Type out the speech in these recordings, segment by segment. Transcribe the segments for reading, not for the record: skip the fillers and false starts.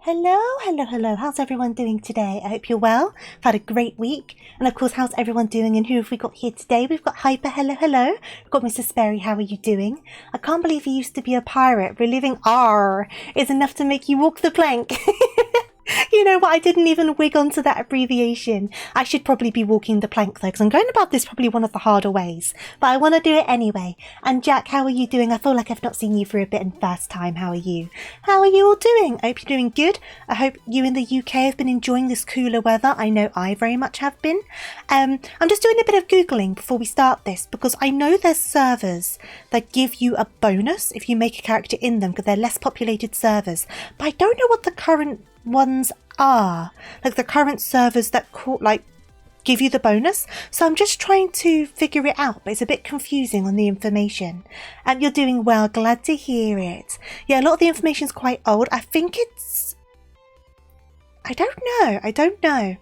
Hello, hello, hello. How's everyone doing today? I hope you're well. I've had a great week. And of course, how's everyone doing? And who have we got here today? We've got Hyper, hello, hello. We've got Mr. Sperry, how are you doing? I can't believe you used to be a pirate. Reliving ARR is enough to make you walk the plank. You know what? I didn't even wig onto that abbreviation. I should probably be walking the plank though, because I'm going about this probably one of the harder ways. But I want to do it anyway. And Jack, how are you doing? I feel like I've not seen you for a bit and first time. How are you? How are you all doing? I hope you're doing good. I hope you in the UK have been enjoying this cooler weather. I know I very much have been. I'm just doing a bit of Googling before we start this, because I know there's servers that give you a bonus if you make a character in them, because they're less populated servers. But I don't know what the current ones are, like the current servers that give you the bonus. So I'm just trying to figure it out, but it's a bit confusing on the information. You're doing well, glad to hear it. Yeah, a lot of the information is quite old. I think it's, I don't know.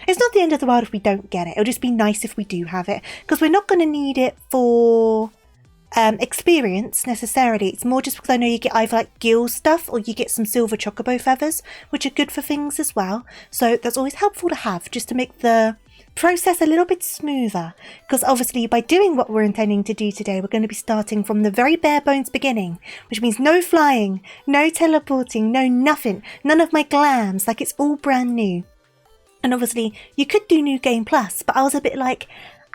It's not the end of the world if we don't get it. It'll just be nice if we do have it, because we're not going to need it for experience necessarily. It's more just because I know you get either like gill stuff or you get some silver chocobo feathers, which are good for things as well. So that's always helpful to have, just to make the process a little bit smoother, because obviously by doing what we're intending to do today, we're going to be starting from the very bare bones beginning, which means no flying, no teleporting, no nothing, none of my glams, like it's all brand new. And obviously you could do New Game Plus, but I was a bit like,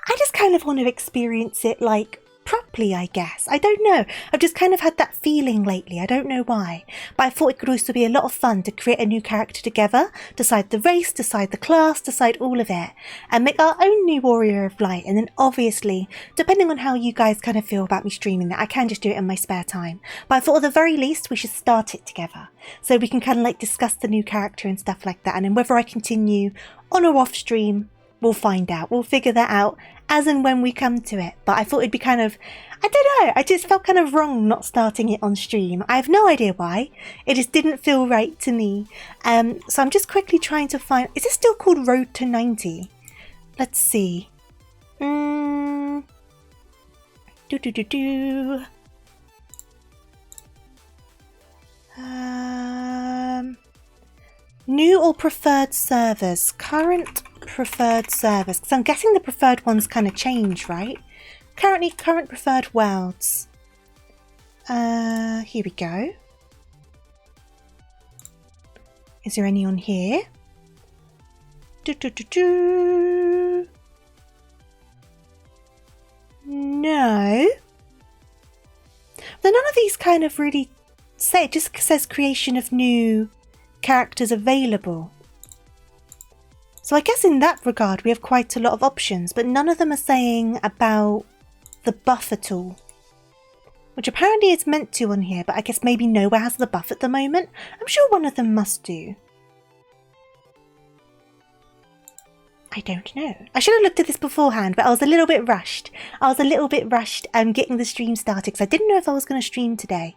I just kind of want to experience it like properly, I guess. I don't know. I've just kind of had that feeling lately. I don't know why. But I thought it could also be a lot of fun to create a new character together, decide the race, decide the class, decide all of it, and make our own new Warrior of Light. And then obviously, depending on how you guys kind of feel about me streaming that, I can just do it in my spare time. But I thought at the very least we should start it together, so we can kind of like discuss the new character and stuff like that. And then whether I continue on or off stream, we'll find out. We'll figure that out as and when we come to it. But I thought it'd be kind of, I don't know, I just felt kind of wrong not starting it on stream. I have no idea why. It just didn't feel right to me. So I'm just quickly trying to find, is this still called Road to 90? Let's see. New or preferred servers? Current preferred servers, because I'm guessing the preferred ones kind of change, right? Current preferred worlds. Here we go. Is there any on here? No. But none of these kind of really say, it just says creation of new characters available. So I guess in that regard we have quite a lot of options, but none of them are saying about the buff at all, which apparently it's meant to on here, but I guess maybe nowhere has the buff at the moment. I'm sure one of them must do. I don't know. I should have looked at this beforehand, but I was a little bit rushed. Getting the stream started, because I didn't know if I was going to stream today.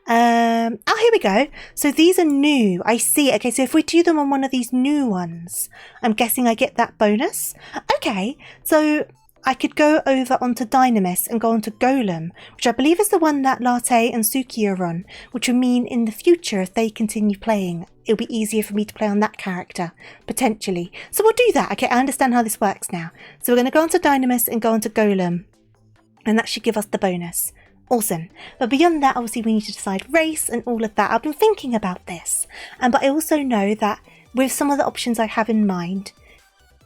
Oh, here we go. So these are new. I see. Okay, so if we do them on one of these new ones, I'm guessing I get that bonus. Okay, so I could go over onto Dynamis and go onto Golem, which I believe is the one that Latte and Suki are on, which would mean in the future, if they continue playing, it'll be easier for me to play on that character, potentially. So we'll do that. Okay, I understand how this works now. So we're going to go onto Dynamis and go onto Golem, and that should give us the bonus. Awesome. But beyond that, obviously we need to decide race and all of that. I've been thinking about this, but I also know that with some of the options I have in mind,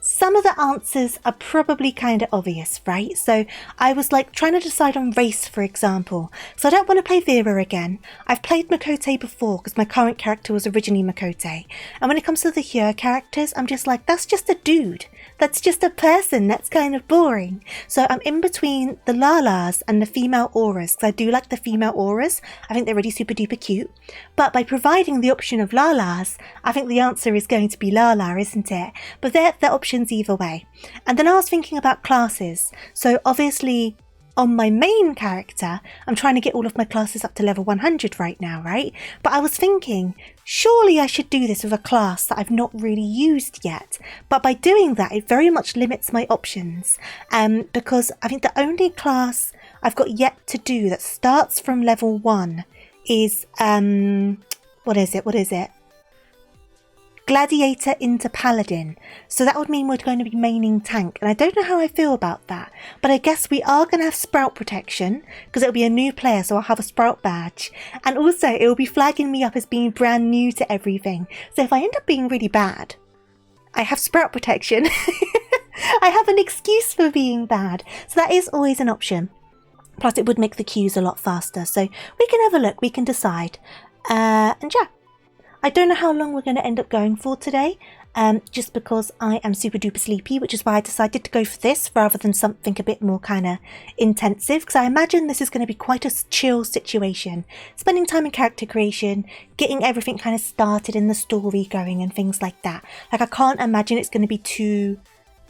some of the answers are probably kind of obvious, right? So I was like trying to decide on race, for example. So I don't want to play Vera again. I've played Makote before because my current character was originally Makote. And when it comes to the Hyur characters, I'm just like, that's just a dude. That's just a person. That's kind of boring. So I'm in between the Lalas and the female auras, because I do like the female auras. I think they're really super duper cute. But by providing the option of Lalas, I think the answer is going to be Lala, isn't it? But they're options either way. And then I was thinking about classes. So obviously on my main character, I'm trying to get all of my classes up to level 100 right now, right? But I was thinking, surely I should do this with a class that I've not really used yet. But by doing that, it very much limits my options. Because I think the only class I've got yet to do that starts from level 1 is, what is it? Gladiator into Paladin. So that would mean we're going to be maining tank. And I don't know how I feel about that. But I guess we are going to have Sprout protection because it'll be a new player. So I'll have a Sprout badge. And also it will be flagging me up as being brand new to everything. So if I end up being really bad, I have Sprout protection. I have an excuse for being bad. So that is always an option. Plus it would make the queues a lot faster. So we can have a look. We can decide. And yeah. I don't know how long we're going to end up going for today, just because I am super duper sleepy, which is why I decided to go for this rather than something a bit more kind of intensive, because I imagine this is going to be quite a chill situation. Spending time in character creation, getting everything kind of started in the story going and things like that. Like I can't imagine it's going to be too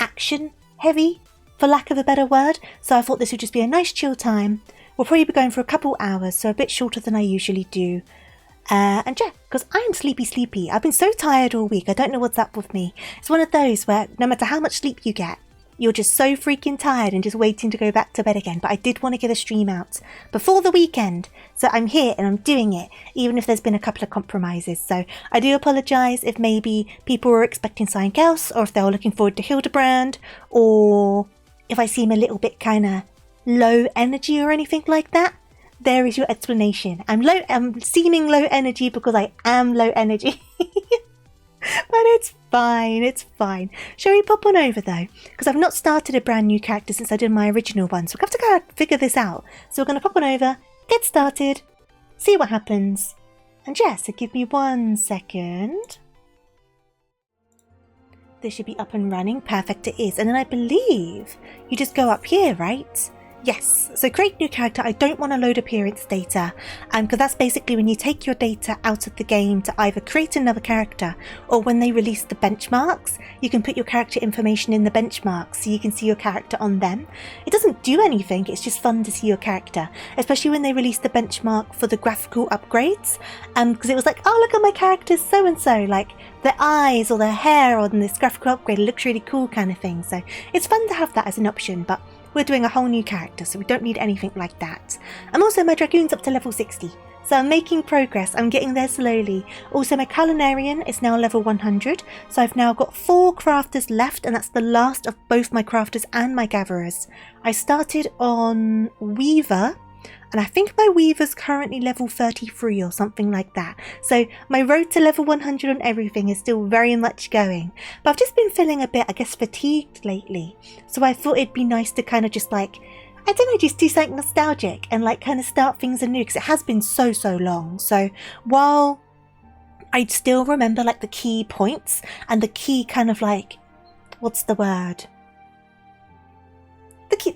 action heavy, for lack of a better word, so I thought this would just be a nice chill time. We'll probably be going for a couple hours, so a bit shorter than I usually do. And yeah, because I am sleepy. I've been so tired all week. I don't know what's up with me. It's one of those where no matter how much sleep you get, you're just so freaking tired and just waiting to go back to bed again. But I did want to get a stream out before the weekend. So I'm here and I'm doing it, even if there's been a couple of compromises. So I do apologise if maybe people were expecting something else, or if they were looking forward to Hildebrand, or if I seem a little bit kind of low energy or anything like that. There is your explanation. I'm seeming low energy because I am low energy. But it's fine. Shall we pop on over though? Because I've not started a brand new character since I did my original one. So we have to kind of figure this out. So we're going to pop on over, get started, see what happens. And yeah, so give me 1 second. This should be up and running. Perfect, it is. And then I believe you just go up here, right? Yes, so create new character. I don't want to load appearance data because that's basically when you take your data out of the game to either create another character, or when they release the benchmarks, you can put your character information in the benchmarks so you can see your character on them. It doesn't do anything, it's just fun to see your character, especially when they released the benchmark for the graphical upgrades, because it was like, oh look at my character's so and so, like their eyes or their hair on this graphical upgrade looks really cool kind of thing. So it's fun to have that as an option, but we're doing a whole new character, so we don't need anything like that. And also my Dragoon's up to level 60, so I'm making progress, I'm getting there slowly. Also my Culinarian is now level 100, so I've now got 4 crafters left, and that's the last of both my crafters and my gatherers. I started on Weaver, and I think my Weaver's currently level 33 or something like that. So my road to level 100 on everything is still very much going. But I've just been feeling a bit, I guess, fatigued lately. So I thought it'd be nice to kind of just like, I don't know, just do something nostalgic and like kind of start things anew, because it has been so long. So while I'd still remember like the key points and the key kind of like, what's the word?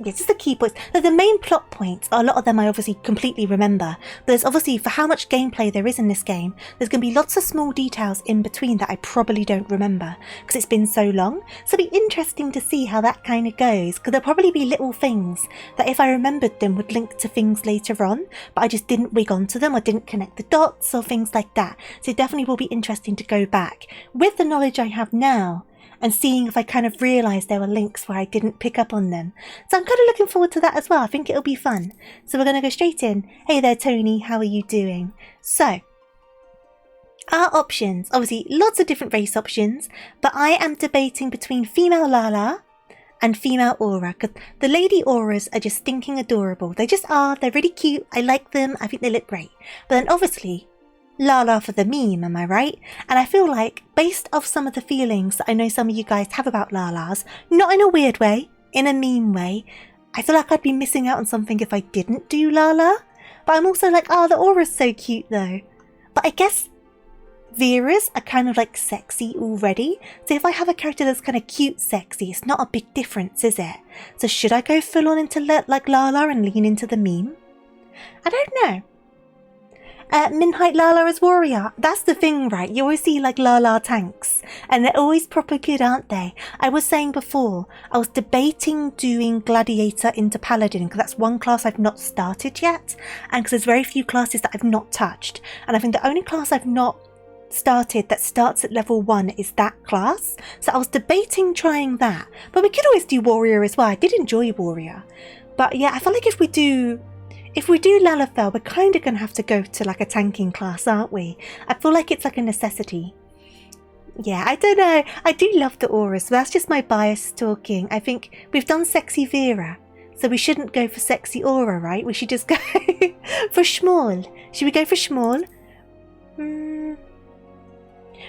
Just the key points. The main plot points, a lot of them I obviously completely remember. But there's obviously, for how much gameplay there is in this game, there's going to be lots of small details in between that I probably don't remember because it's been so long. So it'll be interesting to see how that kind of goes, because there'll probably be little things that if I remembered them would link to things later on, but I just didn't wig onto them or didn't connect the dots or things like that. So it definitely will be interesting to go back with the knowledge I have now and seeing if I kind of realised there were links where I didn't pick up on them. So I'm kind of looking forward to that as well. I think it'll be fun. So we're going to go straight in. Hey there, Tony. How are you doing? So, our options. Obviously, lots of different race options. But I am debating between female Lala and female Aura. Because the lady Auras are just stinking adorable. They just are. They're really cute. I like them. I think they look great. But then obviously, Lala for the meme, am I right? And I feel like, based off some of the feelings that I know some of you guys have about Lalas, not in a weird way, in a meme way, I feel like I'd be missing out on something if I didn't do Lala. But I'm also like, oh, the Aura's so cute though. But I guess Vera's are kind of like sexy already. So if I have a character that's kind of cute sexy, it's not a big difference, is it? So should I go full on into like Lala and lean into the meme? I don't know. Min-height Lala as warrior. That's the thing, right? You always see like Lala tanks and they're always proper good, aren't they? I was saying before, I was debating doing gladiator into paladin because that's one class I've not started yet, and because there's very few classes that I've not touched, and I think the only class I've not started that starts at level 1 is that class. So I was debating trying that, but we could always do warrior as well. I did enjoy warrior, but yeah, I feel like if we do Lalafell, we're kind of going to have to go to like a tanking class, aren't we? I feel like it's like a necessity. Yeah, I don't know. I do love the auras, so that's just my bias talking. I think we've done Sexy Vera, so we shouldn't go for Sexy Aura, right? We should just go for Schmall. Should we go for Schmall?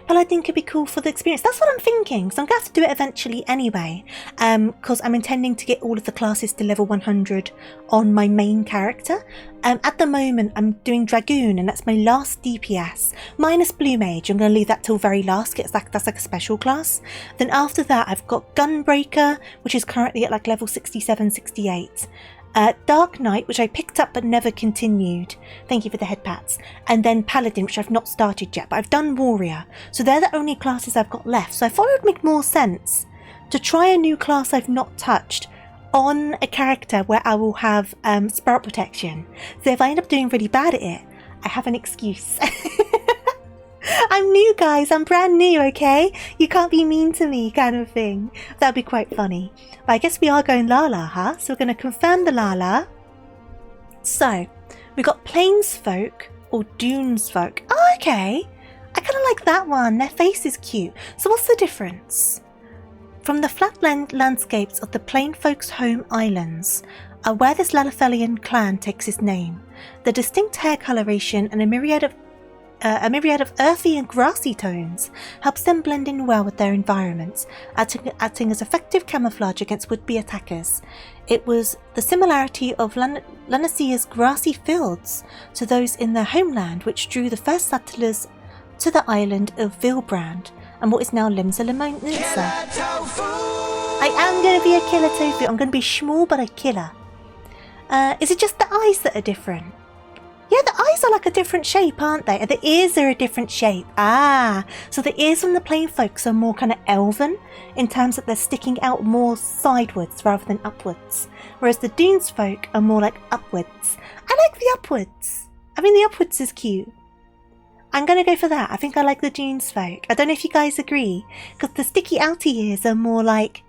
But I think it'd be cool for the experience. That's what I'm thinking. So I'm going to have to do it eventually anyway. Because I'm intending to get all of the classes to level 100 on my main character. At the moment, I'm doing Dragoon, and that's my last DPS. Minus Blue Mage. I'm going to leave that till very last. That's like a special class. Then after that, I've got Gunbreaker, which is currently at like level 67, 68. Dark Knight, which I picked up but never continued. Thank you for the head pats. And then Paladin, which I've not started yet, but I've done Warrior. So they're the only classes I've got left. So I thought it would make more sense to try a new class I've not touched on a character where I will have Sprout Protection. So if I end up doing really bad at it, I have an excuse. I'm new, guys. I'm brand new, okay? You can't be mean to me, kind of thing. That'd be quite funny. But I guess we are going Lala, huh? So we're going to confirm the Lala. So, we got Plainsfolk or Dunesfolk. Oh, okay. I kind of like that one. Their face is cute. So what's the difference? From the flat landscapes of the Plainfolk's home islands, where this Lalafelian clan takes its name, the distinct hair coloration and a myriad of earthy and grassy tones helps them blend in well with their environments, acting as effective camouflage against would-be attackers. It was the similarity of Lanasia's grassy fields to those in their homeland which drew the first settlers to the island of Vilbrand and what is now Limsa Limonsa. I am going to be a killer tofu. I'm going to be small but a killer. Is it just the eyes that are different? Yeah, the eyes are like a different shape, aren't they? And the ears are a different shape. Ah, so the ears from the plain folks are more kind of elven in terms that they're sticking out more sidewards rather than upwards. Whereas the Dunes folk are more like upwards. I like the upwards. I mean, the upwards is cute. I'm going to go for that. I think I like the Dunes folk. I don't know if you guys agree, because the sticky outy ears are more like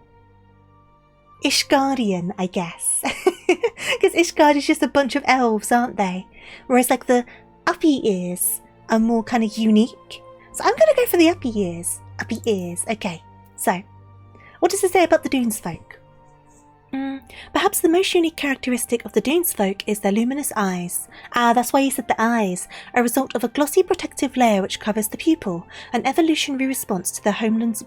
Ishgardian, I guess. Because Ishgard is just a bunch of elves, aren't they? Whereas like the uppy ears are more kind of unique. So I'm going to go for the uppy ears. Uppy ears. Okay, so what does it say about the Dunes folk? Perhaps the most unique characteristic of the Dunes folk is their luminous eyes. Ah, that's why you said the eyes. A result of a glossy protective layer which covers the pupil, an evolutionary response to their homeland's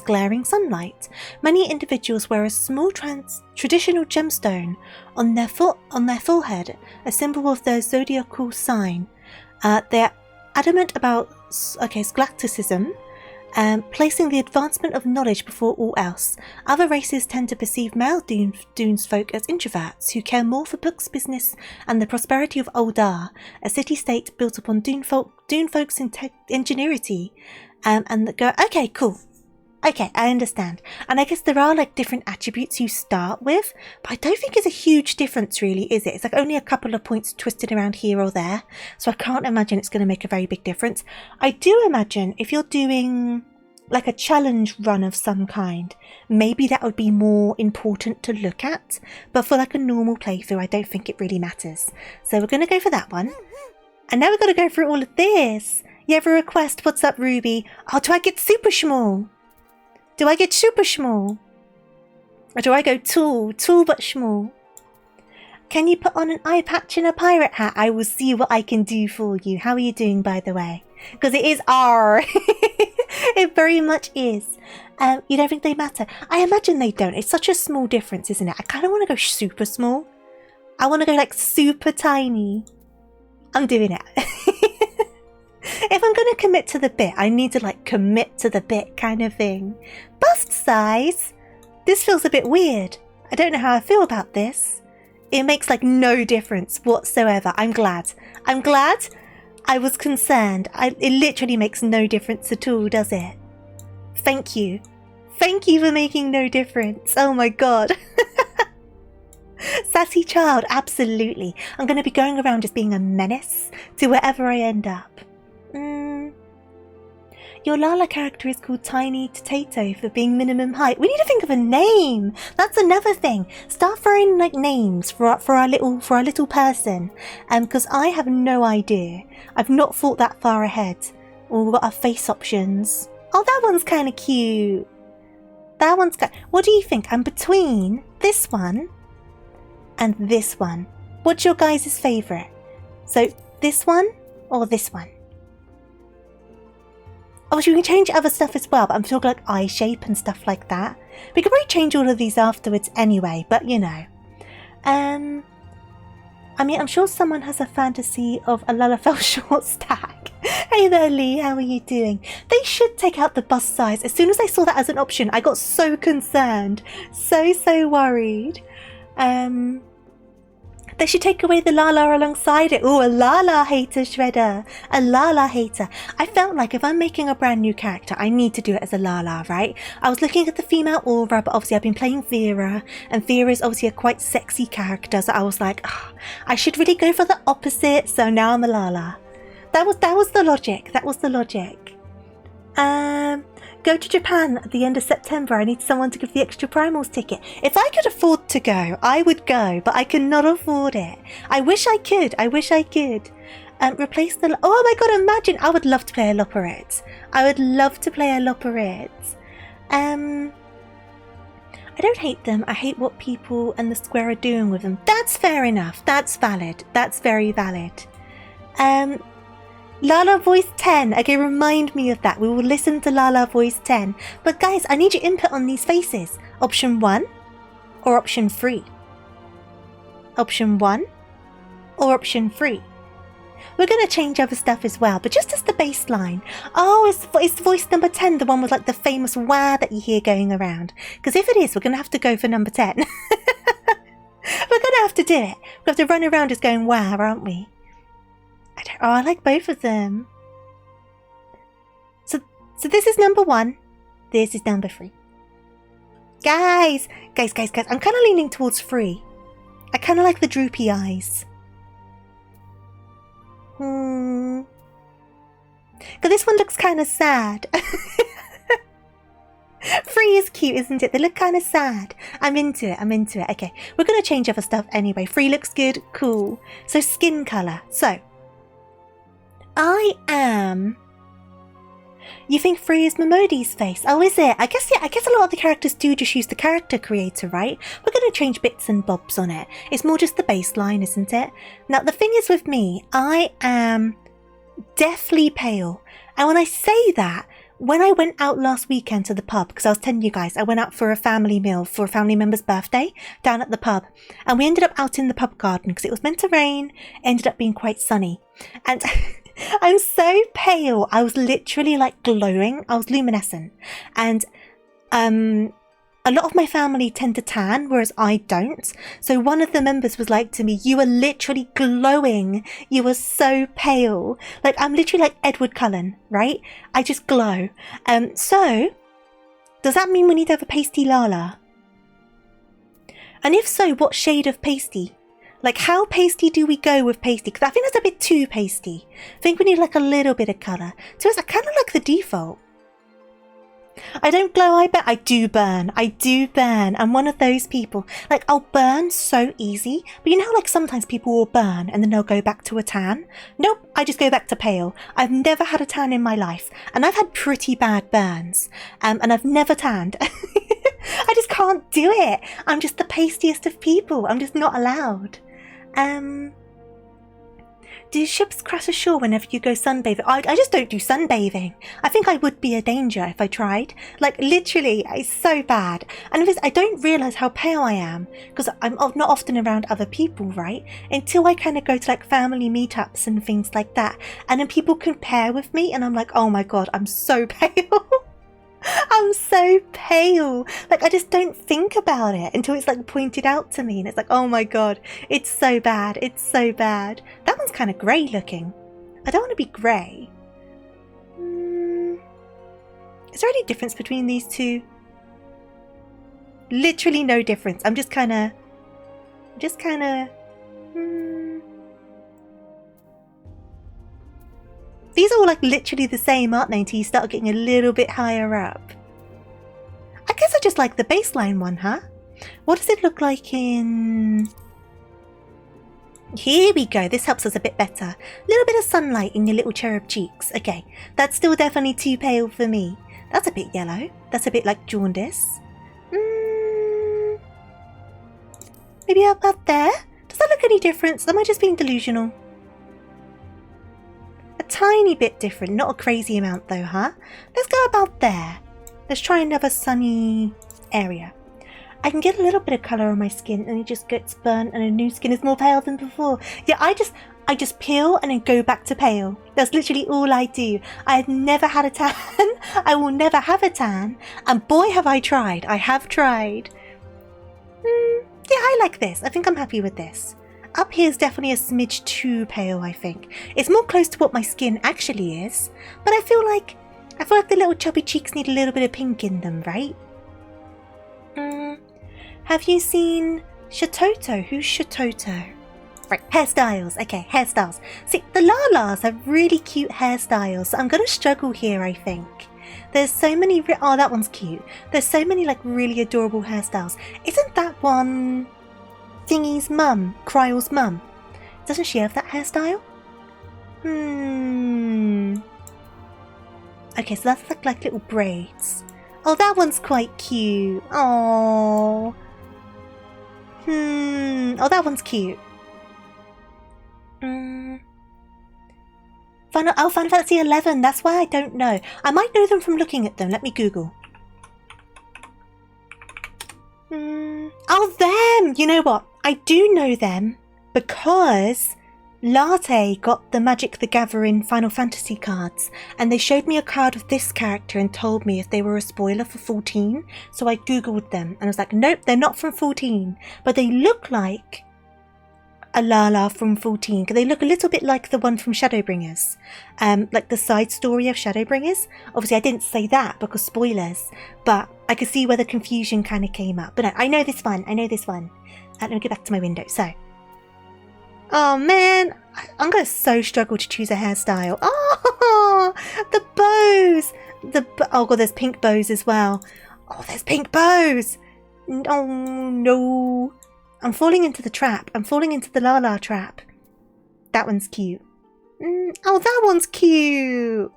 glaring sunlight. Many individuals wear a small traditional gemstone on their forehead, a symbol of their zodiacal sign. They're adamant about scholasticism, placing the advancement of knowledge before all else. Other races tend to perceive male Dunes folk as introverts who care more for books, business, and the prosperity of Oldar, a city-state built upon Dune folk's ingenuity. Okay, cool. Okay, I understand. And I guess there are like different attributes you start with, but I don't think it's a huge difference really, is it? It's like only a couple of points twisted around here or there, so I can't imagine it's going to make a very big difference. I do imagine if you're doing like a challenge run of some kind, maybe that would be more important to look at, but for like a normal playthrough, I don't think it really matters. So we're going to go for that one. And now we've got to go through all of this. You have a request? What's up, Ruby? Oh, do I get super small? Do I get super small? Or do I go tall but small? Can you put on an eye patch and a pirate hat? I will see what I can do for you. How are you doing, by the way? Because it is R. It very much is. You don't think they matter? I imagine they don't. It's such a small difference, isn't it? I kind of want to go super small. I want to go like super tiny. I'm doing it. If I'm going to commit to the bit, I need to like commit to the bit kind of thing. Bust size? This feels a bit weird. I don't know how I feel about this. It makes like no difference whatsoever. I'm glad. I'm glad. I was concerned. It literally makes no difference at all, does it? Thank you. Thank you for making no difference. Oh my god. Sassy child, absolutely. I'm going to be going around just being a menace to wherever I end up. Your Lala character is called Tiny Potato for being minimum height. We need to think of a name. That's another thing. Start throwing like names for our little person. Because I have no idea. I've not thought that far ahead. Oh, we've got our face options. Oh, that one's kind of cute. That one's good. What do you think? I'm between this one and this one. What's your guys' favourite? So, this one or this one? Obviously, we can change other stuff as well, but I'm talking like eye shape and stuff like that. We could probably change all of these afterwards anyway, but you know. I mean, I'm sure someone has a fantasy of a Lalafell short stack. Hey there, Lee, how are you doing? They should take out the bust size. As soon as I saw that as an option, I got so concerned. So worried. They should take away the Lala alongside it. Ooh, a Lala hater shredder. A Lala hater. I felt like if I'm making a brand new character, I need to do it as a Lala, right? I was looking at the female aura, but obviously I've been playing Vera, and Vera is obviously a quite sexy character, so I was like, oh, I should really go for the opposite, so now I'm a Lala. That was the logic. That was the logic. Go to Japan at the end of September. I need someone to give the extra primals ticket. If I could afford to go, I would go, but I cannot afford it. I wish I could. I wish I could. Replace the... Oh my god, imagine. I would love to play a Loperette. I would love to play a Loperette. I don't hate them. I hate what people and the square are doing with them. That's fair enough. That's valid. That's very valid. Lala Voice 10. Okay, remind me of that. We will listen to Lala Voice 10. But guys, I need your input on these faces. Option 1 or option 3? Option 1 or option 3? We're going to change other stuff as well, but just as the baseline. Oh, is voice number 10 the one with like the famous wah that you hear going around? Because if it is, we're going to have to go for number 10. We're going to have to do it. We have to run around just going wah, aren't we? I like both of them. So this is number 1. This is number 3. Guys. I'm kind of leaning towards 3. I kind of like the droopy eyes. Because this one looks kind of sad. 3 is cute, isn't it? They look kind of sad. I'm into it. Okay, we're going to change other stuff anyway. 3 looks good. Cool. So skin colour. So I am... You think 3 is Momodi's face? Oh, is it? I guess a lot of the characters do just use the character creator, right? We're going to change bits and bobs on it. It's more just the baseline, isn't it? Now, the thing is with me, I am deathly pale. And when I say that, when I went out last weekend to the pub, because I was telling you guys, I went out for a family meal for a family member's birthday down at the pub. And we ended up out in the pub garden because it was meant to rain, ended up being quite sunny. And... I'm so pale. I was literally like glowing. I was luminescent. And a lot of my family tend to tan, whereas I don't. So one of the members was like to me, you are literally glowing. You are so pale. Like I'm literally like Edward Cullen, right? I just glow. So does that mean we need to have a pasty Lala? And if so, what shade of pasty? Like, how pasty do we go with pasty? Because I think that's a bit too pasty. I think we need, like, a little bit of colour. So I kind of like the default. I don't glow, I bet. I do burn. I'm one of those people. Like, I'll burn so easy. But you know how, like, sometimes people will burn and then they'll go back to a tan? Nope, I just go back to pale. I've never had a tan in my life. And I've had pretty bad burns. And I've never tanned. I just can't do it. I'm just the pastiest of people. I'm just not allowed. Do ships crash ashore whenever you go sunbathing? I just don't do sunbathing. I think I would be a danger if I tried. Like, literally, it's so bad. And I don't realise how pale I am because I'm not often around other people, right? Until I kind of go to, like, family meetups and things like that. And then people compare with me and I'm like, oh my god, I'm so pale. I'm so pale. Like, I just don't think about it until it's like pointed out to me and it's like, oh my god, it's so bad. That one's kind of grey looking. I don't want to be grey. Is there any difference between these two? Literally no difference. I'm just kind of These are all like literally the same, aren't they, until you start getting a little bit higher up. I guess I just like the baseline one, huh? What does it look like in... Here we go, this helps us a bit better. A little bit of sunlight in your little cherub cheeks. Okay, that's still definitely too pale for me. That's a bit yellow. That's a bit like jaundice. Maybe about there? Does that look any different? Am I just being delusional? A tiny bit different, not a crazy amount though, huh? Let's go about there. Let's try another sunny area. I can get a little bit of colour on my skin and it just gets burnt and a new skin is more pale than before. Yeah, I just peel and then go back to pale. That's literally all I do. I've never had a tan. I will never have a tan. And boy have I tried. I have tried. Yeah, I like this. I think I'm happy with this. Up here is definitely a smidge too pale, I think. It's more close to what my skin actually is. But I feel like the little chubby cheeks need a little bit of pink in them, right? Have you seen Shatoto? Who's Shatoto? Right, hairstyles. Okay, hairstyles. See, the Lalas have really cute hairstyles. So I'm going to struggle here, I think. There's so many... Oh, that one's cute. There's so many, like, really adorable hairstyles. Isn't that one Thingy's mum? Kryle's mum? Doesn't she have that hairstyle? Okay, so that's like little braids. Oh, that one's quite cute. Oh. Oh, that one's cute. Final Fantasy 11. That's why I don't know. I might know them from looking at them. Let me Google. Oh, them! You know what? I do know them because Latte got the Magic the Gathering Final Fantasy cards and they showed me a card of this character and told me if they were a spoiler for 14. So I Googled them and I was like, nope, they're not from 14, but they look like a Lala from 14 because they look a little bit like the one from Shadowbringers, like the side story of Shadowbringers. Obviously I didn't say that because spoilers, but I could see where the confusion kind of came up. But no, I know this one. Let me get back to my window. So, oh man, I'm going to so struggle to choose a hairstyle. Oh, the bows. Oh god, there's pink bows as well. Oh, there's pink bows. Oh no. I'm falling into the trap. I'm falling into the Lala trap. That one's cute. Oh, that one's cute.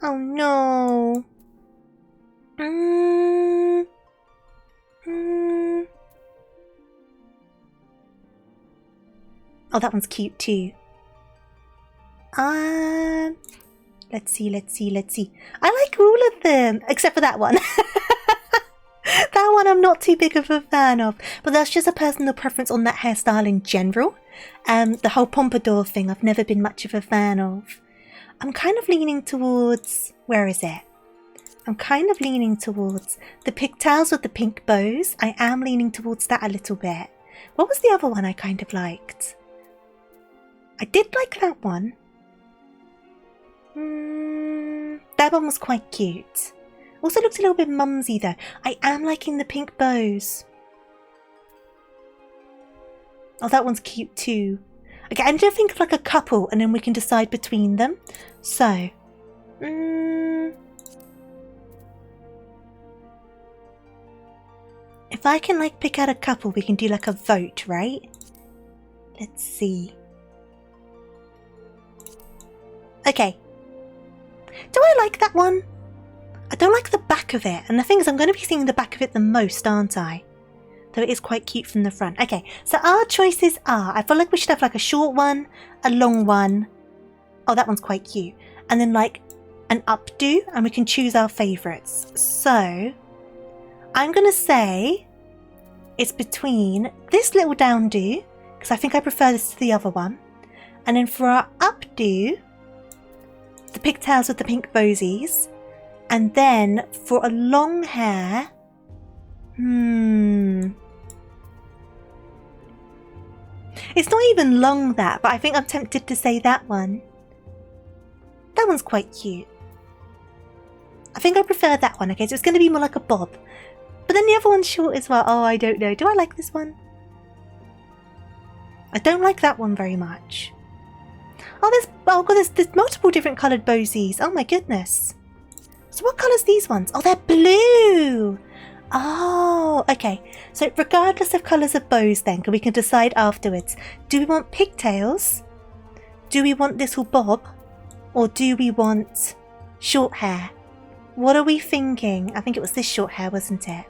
Oh no. Oh, that one's cute too. Let's see. I like all of them except for that one. That one I'm not too big of a fan of, but that's just a personal preference on that hairstyle in general. The whole pompadour thing I've never been much of a fan of. I'm kind of leaning towards... Where is it? I'm kind of leaning towards the pigtails with the pink bows. I am leaning towards that a little bit. What was the other one I kind of liked? I did like that one. That one was quite cute. Also looks a little bit mumsy though. I am liking the pink bows. Oh, that one's cute too. Okay, I'm going to think of like a couple and then we can decide between them. So, if I can like pick out a couple, we can do like a vote, right? Let's see. Okay. Do I like that one? I don't like the back of it. And the thing is, I'm going to be seeing the back of it the most, aren't I? Though it is quite cute from the front. Okay, so our choices are... I feel like we should have like a short one, a long one. Oh, that one's quite cute. And then like an updo, and we can choose our favourites. So, I'm going to say it's between this little downdo, because I think I prefer this to the other one. And then for our updo, the pigtails with the pink bowsies. And then for a long hair, it's not even long that, but I think I'm tempted to say that one. That one's quite cute. I think I prefer that one. Okay, so it's going to be more like a bob. But then the other one's short as well. Oh, I don't know. Do I like this one? I don't like that one very much. Oh, there's multiple different coloured bowsies. Oh my goodness. So what colour's these ones? Oh, they're blue. Oh, okay. So regardless of colours of bows then, we can decide afterwards. Do we want pigtails? Do we want little bob? Or do we want short hair? What are we thinking? I think it was this short hair, wasn't it?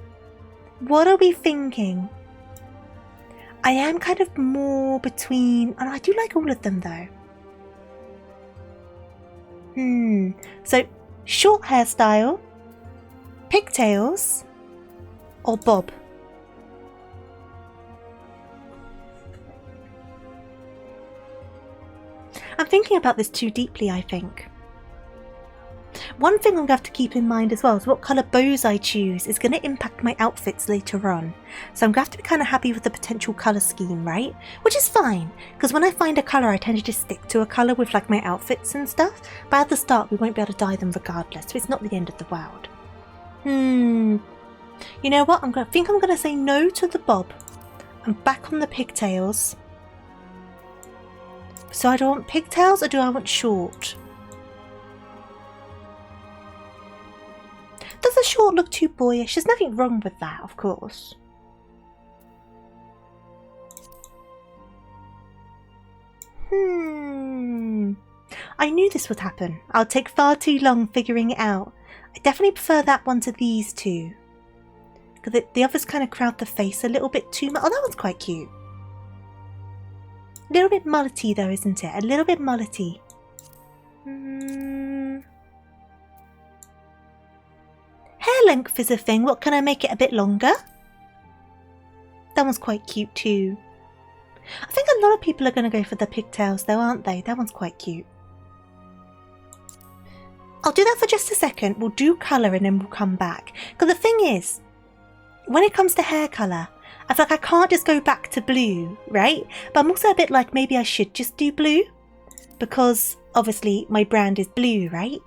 What are we thinking? I am kind of more between... And I do like all of them, though. So, short hairstyle, pigtails, or bob? I'm thinking about this too deeply, I think. One thing I'm going to have to keep in mind as well is what colour bows I choose is going to impact my outfits later on. So I'm going to have to be kind of happy with the potential colour scheme, right? Which is fine, because when I find a colour I tend to just stick to a colour with like my outfits and stuff. But at the start we won't be able to dye them regardless, so it's not the end of the world. You know what? I think I'm going to say no to the bob. I'm back on the pigtails. So I don't want pigtails or do I want short? Does the short look too boyish? There's nothing wrong with that, of course. I knew this would happen. I'll take far too long figuring it out. I definitely prefer that one to these two. Because the others kind of crowd the face a little bit too much. Oh, that one's quite cute. A little bit mullety though, isn't it? A little bit mullety. Hair length is a thing. What, can I make it a bit longer? That one's quite cute too. I think a lot of people are going to go for the pigtails though, aren't they? That one's quite cute. I'll do that for just a second. We'll do colour and then we'll come back. Because the thing is, when it comes to hair colour, I feel like I can't just go back to blue, right? But I'm also a bit like maybe I should just do blue. Because obviously my brand is blue, right?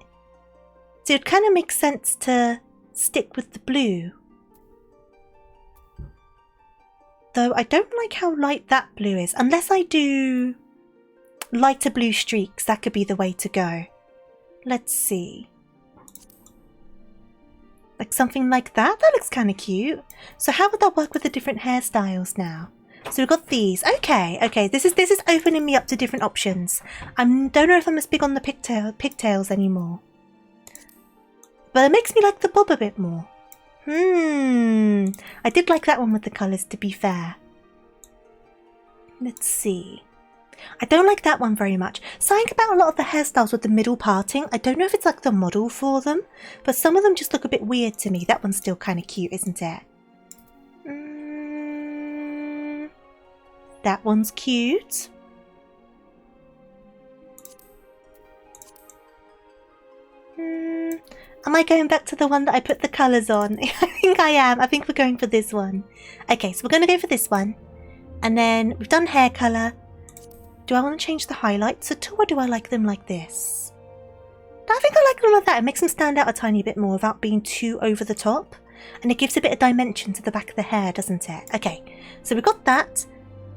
So it kind of makes sense to stick with the blue. Though I don't like how light that blue is. Unless I do lighter blue streaks, that could be the way to go. Let's see. Like something like that? That looks kind of cute. So how would that work with the different hairstyles now? So we've got these. Okay. This is opening me up to different options. I don't know if I'm as big on the pigtails anymore. But it makes me like the bob a bit more. I did like that one with the colours, to be fair. Let's see. I don't like that one very much. Something about a lot of the hairstyles with the middle parting. I don't know if it's like the model for them, but some of them just look a bit weird to me. That one's still kind of cute, isn't it? That one's cute. Am I going back to the one that I put the colours on? I think I am. I think we're going for this one. Okay, so we're going to go for this one. And then we've done hair colour. Do I want to change the highlights at all, or do I like them like this? I think I like them like that. It makes them stand out a tiny bit more without being too over the top. And it gives a bit of dimension to the back of the hair, doesn't it? Okay, so we've got that.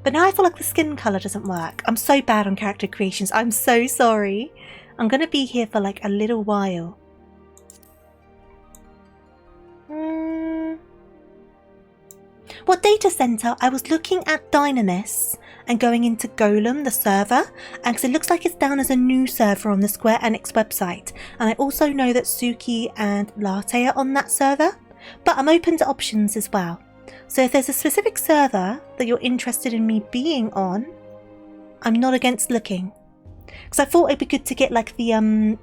But now I feel like the skin colour doesn't work. I'm so bad on character creations. I'm so sorry. I'm going to be here for like a little while. What data center? I was looking at Dynamis and going into Golem, the server, and because it looks like it's down as a new server on the Square Enix website. And I also know that Suki and Latte are on that server, but I'm open to options as well. So if there's a specific server that you're interested in me being on, I'm not against looking. Because I thought it'd be good to get like the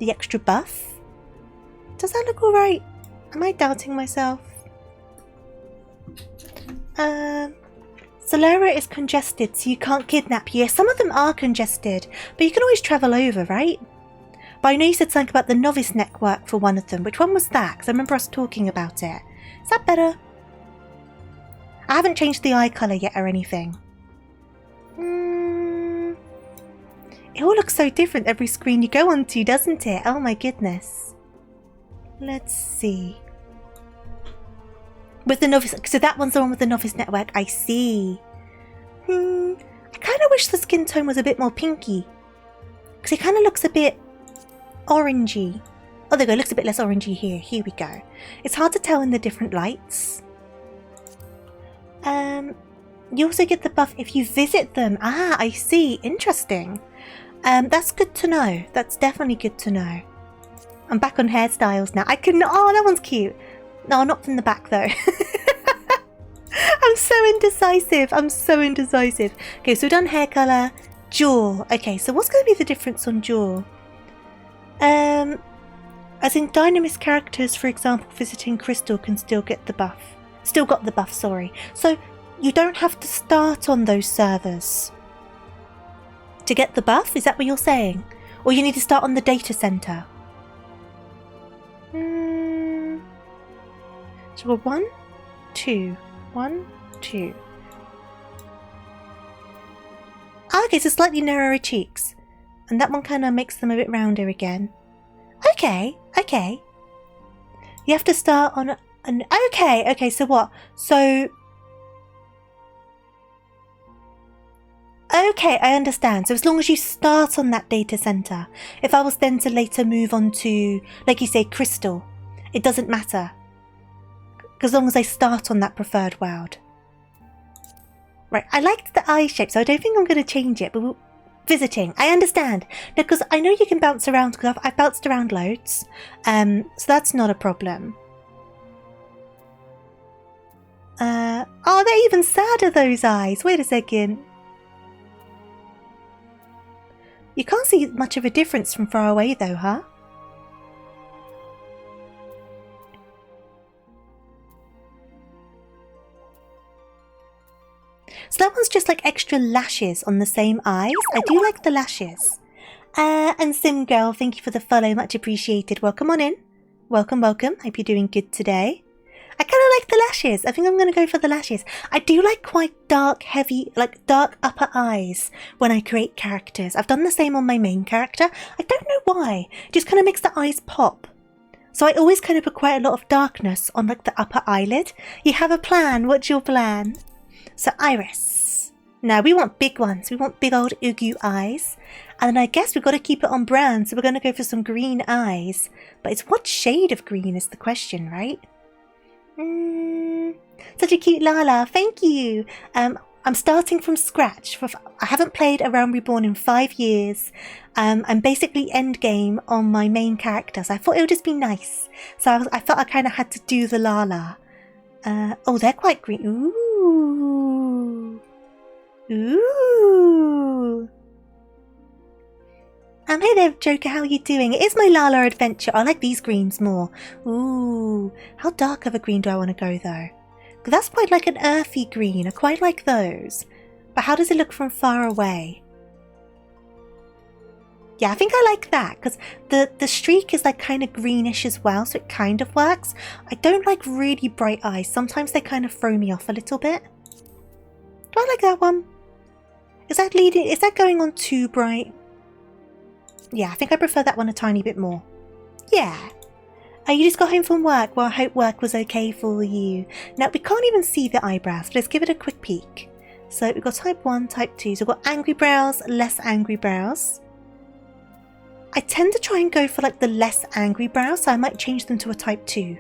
extra buff. Does that look alright? Am I doubting myself? Solera is congested, so you can't kidnap. Yeah, some of them are congested, but you can always travel over, right? But I know you said something about the novice network for one of them. Which one was that? Because I remember us talking about it. Is that better? I haven't changed the eye colour yet or anything. It all looks so different every screen you go onto, doesn't it? Oh my goodness. Let's see. With the novice, so that one's the one with the novice network. I see. I kind of wish the skin tone was a bit more pinky, because it kind of looks a bit orangey. Oh, there we go. It looks a bit less orangey here. Here we go. It's hard to tell in the different lights. You also get the buff if you visit them. Ah, I see. Interesting. That's good to know. That's definitely good to know. I'm back on hairstyles now. I couldn't. Oh, that one's cute. No, not from the back though. I'm so indecisive. I'm so indecisive. Okay, so we've done hair color, jaw. Okay, so what's going to be the difference on jaw? As in dynamist characters, for example, visiting Crystal can still get the buff. Still got the buff, sorry. So you don't have to start on those servers to get the buff? Is that what you're saying? Or you need to start on the data center? So we're 1, 2, 1, 2. Okay, so slightly narrower cheeks. And that one kind of makes them a bit rounder again. Okay, okay. You have to start on an... Okay, so what? So... Okay, I understand. So as long as you start on that data center, if I was then to later move on to, like you say, Crystal, it doesn't matter. As long as I start on that preferred world. Right, I liked the eye shape, so I don't think I'm going to change it, but visiting, I understand. No, because I know you can bounce around, because I've bounced around loads, so that's not a problem. Oh, they're even sadder, those eyes. Wait a second. You can't see much of a difference from far away though, huh? So that one's just like extra lashes on the same eyes. I do like the lashes. And Sim Girl, thank you for the follow, much appreciated. Welcome on in. Welcome, welcome. Hope you're doing good today. I kind of like the lashes. I think I'm going to go for the lashes. I do like quite dark, heavy, like dark upper eyes when I create characters. I've done the same on my main character. I don't know why. It just kind of makes the eyes pop. So I always kind of put quite a lot of darkness on like the upper eyelid. You have a plan. What's your plan? So iris. Now we want big ones. We want big old ugu eyes. And then I guess we've got to keep it on brand. So we're going to go for some green eyes. But it's what shade of green is the question, right? Such a cute Lala. Thank you. I'm starting from scratch. I haven't played A Realm Reborn in 5 years. I'm basically endgame on my main character. So I thought it would just be nice. So I thought I kind of had to do the Lala. Oh, they're quite green. Ooh. Ooh. Hey there, Joker, how are you doing? It is my Lala adventure. I like these greens more. Ooh. How dark of a green do I want to go, though? Because that's quite like an earthy green. I quite like those. But how does it look from far away? Yeah, I think I like that. Because the streak is like kind of greenish as well. So it kind of works. I don't like really bright eyes. Sometimes they kind of throw me off a little bit. Do I like that one? Is that going on too bright? Yeah, I think I prefer that one a tiny bit more. Yeah. You just got home from work. Well, I hope work was okay for you. Now, we can't even see the eyebrows, but let's give it a quick peek. So we've got type 1, type 2. So we've got angry brows, less angry brows. I tend to try and go for like the less angry brows, so I might change them to a type 2.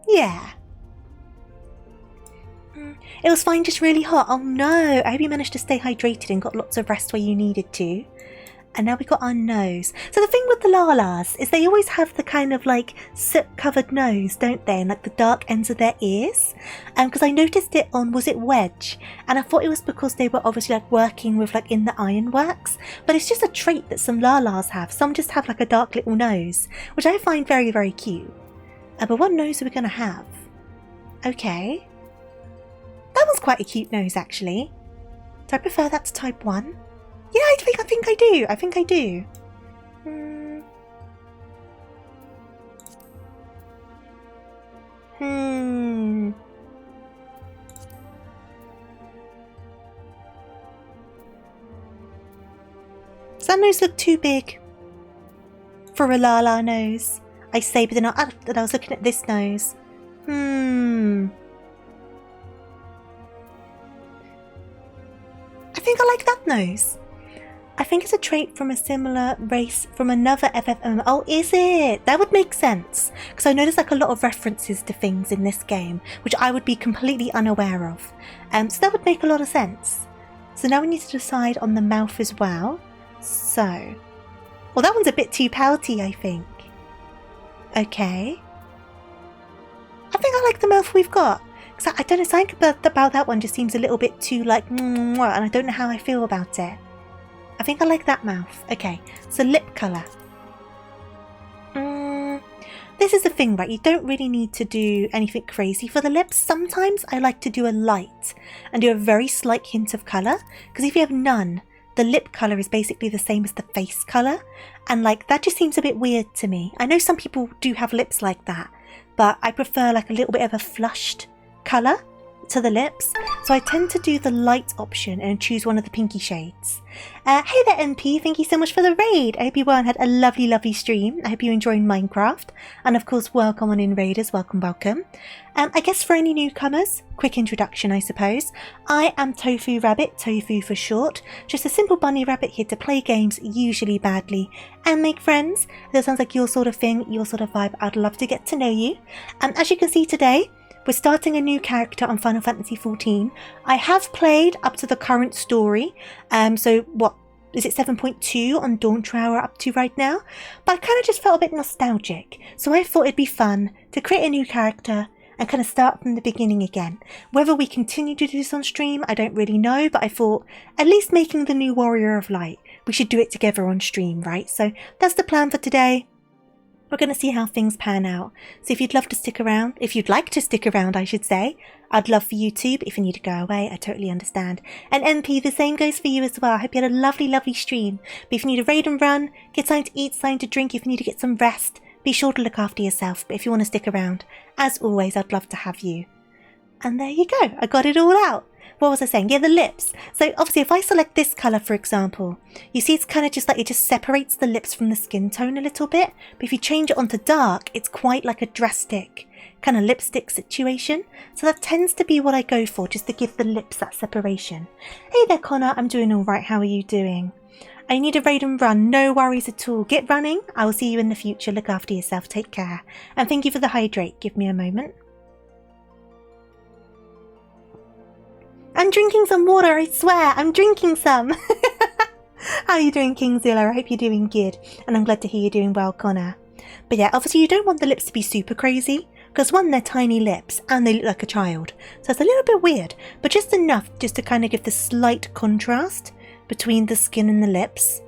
Yeah. It was fine, just really hot. Oh no, I hope you managed to stay hydrated and got lots of rest where you needed to. And now we got our nose. So the thing with the Lalas is they always have the kind of like soot-covered nose, don't they? And like the dark ends of their ears. Because I noticed it on, was it Wedge? And I thought it was because they were obviously like working with like in the ironworks. But it's just a trait that some Lalas have. Some just have like a dark little nose, which I find very, very cute. But what nose are we going to have? Okay. That one's quite a cute nose, actually. Do I prefer that to type 1? Yeah, I think I do. I think I do. Does that nose look too big for a Lala nose? I say, but then I was looking at this nose. I think I like that nose. I think it's a trait from a similar race from another FFM. Oh, is it? That would make sense. Because I noticed like a lot of references to things in this game, which I would be completely unaware of. So that would make a lot of sense. So now we need to decide on the mouth as well. So, Well, that one's a bit too pouty, I think. Okay. I think I like the mouth we've got. Because I don't know, something about that one just seems a little bit too like, and I don't know how I feel about it. I think I like that mouth. Okay, so lip colour. This is the thing, right? You don't really need to do anything crazy for the lips. Sometimes I like to do a light and do a very slight hint of colour. Because if you have none, the lip colour is basically the same as the face colour. And like, that just seems a bit weird to me. I know some people do have lips like that, but I prefer like a little bit of a flushed colour to the lips. So I tend to do the light option and choose one of the pinky shades. Hey there MP, thank you so much for the raid. I hope you had a lovely stream. I hope you enjoyed Minecraft. And of course, welcome on in raiders, welcome. I guess for any newcomers, quick introduction I suppose. I am TofuuRabbit, Tofu for short. Just a simple bunny rabbit here to play games, usually badly, and make friends. That sounds like your sort of thing, your sort of vibe. I'd love to get to know you. As you can see today, we're starting a new character on Final Fantasy XIV. I have played up to the current story. So what is it, 7.2 on Dawntra we're up to right now? But I kind of just felt a bit nostalgic. So I thought it'd be fun to create a new character and kind of start from the beginning again. Whether we continue to do this on stream, I don't really know. But I thought, at least making the new Warrior of Light, we should do it together on stream, right? So that's the plan for today. We're going to see how things pan out. So if you'd love to stick around, if you'd like to stick around, I should say, I'd love for you too, but if you need to go away, I totally understand. And MP, the same goes for you as well. I hope you had a lovely stream. But if you need to raid and run, get something to eat, something to drink, if you need to get some rest, be sure to look after yourself. But if you want to stick around, as always, I'd love to have you. And there you go. I got it all out. What was I saying? Yeah, the lips. So obviously if I select this colour, for example, you see it's kind of just like, it just separates the lips from the skin tone a little bit. But if you change it onto dark, it's quite like a drastic kind of lipstick situation. So that tends to be what I go for, just to give the lips that separation. Hey there, Connor. I'm doing all right. How are you doing? I need a raid and run. No worries at all. Get running. I will see you in the future. Look after yourself. Take care. And thank you for the hydrate. Give me a moment. I'm drinking some water, I swear, I'm drinking some. How are you doing, Kingzilla? I hope you're doing good. And I'm glad to hear you're doing well, Connor. But yeah, obviously you don't want the lips to be super crazy. Because one, they're tiny lips and they look like a child. So it's a little bit weird. But just enough just to kind of give the slight contrast between the skin and the lips.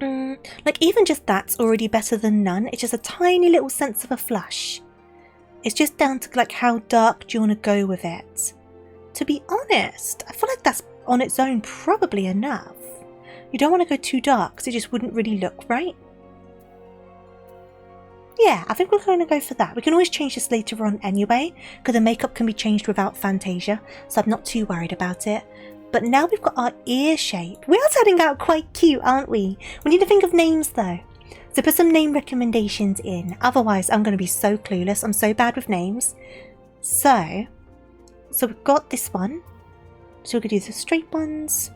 Like even just that's already better than none. It's just a tiny little sense of a flush. It's just down to like how dark do you want to go with it. To be honest, I feel like that's on its own probably enough. You don't want to go too dark because it just wouldn't really look right. Yeah, I think we're going to go for that. We can always change this later on anyway, because the makeup can be changed without Fantasia, so I'm not too worried about it. But now we've got our ear shape. We are turning out quite cute, aren't we? We need to think of names though. So put some name recommendations in. Otherwise, I'm going to be so clueless. I'm so bad with names. So we've got this one. So we could do the straight ones,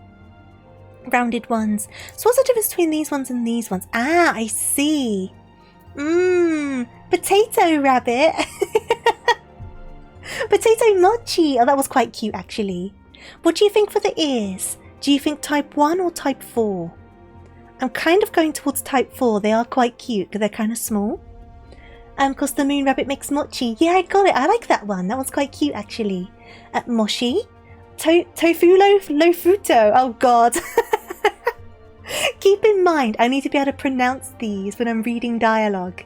rounded ones. So what's the difference between these ones and these ones? Ah, I see. Potato rabbit. Potato mochi. Oh, that was quite cute actually. What do you think for the ears? Do you think type 1 or type 4? I'm kind of going towards type 4. They are quite cute because they're kind of small. Because the moon rabbit makes mochi. Yeah, I got it. I like that one. That one's quite cute actually. Moshi. Tofu lofuto. Oh god. Keep in mind, I need to be able to pronounce these when I'm reading dialogue.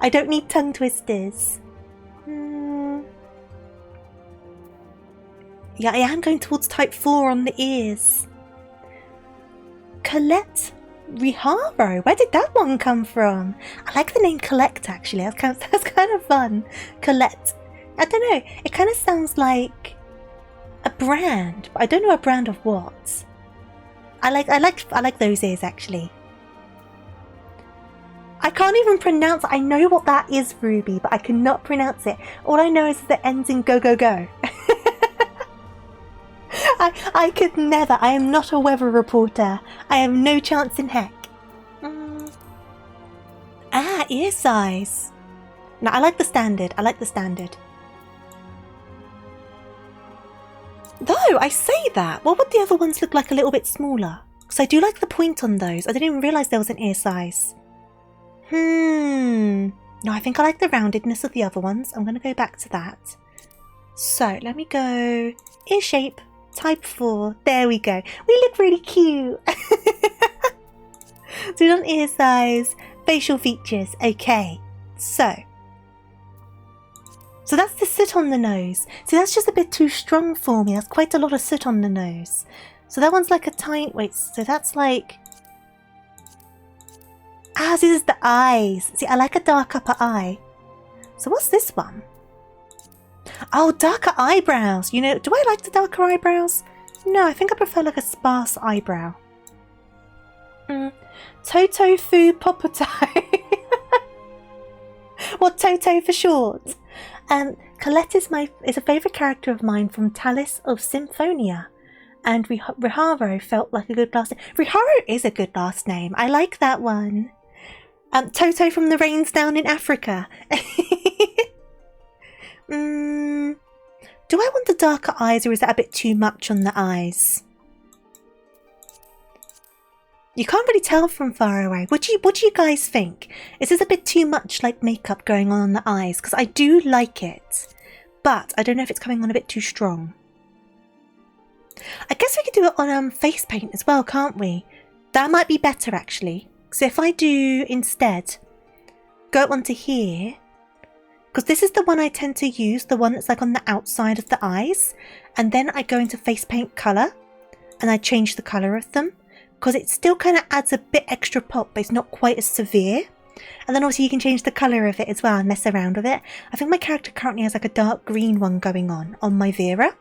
I don't need tongue twisters. Yeah, I am going towards type 4 on the ears. Colette Riharo. Where did that one come from? I like the name Colette actually. That's kind of fun. Colette. I don't know. It kind of sounds like a brand, but I don't know a brand of what. I like those ears actually. I can't even pronounce. I know what that is, Ruby, but I cannot pronounce it. All I know is that it ends in go go go. I could never. I am not a weather reporter. I have no chance in heck. Ear size. No, I like the standard. I like the standard. Though, I say that. What would the other ones look like a little bit smaller? Because Because I do like the point on those. I didn't even realise there was an ear size. No, I think I like the roundedness of the other ones. I'm going to go back to that. So let me go ear shape, type 4. There we go. We look really cute. So we've done ear size, facial features. Okay, so that's the soot on the nose. See, that's just a bit too strong for me. That's quite a lot of soot on the nose. So that one's like a tiny... Wait, so that's like... Ah, so this is the eyes. See, I like a dark upper eye. So what's this one? Oh, darker eyebrows. You know, do I like the darker eyebrows? No, I think I prefer like a sparse eyebrow. Tofu Popotai. What, Toto for short? Colette is a favourite character of mine from Talus of Symphonia. And Riharo felt like a good last name. Riharo is a good last name. I like that one. Toto from the Rains Down in Africa. Do I want the darker eyes, or is that a bit too much on the eyes? You can't really tell from far away. What do you guys think? Is this a bit too much like makeup going on the eyes? Because I do like it, but I don't know if it's coming on a bit too strong. I guess we could do it on face paint as well, can't we? That might be better actually. So if I do instead go onto here, because this is the one I tend to use, the one that's like on the outside of the eyes, and then I go into face paint colour and I change the colour of them, because it still kind of adds a bit extra pop, but it's not quite as severe. And then also you can change the colour of it as well and mess around with it. I think my character currently has like a dark green one going on my Vera.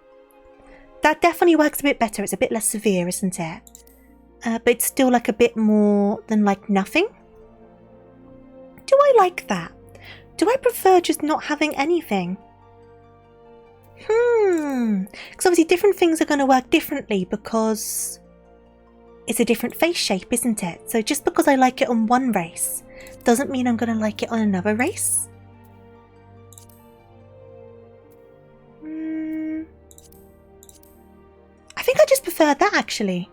That definitely works a bit better. It's a bit less severe, isn't it? But it's still like a bit more than like nothing. Do I like that? Do I prefer just not having anything? Because obviously different things are going to work differently because it's a different face shape, isn't it? So just because I like it on one race doesn't mean I'm going to like it on another race. I think I just prefer that actually.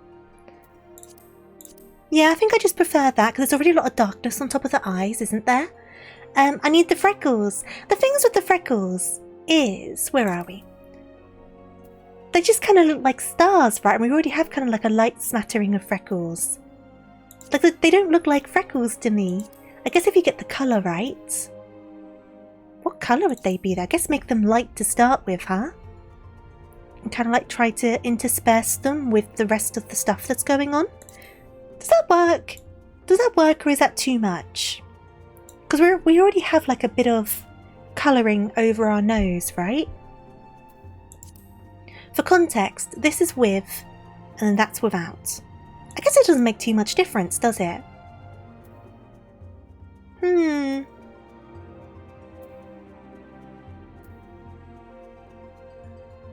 Yeah, I think I just prefer that because there's already a lot of darkness on top of the eyes, isn't there? I need the freckles. The things with the freckles is... Where are we? They just kind of look like stars, right? And we already have kind of like a light smattering of freckles. Like, they don't look like freckles to me. I guess if you get the colour right. What colour would they be? I guess make them light to start with, huh? And kind of like try to intersperse them with the rest of the stuff that's going on. Does that work? Does that work, or is that too much? Because we already have like a bit of colouring over our nose, right? For context, this is with, and then that's without. I guess it doesn't make too much difference, does it?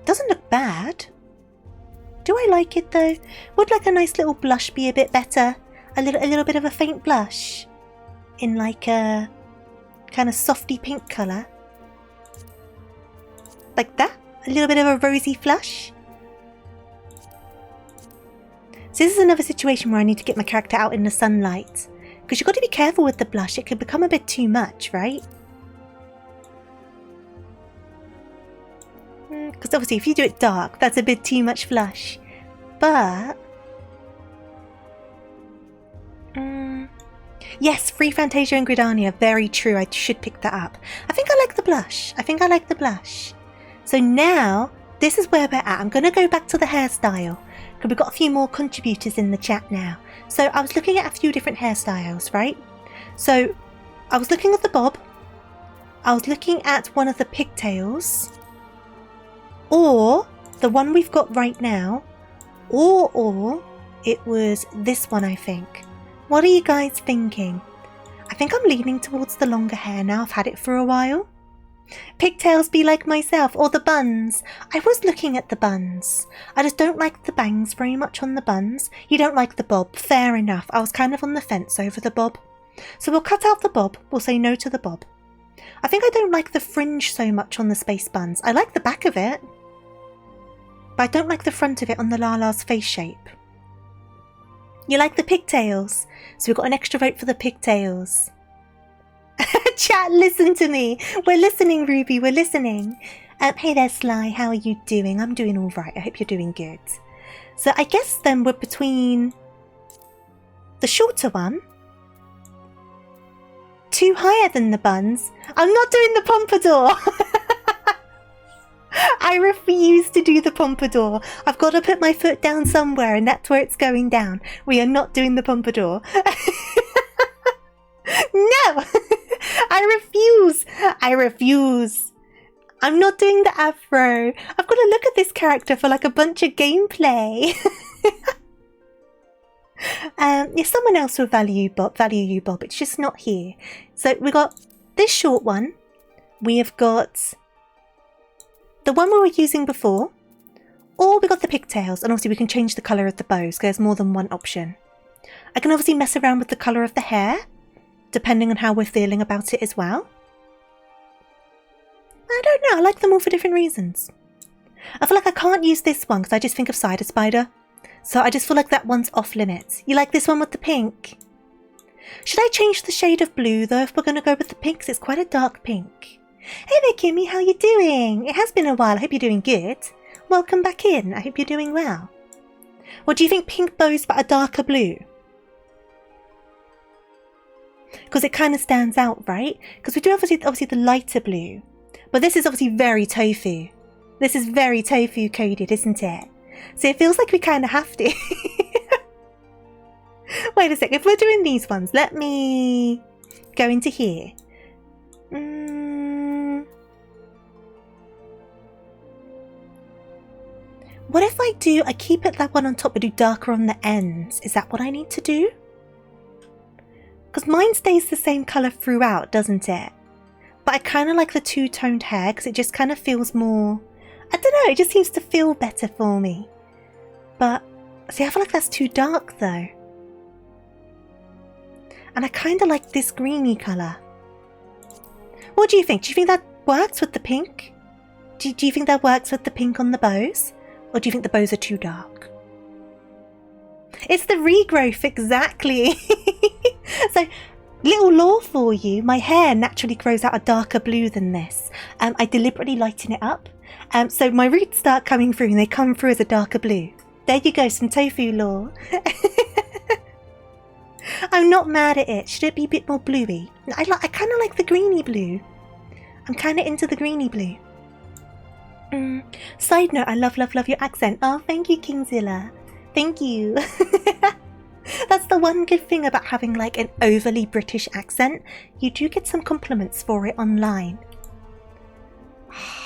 Doesn't look bad. Do I like it though? Would like a nice little blush be a bit better? A little bit of a faint blush? In like a kind of softy pink colour? Like that? A little bit of a rosy flush? So this is another situation where I need to get my character out in the sunlight. Because you've got to be careful with the blush, it could become a bit too much, right? Because obviously if you do it dark, that's a bit too much flush. But... yes, Free Fantasia and Gridania, very true, I should pick that up. I think I like the blush. I think I like the blush. So now, this is where we're at. I'm going to go back to the hairstyle. Because we've got a few more contributors in the chat now. So I was looking at a few different hairstyles, right? So I was looking at the bob. I was looking at one of the pigtails. Or the one we've got right now. Or it was this one, I think. What are you guys thinking? I think I'm leaning towards the longer hair now. I've had it for a while. Pigtails be like myself, or the buns. I was looking at the buns. I just don't like the bangs very much on the buns. You don't like the bob, fair enough. I was kind of on the fence over the bob. So we'll cut out the bob, we'll say no to the bob. I think I don't like the fringe so much on the space buns. I like the back of it, but I don't like the front of it on the Lala's face shape. You like the pigtails? So we've got an extra vote for the pigtails. Chat, listen to me. We're listening, Ruby. We're listening. Hey there, Sly. How are you doing? I'm doing all right. I hope you're doing good. So I guess then we're between the shorter one, 2 higher than the buns. I'm not doing the pompadour. I refuse to do the pompadour. I've got to put my foot down somewhere, and that's where it's going down. We are not doing the pompadour. No! I refuse. I refuse. I'm not doing the afro. I've got to look at this character for like a bunch of gameplay. Yeah, someone else will value you, Bob. It's just not here. So we got this short one. We have got the one we were using before. Or we got the pigtails. And obviously we can change the colour of the bows because there's more than one option. I can obviously mess around with the colour of the hair, depending on how we're feeling about it as well. I don't know, I like them all for different reasons. I feel like I can't use this one because I just think of Cider Spider. So I just feel like that one's off limits. You like this one with the pink? Should I change the shade of blue though if we're going to go with the pink? Because it's quite a dark pink. Hey there, Kimmy, how you doing? It has been a while, I hope you're doing good. Welcome back in, I hope you're doing well. What do you think, pink bows but a darker blue? Because it kind of stands out, right? Because we do obviously the lighter blue. But this is obviously very tofu. This is very tofu coded, isn't it? So it feels like we kind of have to. Wait a sec, if we're doing these ones, let me go into here. What if I keep it that one on top but do darker on the ends? Is that what I need to do? Because mine stays the same colour throughout, doesn't it? But I kind of like the two-toned hair because it just kind of feels more... I don't know, it just seems to feel better for me. But, see, I feel like that's too dark though. And I kind of like this greeny colour. What do you think? Do you think that works with the pink? Do you think that works with the pink on the bows? Or do you think the bows are too dark? It's the regrowth, exactly. So, little lore for you, my hair naturally grows out a darker blue than this. I deliberately lighten it up. So my roots start coming through and they come through as a darker blue. There you go, some tofu lore. I'm not mad at it. Should it be a bit more bluey? I kind of like the greeny blue. I'm kind of into the greeny blue. Side note, I love your accent. Oh, thank you, Kingzilla. Thank you. That's the one good thing about having like an overly British accent. You do get some compliments for it online.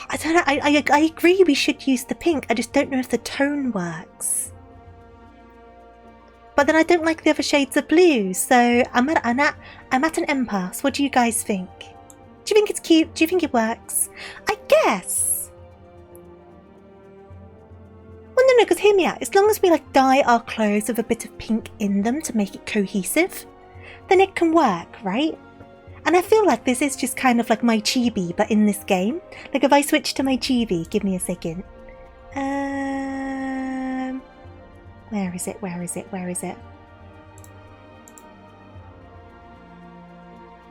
I don't know, I agree we should use the pink. I just don't know if the tone works. But then I don't like the other shades of blue, so I'm at an impasse. What do you guys think? Do you think it's cute? Do you think it works? I guess. Well, no, because hear me out. As long as we like dye our clothes with a bit of pink in them to make it cohesive, then it can work, right? And I feel like this is just kind of like my chibi, but in this game. Like if I switch to my chibi, give me a second. Where is it? Where is it? Where is it?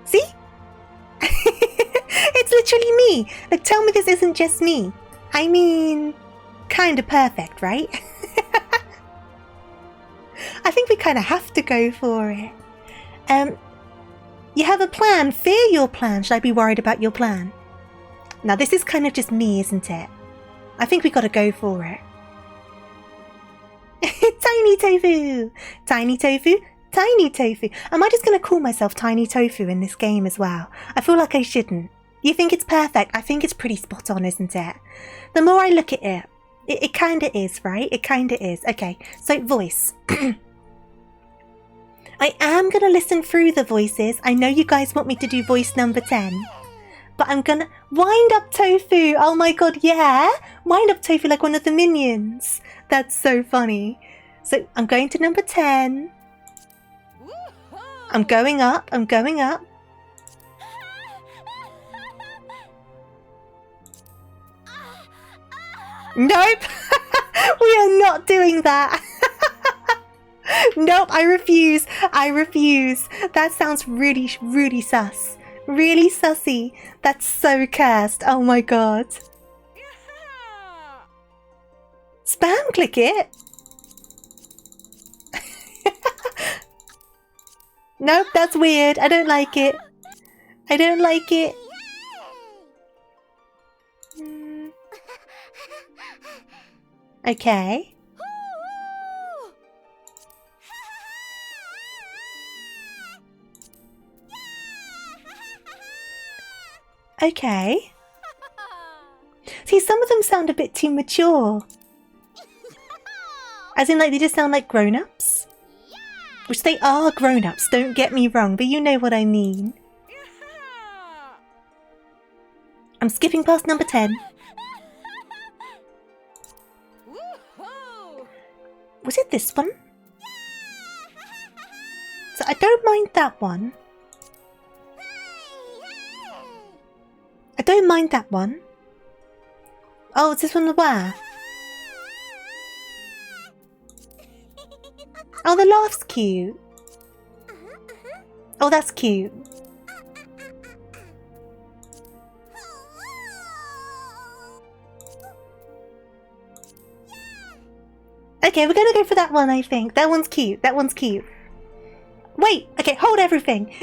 See? It's literally me. Like, tell me this isn't just me. I mean, kind of perfect, right? I think we kind of have to go for it. You have a plan. Fear your plan. Should I be worried about your plan? Now, this is kind of just me, isn't it? I think we got to go for it. Tiny Tofu! Tiny Tofu! Tiny Tofu! Am I just going to call myself Tiny Tofu in this game as well? I feel like I shouldn't. You think it's perfect? I think it's pretty spot on, isn't it? The more I look at it, it kind of is, right? It kind of is. Okay, so voice. I am going to listen through the voices. I know you guys want me to do voice number 10. But I'm going to... Wind up Tofu! Oh my god, yeah! Wind up Tofu like one of the minions. That's so funny. So I'm going to number 10. I'm going up. I'm going up. Nope! We are not doing that. Nope, I refuse. I refuse. That sounds really, really sus. Really sussy. That's so cursed. Oh my god. Spam click it? Nope, that's weird. I don't like it. I don't like it. Okay. Okay. See, some of them sound a bit too mature. As in, like, they just sound like grown-ups. Which they are grown-ups, don't get me wrong, but you know what I mean. I'm skipping past number 10. Was it this one? So I don't mind that one. I don't mind that one. Oh, is this one the where? Oh, the laugh's cute. Oh, that's cute. Okay, we're gonna go for that one, I think. That one's cute. That one's cute. Wait, okay, hold everything.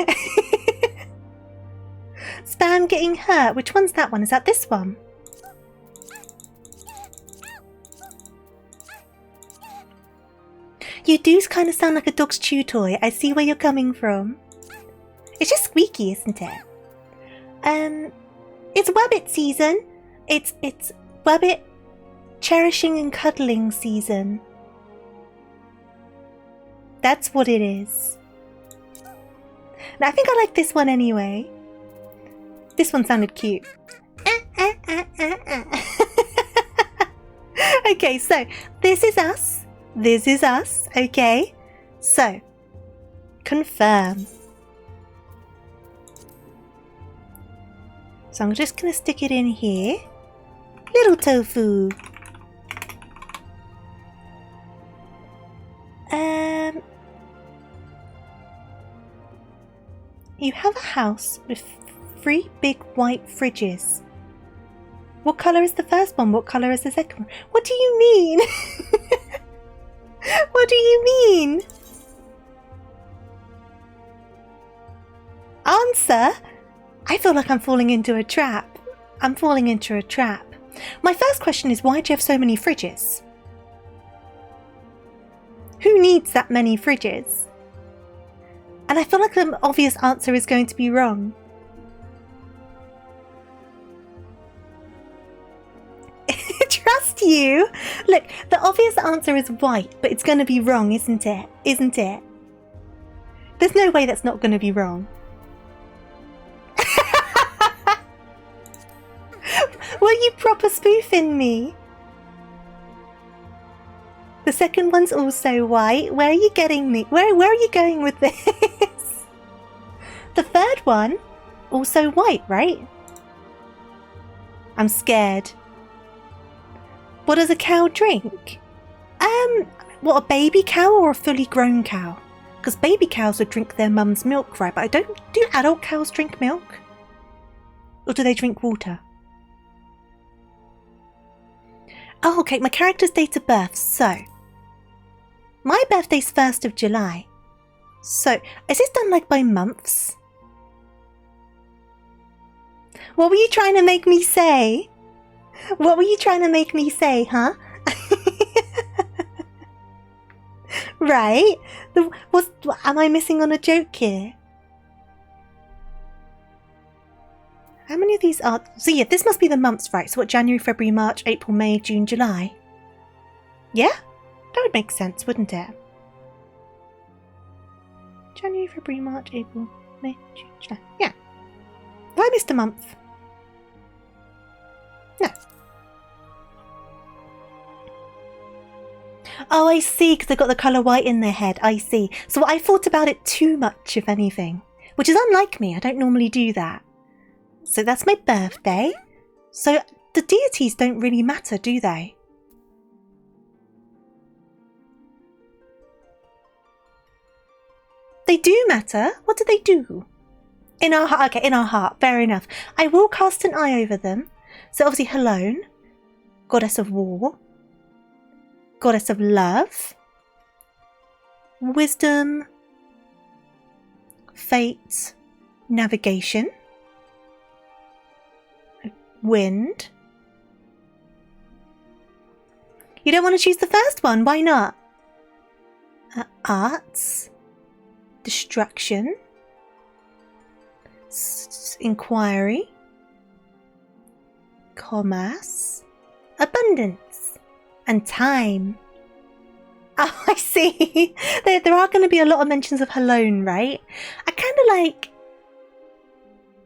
Spam getting hurt. Which one's that one? Is that this one? You do kind of sound like a dog's chew toy. I see where you're coming from. It's just squeaky, isn't it? It's Wabbit season. It's Wabbit cherishing and cuddling season. That's what it is. Now, I think I like this one anyway. This one sounded cute. Okay, so this is us. This is us. Okay. So, confirm. So I'm just going to stick it in here. Little tofu. You have a house with 3 big white fridges. What colour is the first one? What colour is the second one? What do you mean? What do you mean? Answer? I feel like I'm falling into a trap. I'm falling into a trap. My first question is, why do you have so many fridges? Who needs that many fridges? And I feel like the obvious answer is going to be wrong. Trust you. Look, the obvious answer is white, but it's going to be wrong, isn't it? Isn't it? There's no way that's not going to be wrong. Were you proper spoofing me? The second one's also white. Where are you getting me? Where are you going with this? The third one, also white, right? I'm scared. What does a cow drink? What, a baby cow or a fully grown cow? Because baby cows would drink their mum's milk, right? But do adult cows drink milk? Or do they drink water? Oh, okay, my character's date of birth. So, my birthday's 1st of July. So, is this done like by months? What were you trying to make me say? What were you trying to make me say, huh? Right? Am I missing on a joke here? How many of these are... So yeah, this must be the months, right? So what, January, February, March, April, May, June, July? Yeah? That would make sense, wouldn't it? January, February, March, April, May, June, July. Yeah. Why missed a month? No. Oh, I see, because they've got the colour white in their head. I see. So I thought about it too much, if anything. Which is unlike me. I don't normally do that. So that's my birthday. So the deities don't really matter, do they? They do matter. What do they do? In our heart. Okay, in our heart. Fair enough. I will cast an eye over them. So obviously Helone, goddess of war, goddess of love, wisdom, fate, navigation, wind. You don't want to choose the first one, why not? Arts, destruction, inquiry, commerce, abundance, and time. Oh, I see. There are going to be a lot of mentions of Helone, right? I kind of like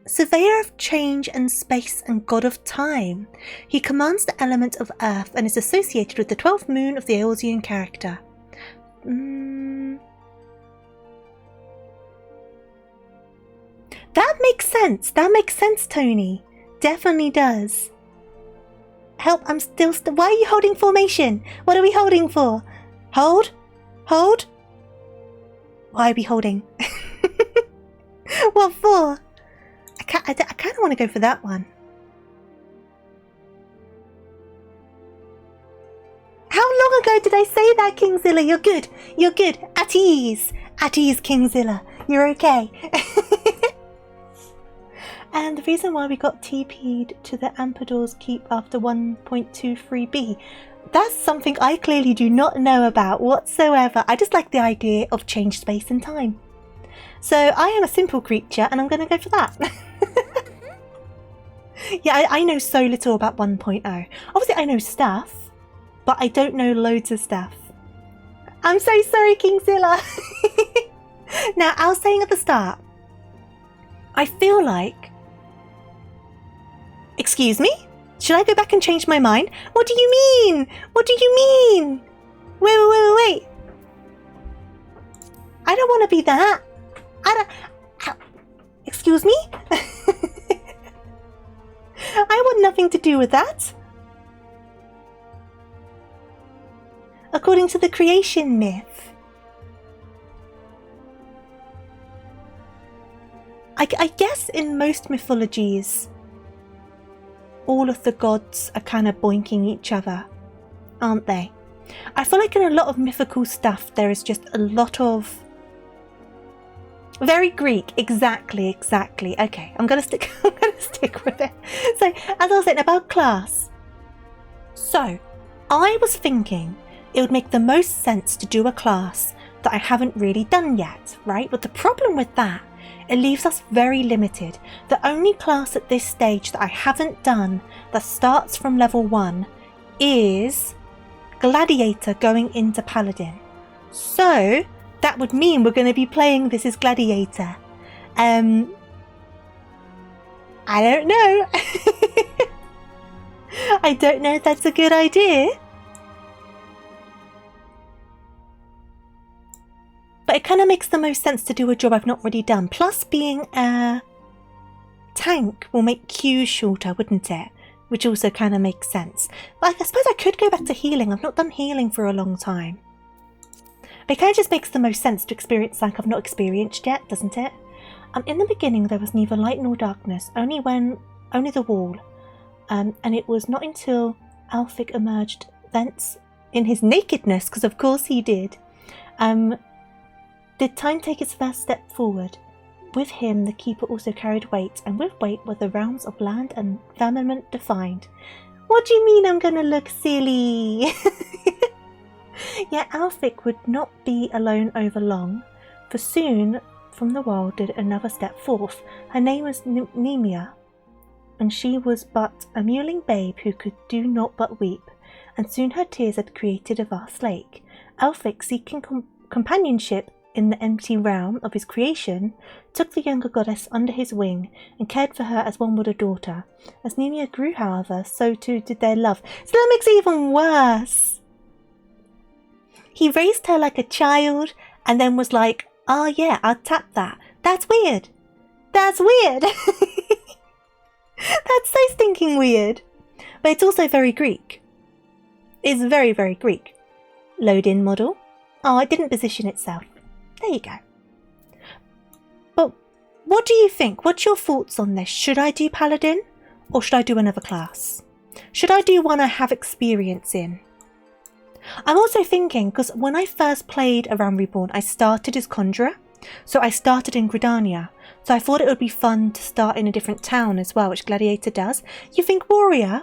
Surveyor of change and space and god of time. He commands the element of earth and is associated with the 12th moon of the Eorzean character. That makes sense. That makes sense, Tony. Definitely does. Help, I'm still... Why are you holding formation? What are we holding for? Hold? Hold? Why are we holding? What for? I kind of want to go for that one. How long ago did I say that, Kingzilla? You're good. You're good. At ease. At ease, Kingzilla. You're okay. And the reason why we got TP'd to the Amperdor's Keep after 1.23b, that's something I clearly do not know about whatsoever. I just like the idea of change, space and time. So I am a simple creature and I'm going to go for that. Yeah, I know so little about 1.0. Obviously I know stuff, but I don't know loads of stuff. I'm so sorry, Kingzilla. Now, I was saying at the start, I feel like... Excuse me? Should I go back and change my mind? What do you mean? What do you mean? Wait. I don't want to be that. Excuse me? I want nothing to do with that. According to the creation myth, I guess in most mythologies, all of the gods are kind of boinking each other, aren't they? I feel like in a lot of mythical stuff, there is just a lot of... Very Greek, exactly. Okay, I'm gonna stick with it. So, as I was saying about class. So, I was thinking it would make the most sense to do a class that I haven't really done yet, right? But the problem with that, it leaves us very limited. The only class at this stage that I haven't done that starts from level 1 is Gladiator going into Paladin. So, that would mean we're going to be playing this as Gladiator. I don't know. I don't know if that's a good idea. But it kind of makes the most sense to do a job I've not already done. Plus being a tank will make queues shorter, wouldn't it? Which also kind of makes sense. But I suppose I could go back to healing. I've not done healing for a long time. But it kind of just makes the most sense to experience like I've not experienced yet, doesn't it? In the beginning there was neither light nor darkness, only the wall. And it was not until Alfhic emerged thence in his nakedness, because of course he did, did time take its first step forward. With him the keeper also carried weight, and with weight were the realms of land and firmament defined. What do you mean I'm gonna look silly? Yet Alfhic would not be alone over long, for soon from the world did another step forth. Her name was Nemia, and she was but a mewling babe who could do naught but weep, and soon her tears had created a vast lake. Alfhic, seeking companionship in the empty realm of his creation, took the younger goddess under his wing and cared for her as one would a daughter. As Nemia grew, however, so too did their love. So that makes it even worse. He raised her like a child and then was like, oh yeah, I'll tap that. That's weird. That's weird. That's so stinking weird. But it's also very Greek. It's very, very Greek. Load in model. Oh, it didn't position itself. There you go. What do you think? What's your thoughts on this? Should I do Paladin or should I do another class? Should I do one I have experience in? I'm also thinking, because when I first played A Realm Reborn, I started as Conjurer. So I started in Gridania. So I thought it would be fun to start in a different town as well, which Gladiator does. You think Warrior?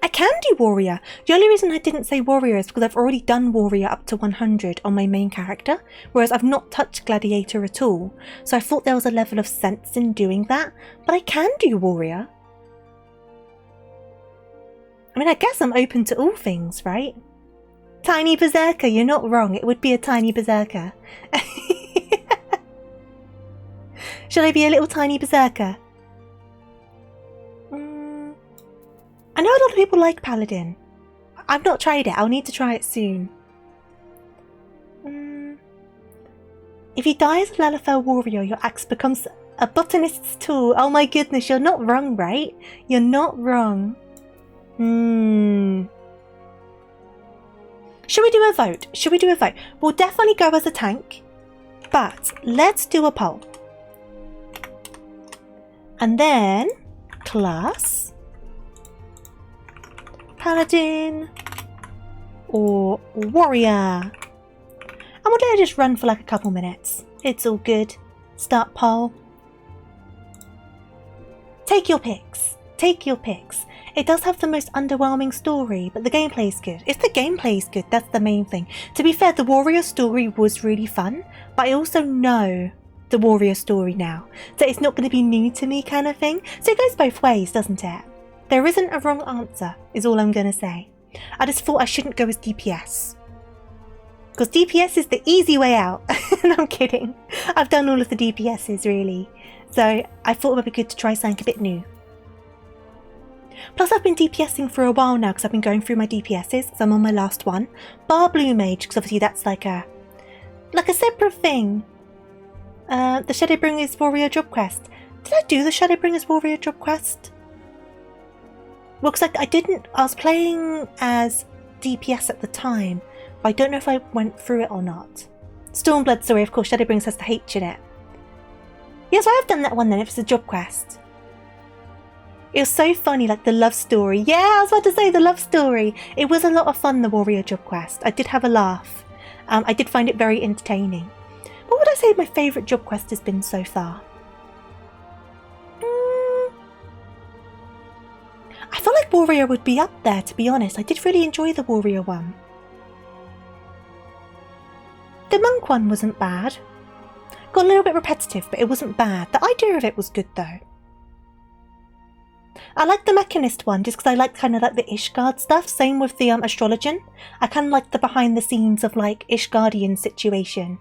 I can do Warrior. The only reason I didn't say Warrior is because I've already done Warrior up to 100 on my main character, whereas I've not touched Gladiator at all. So I thought there was a level of sense in doing that, but I can do Warrior. I mean, I guess I'm open to all things, right? Tiny Berserker, you're not wrong. It would be a tiny Berserker. Shall I be a little tiny Berserker? I know a lot of people like Paladin. I've not tried it. I'll need to try it soon. If you die as a Lalafell warrior, your axe becomes a botanist's tool. Oh my goodness, you're not wrong, right? You're not wrong. Should we do a vote? Should we do a vote? We'll definitely go as a tank, but let's do a poll. And then class, Paladin or Warrior. And we'll let it just run for like a couple minutes. It's all good. Start poll. Take your picks. Take your picks. It does have the most underwhelming story, but the gameplay's good. If the gameplay's good, that's the main thing. To be fair, the Warrior story was really fun, but I also know the Warrior story now, so it's not going to be new to me kind of thing. So it goes both ways, doesn't it? There isn't a wrong answer, is all I'm going to say. I just thought I shouldn't go as DPS. Because DPS is the easy way out. No, I'm kidding. I've done all of the DPSs, really. So I thought it would be good to try something a bit new. Plus I've been DPSing for a while now because I've been going through my DPSs, so I'm on my last one. Bar Blue Mage, because obviously that's like a separate thing. The Shadowbringers Warrior job quest. Did I do the Shadowbringers Warrior job quest? Well, because I didn't. I was playing as DPS at the time, but I don't know if I went through it or not. Stormblood, sorry, of course, Shadowbringers has the H in it. Yes, I have done that one then, if it's a job quest. It was so funny, like the love story. Yeah, I was about to say the love story. It was a lot of fun, the Warrior job quest. I did have a laugh. I did find it very entertaining. What would I say my favourite job quest has been so far? I feel like Warrior would be up there, to be honest. I did really enjoy the Warrior one. The Monk one wasn't bad. Got a little bit repetitive, but it wasn't bad. The idea of it was good, though. I like the Mechanist one, just because I like kind of like the Ishgard stuff. Same with the Astrologian. I kind of like the behind the scenes of like Ishgardian situation.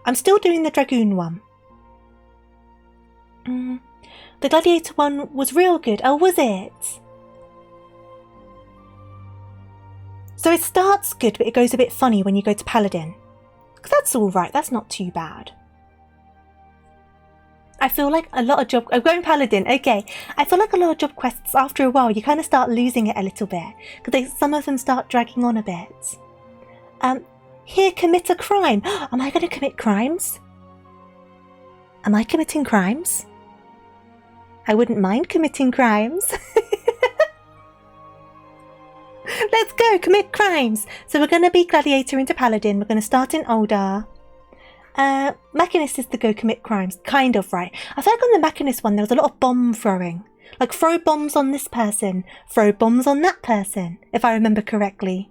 I'm still doing the Dragoon one. The Gladiator one was real good. Oh, was it? So it starts good, but it goes a bit funny when you go to Paladin. That's alright, that's not too bad. I feel like a lot of job... I'm going Paladin, okay. I feel like a lot of job quests, after a while, you kind of start losing it a little bit. Because some of them start dragging on a bit. Here, commit a crime. Am I going to commit crimes? Am I committing crimes? I wouldn't mind committing crimes. Let's go, commit crimes. So we're going to be Gladiator into Paladin. We're going to start in Oldar. Mechanist is the go commit crimes. Kind of, right. I feel like on the Mechanist one, there was a lot of bomb throwing. Like, throw bombs on this person. Throw bombs on that person. If I remember correctly.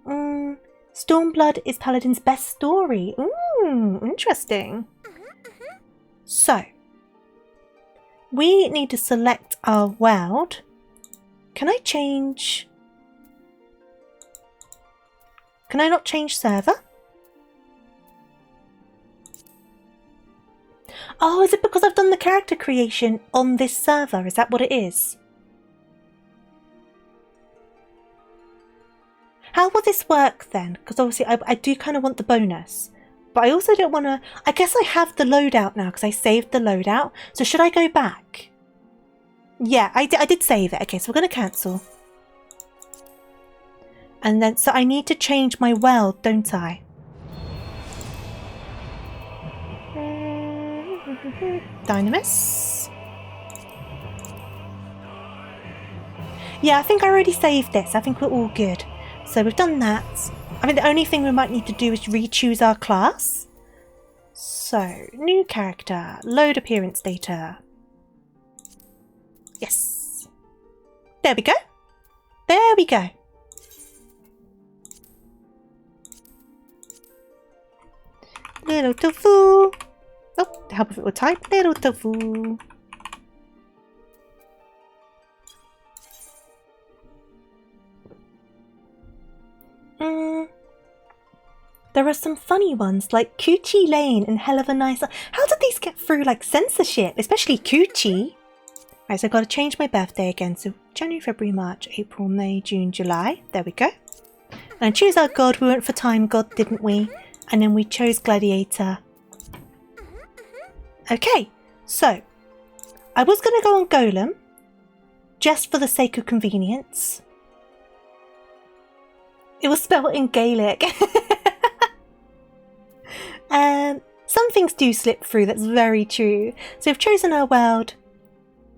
Stormblood is Paladin's best story. Interesting. So, we need to select our world. Can I change... Can I not change server? Oh, is it because I've done the character creation on this server? Is that what it is? How will this work then? Because obviously I do kind of want the bonus. But I also don't want to... I guess I have the loadout now because I saved the loadout. So should I go back? Yeah, I did save it. Okay, so we're going to cancel. And then... So I need to change my world, don't I? Dynamis. Yeah, I think I already saved this. I think we're all good. So we've done that. I mean, the only thing we might need to do is re-choose our class. So, new character, load appearance data. Yes. There we go. There we go. Little tofu. Oh, help if it would type. Little tofu. There are some funny ones like Coochie Lane and Hell of a Nice. How did these get through like censorship? Especially Coochie. Right, so I've got to change my birthday again. So January, February, March, April, May, June, July. There we go. And choose our god. We went for Time God, didn't we? And then we chose Gladiator. Okay, so I was going to go on Golem just for the sake of convenience. It was spelled in Gaelic. Some things do slip through, that's very true. So we've chosen our world.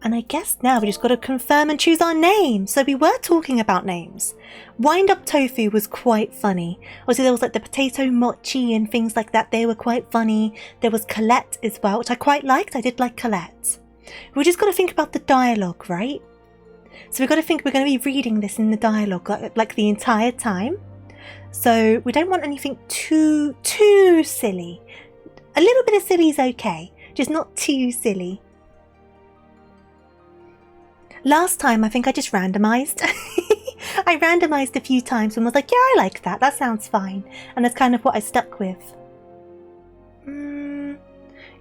And I guess now we just got to confirm and choose our name. So we were talking about names. Wind Up Tofu was quite funny. Obviously there was like the potato mochi and things like that. They were quite funny. There was Colette as well, which I quite liked. I did like Colette. We just got to think about the dialogue, right? So we've got to think we're going to be reading this in the dialogue like the entire time. So we don't want anything too silly. A little bit of silly is okay, just not too silly. Last time I think I just randomized. I randomized a few times and was like, yeah, I like that. That sounds fine. And that's kind of what I stuck with.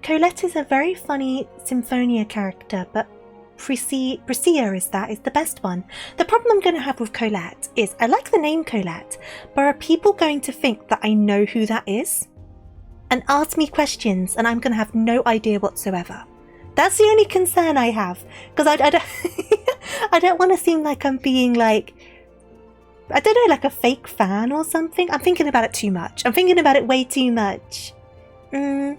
Colette is a very funny Symphonia character, but Priscilla is the best one. The problem I'm going to have with Colette is I like the name Colette, but are people going to think that I know who that is? And ask me questions and I'm going to have no idea whatsoever. That's the only concern I have. Because I don't, I don't want to seem like I'm being like, I don't know, like a fake fan or something. I'm thinking about it too much. I'm thinking about it way too much. The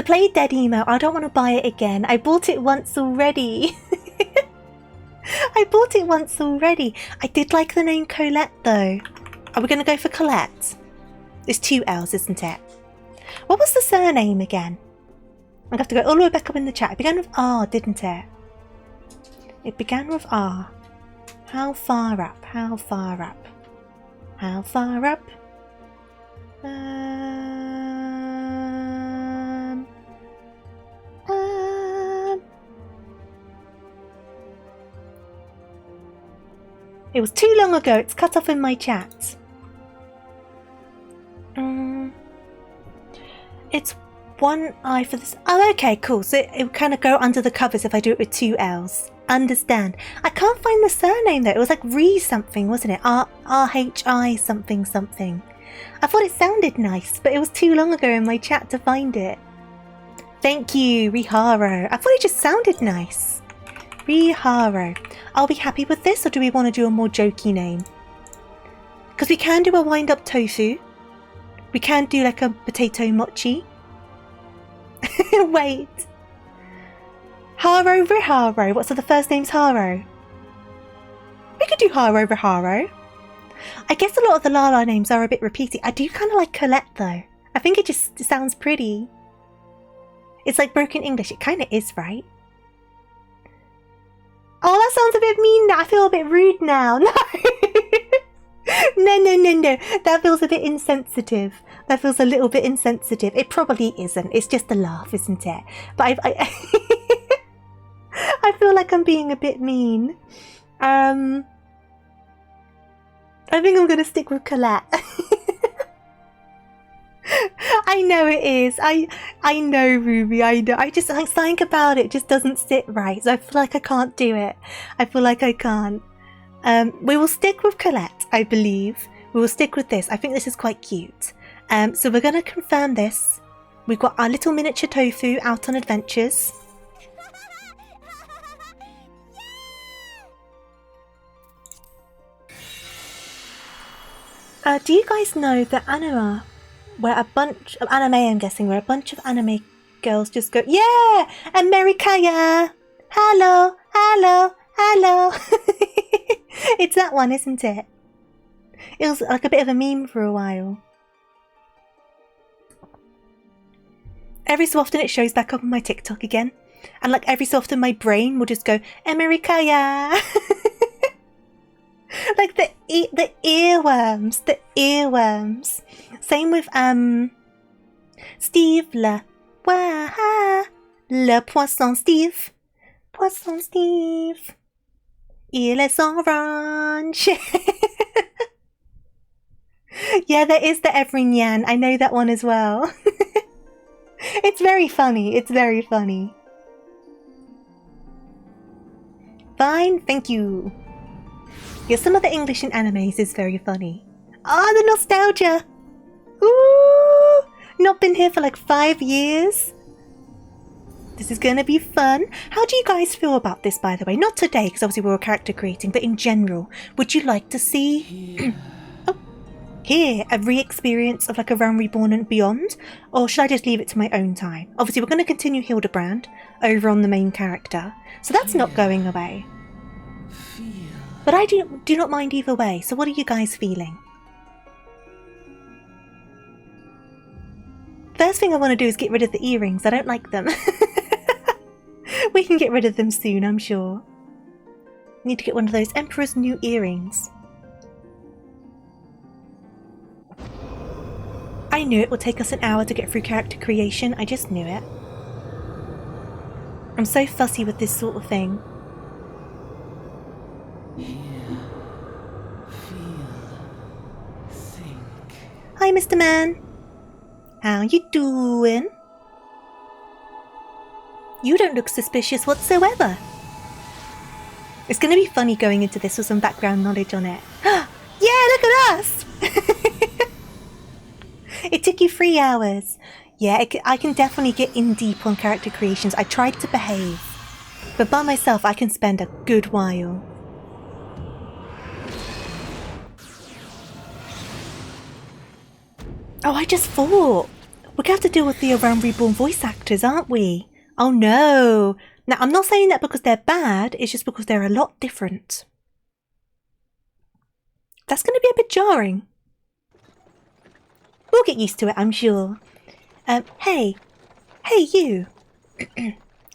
Play Dead email, I don't want to buy it again. I bought it once already. I bought it once already. I did like the name Colette though. Are we going to go for Colette? It's 2 L's, isn't it? What was the surname again? I'm going to have to go all the way back up in the chat. It began with R, didn't it? It began with R. How far up? How far up? How far up? It was too long ago. It's cut off in my chat. It's 1 I for this. Oh, okay, cool. So it would kind of go under the covers if I do it with 2 L's. Understand. I can't find the surname though. It was like Re something, wasn't it? R-H-I something something. I thought it sounded nice, but it was too long ago in my chat to find it. Thank you, Riharo. I thought it just sounded nice. Riharo. Are we happy with this or do we want to do a more jokey name? Because we can do a Wind Up Tofu. We can do like a potato mochi. Wait. Haro Riharo. What, so the first name's Haro? We could do Haro Riharo. I guess a lot of the Lala names are a bit repeating. I do kind of like Colette though. I think it just sounds pretty. It's like broken English. It kind of is, right? Oh, that sounds a bit mean now. I feel a bit rude now. No. No. That feels a bit insensitive. That feels a little bit insensitive. It probably isn't. It's just a laugh, isn't it? But I feel like I'm being a bit mean. I think I'm going to stick with Colette. I know it is. I know, Ruby. I know. I just like something about it just doesn't sit right. So I feel like I can't do it. I feel like I can't. We will stick with Colette, I believe. We will stick with this. I think this is quite cute. So we're going to confirm this. We've got our little miniature tofu out on adventures. Do you guys know that anime, where a bunch of anime, I'm guessing, where a bunch of anime girls just go, yeah, Americaya, hello, hello, hello. It's that one, isn't it? It was like a bit of a meme for a while. Every so often it shows back up on my TikTok again. And like every so often my brain will just go, Americaya. Like the earworms, the earworms. Same with Steve le poisson Steve. Poisson Steve. Il est orange. Yeah, there is the Everignan. I know that one as well. It's very funny. It's very funny. Fine, thank you. Yeah, some of the English in animes is very funny. Ah, the nostalgia. Ooh, not been here for like 5 years. This is gonna be fun. How do you guys feel about this, by the way? Not today, because obviously we're all character creating, but in general, would you like to see here a re-experience of like a Realm Reborn and beyond? Or should I just leave it to my own time? Obviously, we're going to continue Hildebrand over on the main character, so that's not going away. But I do not mind either way, so what are you guys feeling? First thing I want to do is get rid of the earrings. I don't like them. We can get rid of them soon, I'm sure. Need to get one of those Emperor's New Earrings. I knew it would take us an hour to get through character creation. I just knew it. I'm so fussy with this sort of thing. Hi, Mr. Man. How you doing? You don't look suspicious whatsoever. It's going to be funny going into this with some background knowledge on it. Yeah, look at us! It took you 3 hours. Yeah, I can definitely get in deep on character creations. I tried to behave. But by myself, I can spend a good while. Oh, I just thought. We're going to have to deal with the Realm Reborn voice actors, aren't we? Oh no. Now, I'm not saying that because they're bad. It's just because they're a lot different. That's going to be a bit jarring. We'll get used to it, I'm sure. Hey, you.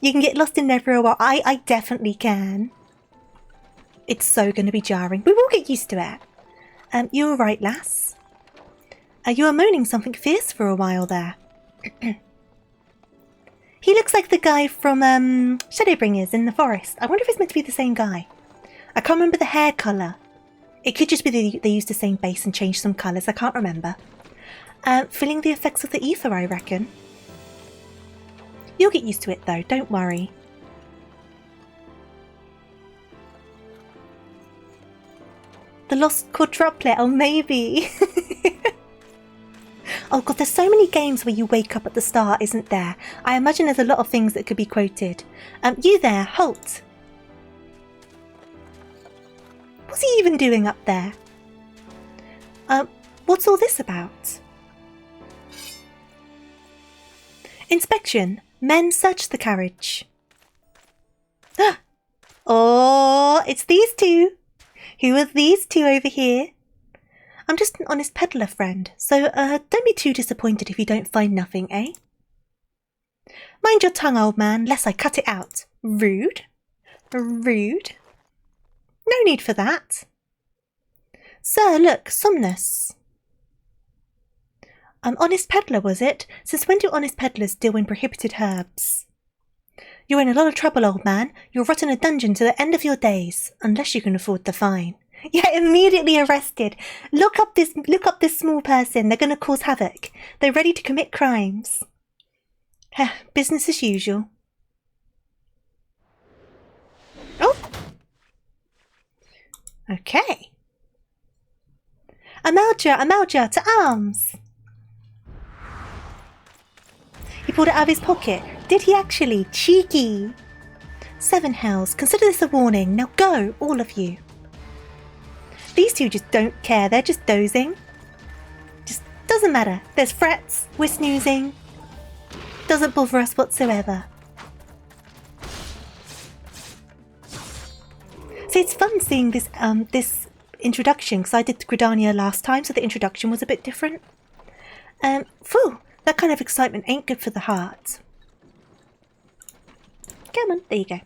You can get lost in there for a while. I definitely can. It's so going to be jarring. We will get used to it. You all right, lass? You were moaning something fierce for a while there. He looks like the guy from Shadowbringers in the forest. I wonder if it's meant to be the same guy. I can't remember the hair colour. It could just be they used the same base and changed some colours. I can't remember. Feeling the effects of the ether, I reckon. You'll get used to it though, don't worry. The lost quadruplet, oh maybe. Oh god, there's so many games where you wake up at the start, isn't there? I imagine there's a lot of things that could be quoted. You there, halt! What's he even doing up there? What's all this about? Inspection. Men search the carriage. Oh, it's these two. Who are these two over here? I'm just an honest peddler, friend, so don't be too disappointed if you don't find nothing, eh? Mind your tongue, old man, lest I cut it out. Rude. Rude. No need for that. Sir, look, Somnus. Honest peddler, was it? Since when do honest peddlers deal in prohibited herbs? You're in a lot of trouble, old man. You'll rot in a dungeon to the end of your days, unless you can afford the fine. Yeah, immediately arrested. Look up this small person. They're going to cause havoc. They're ready to commit crimes. Business as usual. Oh. Okay. Amalja, to arms. He pulled it out of his pocket. Did he actually? Cheeky. 7 hells. Consider this a warning. Now go, all of you. These two just don't care. They're just dozing. Just doesn't matter. There's threats. We're snoozing. Doesn't bother us whatsoever. So it's fun seeing this this introduction, because I did Gridania last time, so the introduction was a bit different. Phew, that kind of excitement ain't good for the heart. Come on, there you go.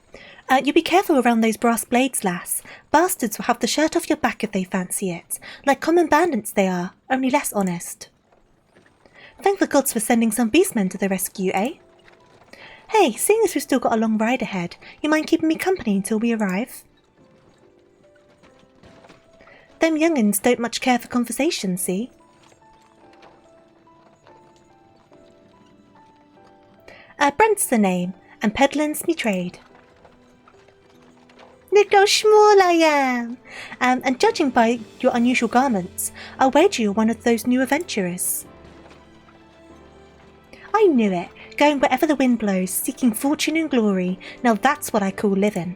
You be careful around those brass blades, lass. Bastards will have the shirt off your back if they fancy it. Like common bandits they are, only less honest. Thank the gods for sending some beastmen to the rescue, eh? Hey, seeing as we've still got a long ride ahead, you mind keeping me company until we arrive? Them young'uns don't much care for conversation, see? Brent's the name, and peddling's me trade. Look how small I am! And judging by your unusual garments, I'll wager you're one of those new adventurers. I knew it, going wherever the wind blows, seeking fortune and glory. Now that's what I call living.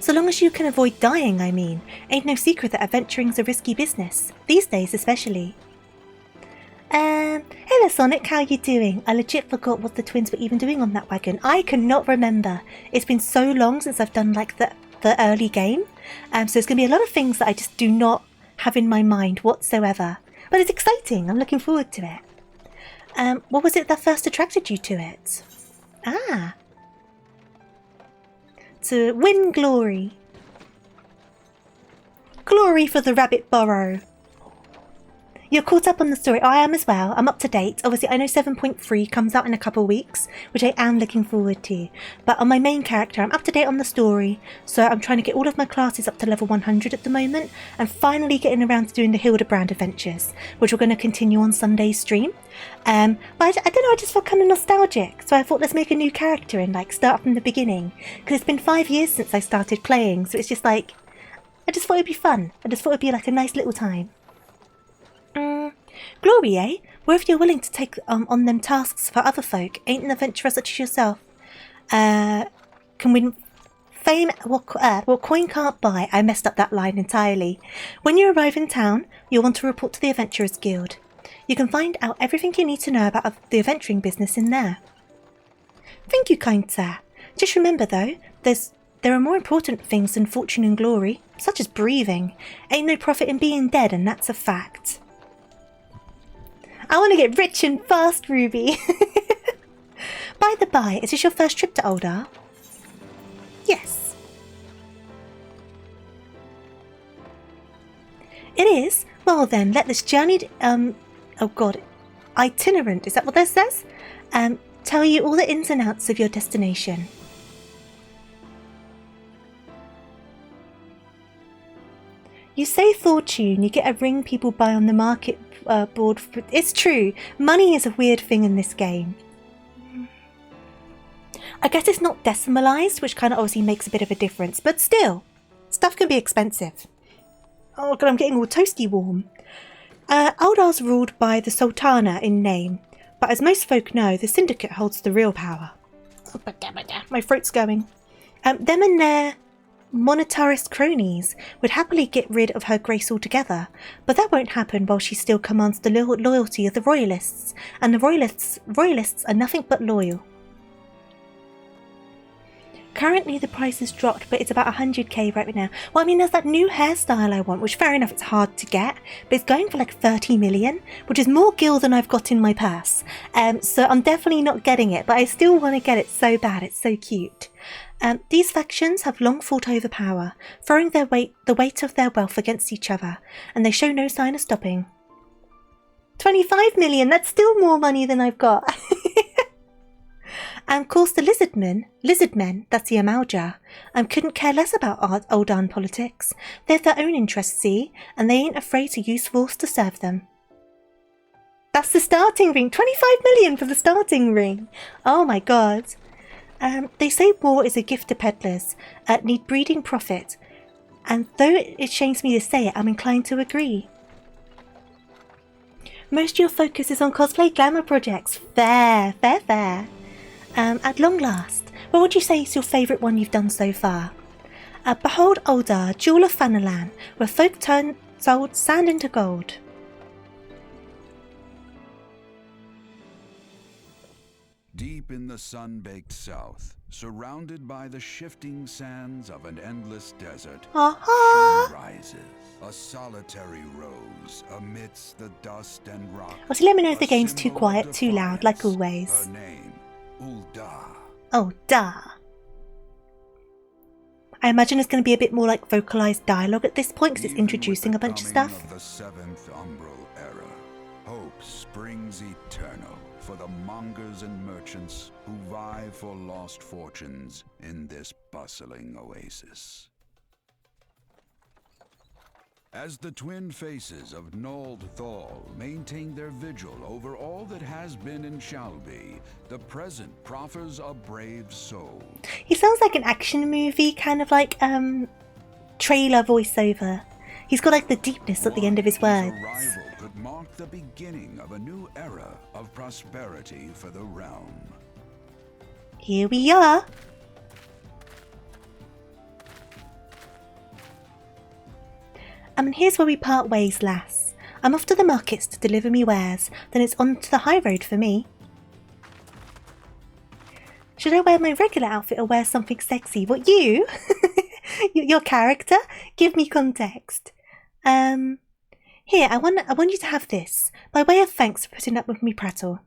So long as you can avoid dying, I mean. Ain't no secret that adventuring's a risky business, these days especially. Hello Sonic, how you doing? I legit forgot what the twins were even doing on that wagon. I cannot remember. It's been so long since I've done like the early game. So there's going to be a lot of things that I just do not have in my mind whatsoever. But it's exciting, I'm looking forward to it. What was it that first attracted you to it? Ah. To win glory. Glory for the rabbit burrow. You're caught up on the story. I am as well. I'm up to date. Obviously, I know 7.3 comes out in a couple of weeks, which I am looking forward to. But on my main character, I'm up to date on the story. So I'm trying to get all of my classes up to level 100 at the moment. And finally getting around to doing the Hildebrand adventures, which we're going to continue on Sunday's stream. But I don't know, I just felt kind of nostalgic. So I thought, let's make a new character and like start from the beginning. Because it's been 5 years since I started playing. So it's just like, I just thought it'd be fun. I just thought it'd be like a nice little time. Glory, eh? Where if you're willing to take on them tasks for other folk, ain't an adventurer such as yourself. Can win fame what coin can't buy. I messed up that line entirely. When you arrive in town, you'll want to report to the Adventurers Guild. You can find out everything you need to know about the adventuring business in there. Thank you, kind sir. Just remember though, there are more important things than fortune and glory, such as breathing. Ain't no profit in being dead, and that's a fact. I want to get rich and fast, Ruby. By the by, is this your first trip to Oldar? Yes. It is? Well then, let this journey, oh god, itinerant, is that what that says? Tell you all the ins and outs of your destination. You say fortune, you get a ring people buy on the market board. It's true, money is a weird thing in this game. I guess it's not decimalized, which kind of obviously makes a bit of a difference, but still, stuff can be expensive. Oh god, I'm getting all toasty warm. Aldar's ruled by the Sultana in name, but as most folk know, the Syndicate holds the real power. My throat's going. Them and their monetarist cronies would happily get rid of her grace altogether, but that won't happen while she still commands the loyalty of the Royalists, and the Royalists are nothing but loyal. Currently the price has dropped, but it's about 100k right now. Well, I mean, there's that new hairstyle I want, which fair enough, it's hard to get, but it's going for like 30 million, which is more gil than I've got in my purse. So I'm definitely not getting it, but I still want to get it so bad. It's so cute. These factions have long fought over power, throwing the weight of their wealth against each other, and they show no sign of stopping. 25 million, that's still more money than I've got. And of course the lizardmen, that's the Amalja, couldn't care less about Uldan politics. They have their own interests, see, and they ain't afraid to use force to serve them. That's the starting ring, 25 million for the starting ring. Oh my god. They say war is a gift to peddlers, need breeding profit, and though it shames me to say it, I'm inclined to agree. Most of your focus is on cosplay glamour projects. Fair. At long last, what would you say is your favourite one you've done so far? Behold Uldar, jewel of Fanalan, where folk sold sand into gold. deep in the sun-baked south, surrounded by the shifting sands of an endless desert, she rises, a solitary rose amidst the dust and rock. Oh, so let me know if the game's too quiet, too loud, like always. Her name, Ulda. Oh, da. I imagine it's going to be a bit more like vocalized dialogue at this point because it's introducing a bunch of stuff. Of the seventh umbral era, hope springs eternal for the mongers and merchants who vie for lost fortunes in this bustling oasis. As the twin faces of Nold Thal maintain their vigil over all that has been and shall be, the present proffers a brave soul. He sounds like an action movie, kind of like trailer voiceover. He's got like the deepness at the end of his words. Arrival could mark the beginning of a new era of prosperity for the realm. Here we are. And here's where we part ways, lass. I'm off to the markets to deliver me wares, then it's on to the high road for me. Should I wear my regular outfit or wear something sexy? What, you? Your character? Give me context. Here, I want you to have this, by way of thanks for putting up with me prattle.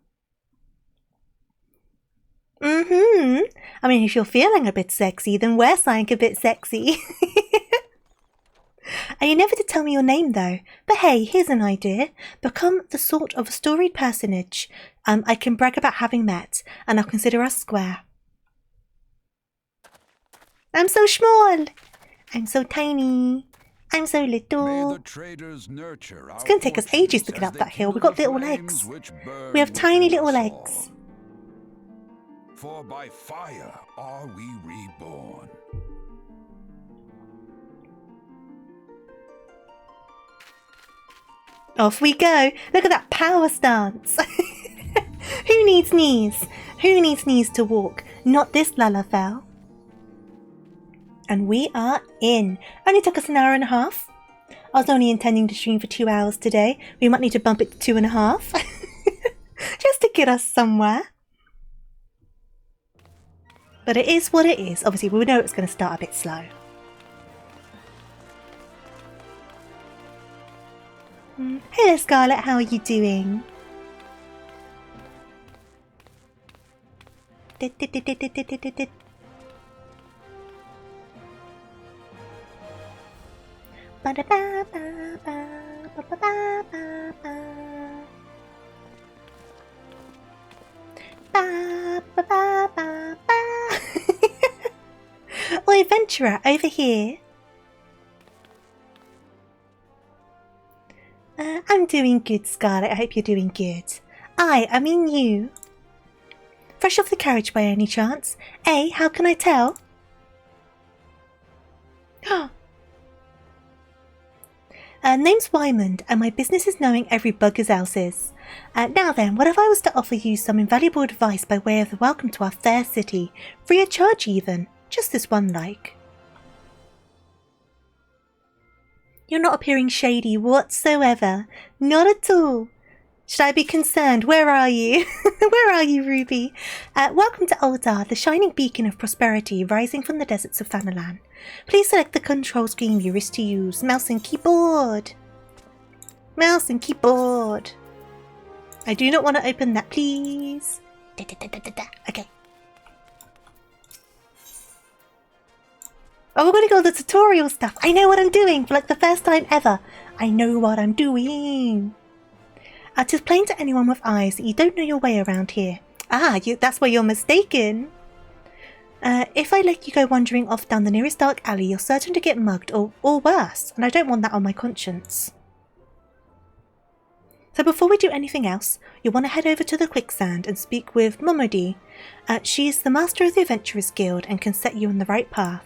I mean, if you're feeling a bit sexy, then wear something a bit sexy. And you never did tell me your name though. But hey, here's an idea. Become the sort of a storied personage I can brag about having met, and I'll consider us square. I'm so small. I'm so tiny. I'm so little. May the traders nurture it's going to take us ages to get up that hill. We've got little legs. We have tiny little legs. For by fire are we reborn. Off we go. Look at that power stance. Who needs knees? Who needs knees to walk? Not this Lalafell. And we are in. Only took us an hour and a half. I was only intending to stream for 2 hours today. We might need to bump it to 2.5. Just to get us somewhere. But it is what it is. Obviously, we know it's going to start a bit slow. Hello Scarlett, how are you doing? Oi, adventurer, over here. I'm doing good, Scarlett. I hope you're doing good. I mean you. Fresh off the carriage by any chance? How can I tell? Name's Wymond, and my business is knowing every bugger's else's. Now then, what if I was to offer you some invaluable advice by way of the welcome to our fair city? Free of charge even. Just this one like. You're not appearing shady whatsoever. Not at all. Should I be concerned? Where are you? Where are you, Ruby? Welcome to Uldar, the shining beacon of prosperity rising from the deserts of Fanalan. Please select the control screen you wish to use. Mouse and keyboard. Mouse and keyboard. I do not want to open that, please. Okay. Oh, we're going to go to the tutorial stuff. I know what I'm doing for like the first time ever. I know what I'm doing. It's plain to anyone with eyes that you don't know your way around here. That's where you're mistaken. If I let you go wandering off down the nearest dark alley, you're certain to get mugged or worse, and I don't want that on my conscience. So before we do anything else, you'll want to head over to the quicksand and speak with Momodi. She is the master of the Adventurers Guild and can set you on the right path.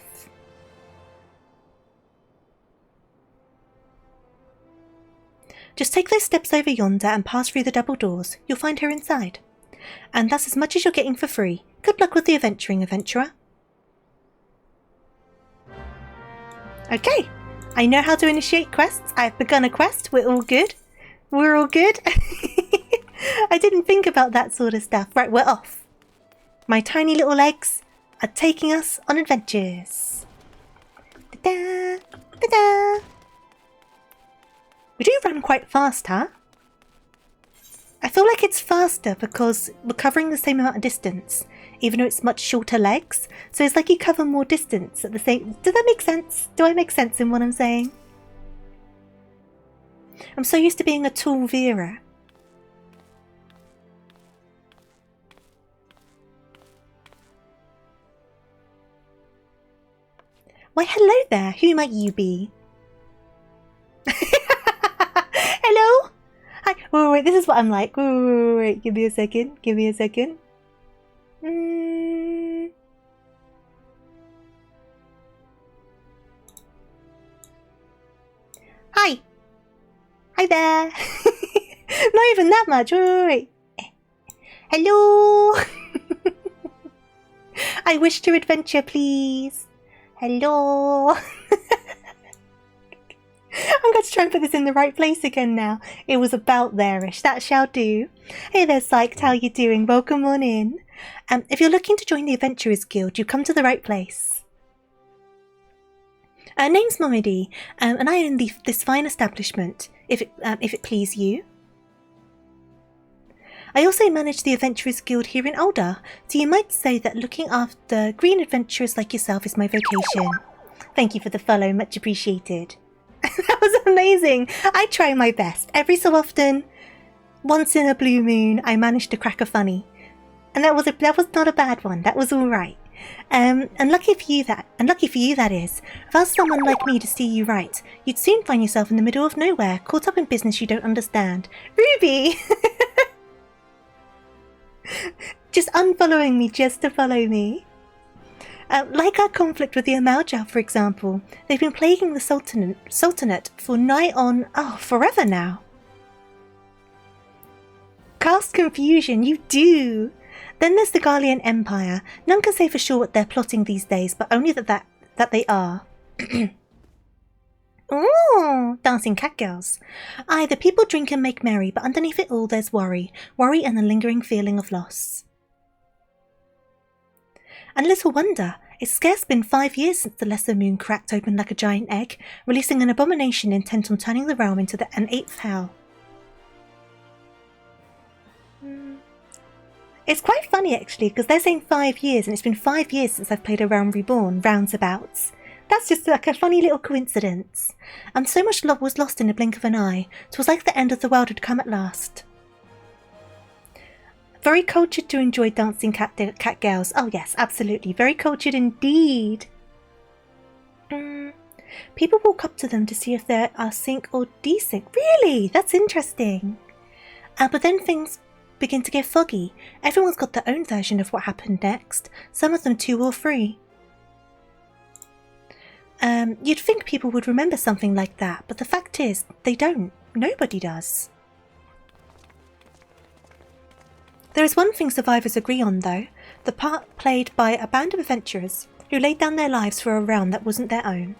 Just take those steps over yonder and pass through the double doors. You'll find her inside. And that's as much as you're getting for free. Good luck with the adventuring, adventurer. Okay, I know how to initiate quests. I've begun a quest. We're all good. We're all good. I didn't think about that sort of stuff. Right, we're off. My tiny little legs are taking us on adventures. Da-da, da-da. We do run quite fast, huh? I feel like it's faster because we're covering the same amount of distance, even though it's much shorter legs. So it's like you cover more distance at the same... Does that make sense? Do I make sense in what I'm saying? I'm so used to being a tall Vera. Why, hello there. Who might you be? Hello? Hi. Wait, this is what I'm like. Wait. Give me a second. Hi. Hi there. Not even that much. Wait. Hello. I wish to adventure, please. Hello. I'm going to try and put this in the right place again now. It was about there-ish. That shall do. Hey there, Psyched. How you doing? Welcome on in. If you're looking to join the Adventurers Guild, you've come to the right place. Name's Momedy, and I own this fine establishment, if it please you. I also manage the Adventurers Guild here in Ulder, so you might say that looking after green adventurers like yourself is my vocation. Thank you for the follow, much appreciated. That was amazing. I try my best. Every so often, once in a blue moon, I manage to crack a funny. And that was not a bad one. That was all right. And lucky for you that is. Without someone like me to see you right, you'd soon find yourself in the middle of nowhere, caught up in business you don't understand. Ruby! Just unfollowing me just to follow me. Like our conflict with the Amalja, for example, they've been plaguing the Sultanate for nigh on, forever now. Cast confusion, you do! Then there's the Garlean Empire. None can say for sure what they're plotting these days, but only that they are. Ooh, dancing cat girls. Aye, the people drink and make merry, but underneath it all there's worry. Worry and a lingering feeling of loss. And little wonder, it's scarce been 5 years since the Lesser Moon cracked open like a giant egg, releasing an abomination intent on turning the realm into an 8th hell. It's quite funny actually, because they're saying 5 years, and it's been 5 years since I've played A Realm Reborn, roundabouts. That's just like a funny little coincidence. And so much love was lost in a blink of an eye. 'Twas like the end of the world had come at last. Very cultured to enjoy dancing cat girls. Oh yes, absolutely. Very cultured indeed. People walk up to them to see if they are sync or desync. Really? That's interesting. But then things begin to get foggy. Everyone's got their own version of what happened next. Some of them 2 or 3. You'd think people would remember something like that, but the fact is, they don't. Nobody does. There is one thing survivors agree on, though, the part played by a band of adventurers who laid down their lives for a realm that wasn't their own.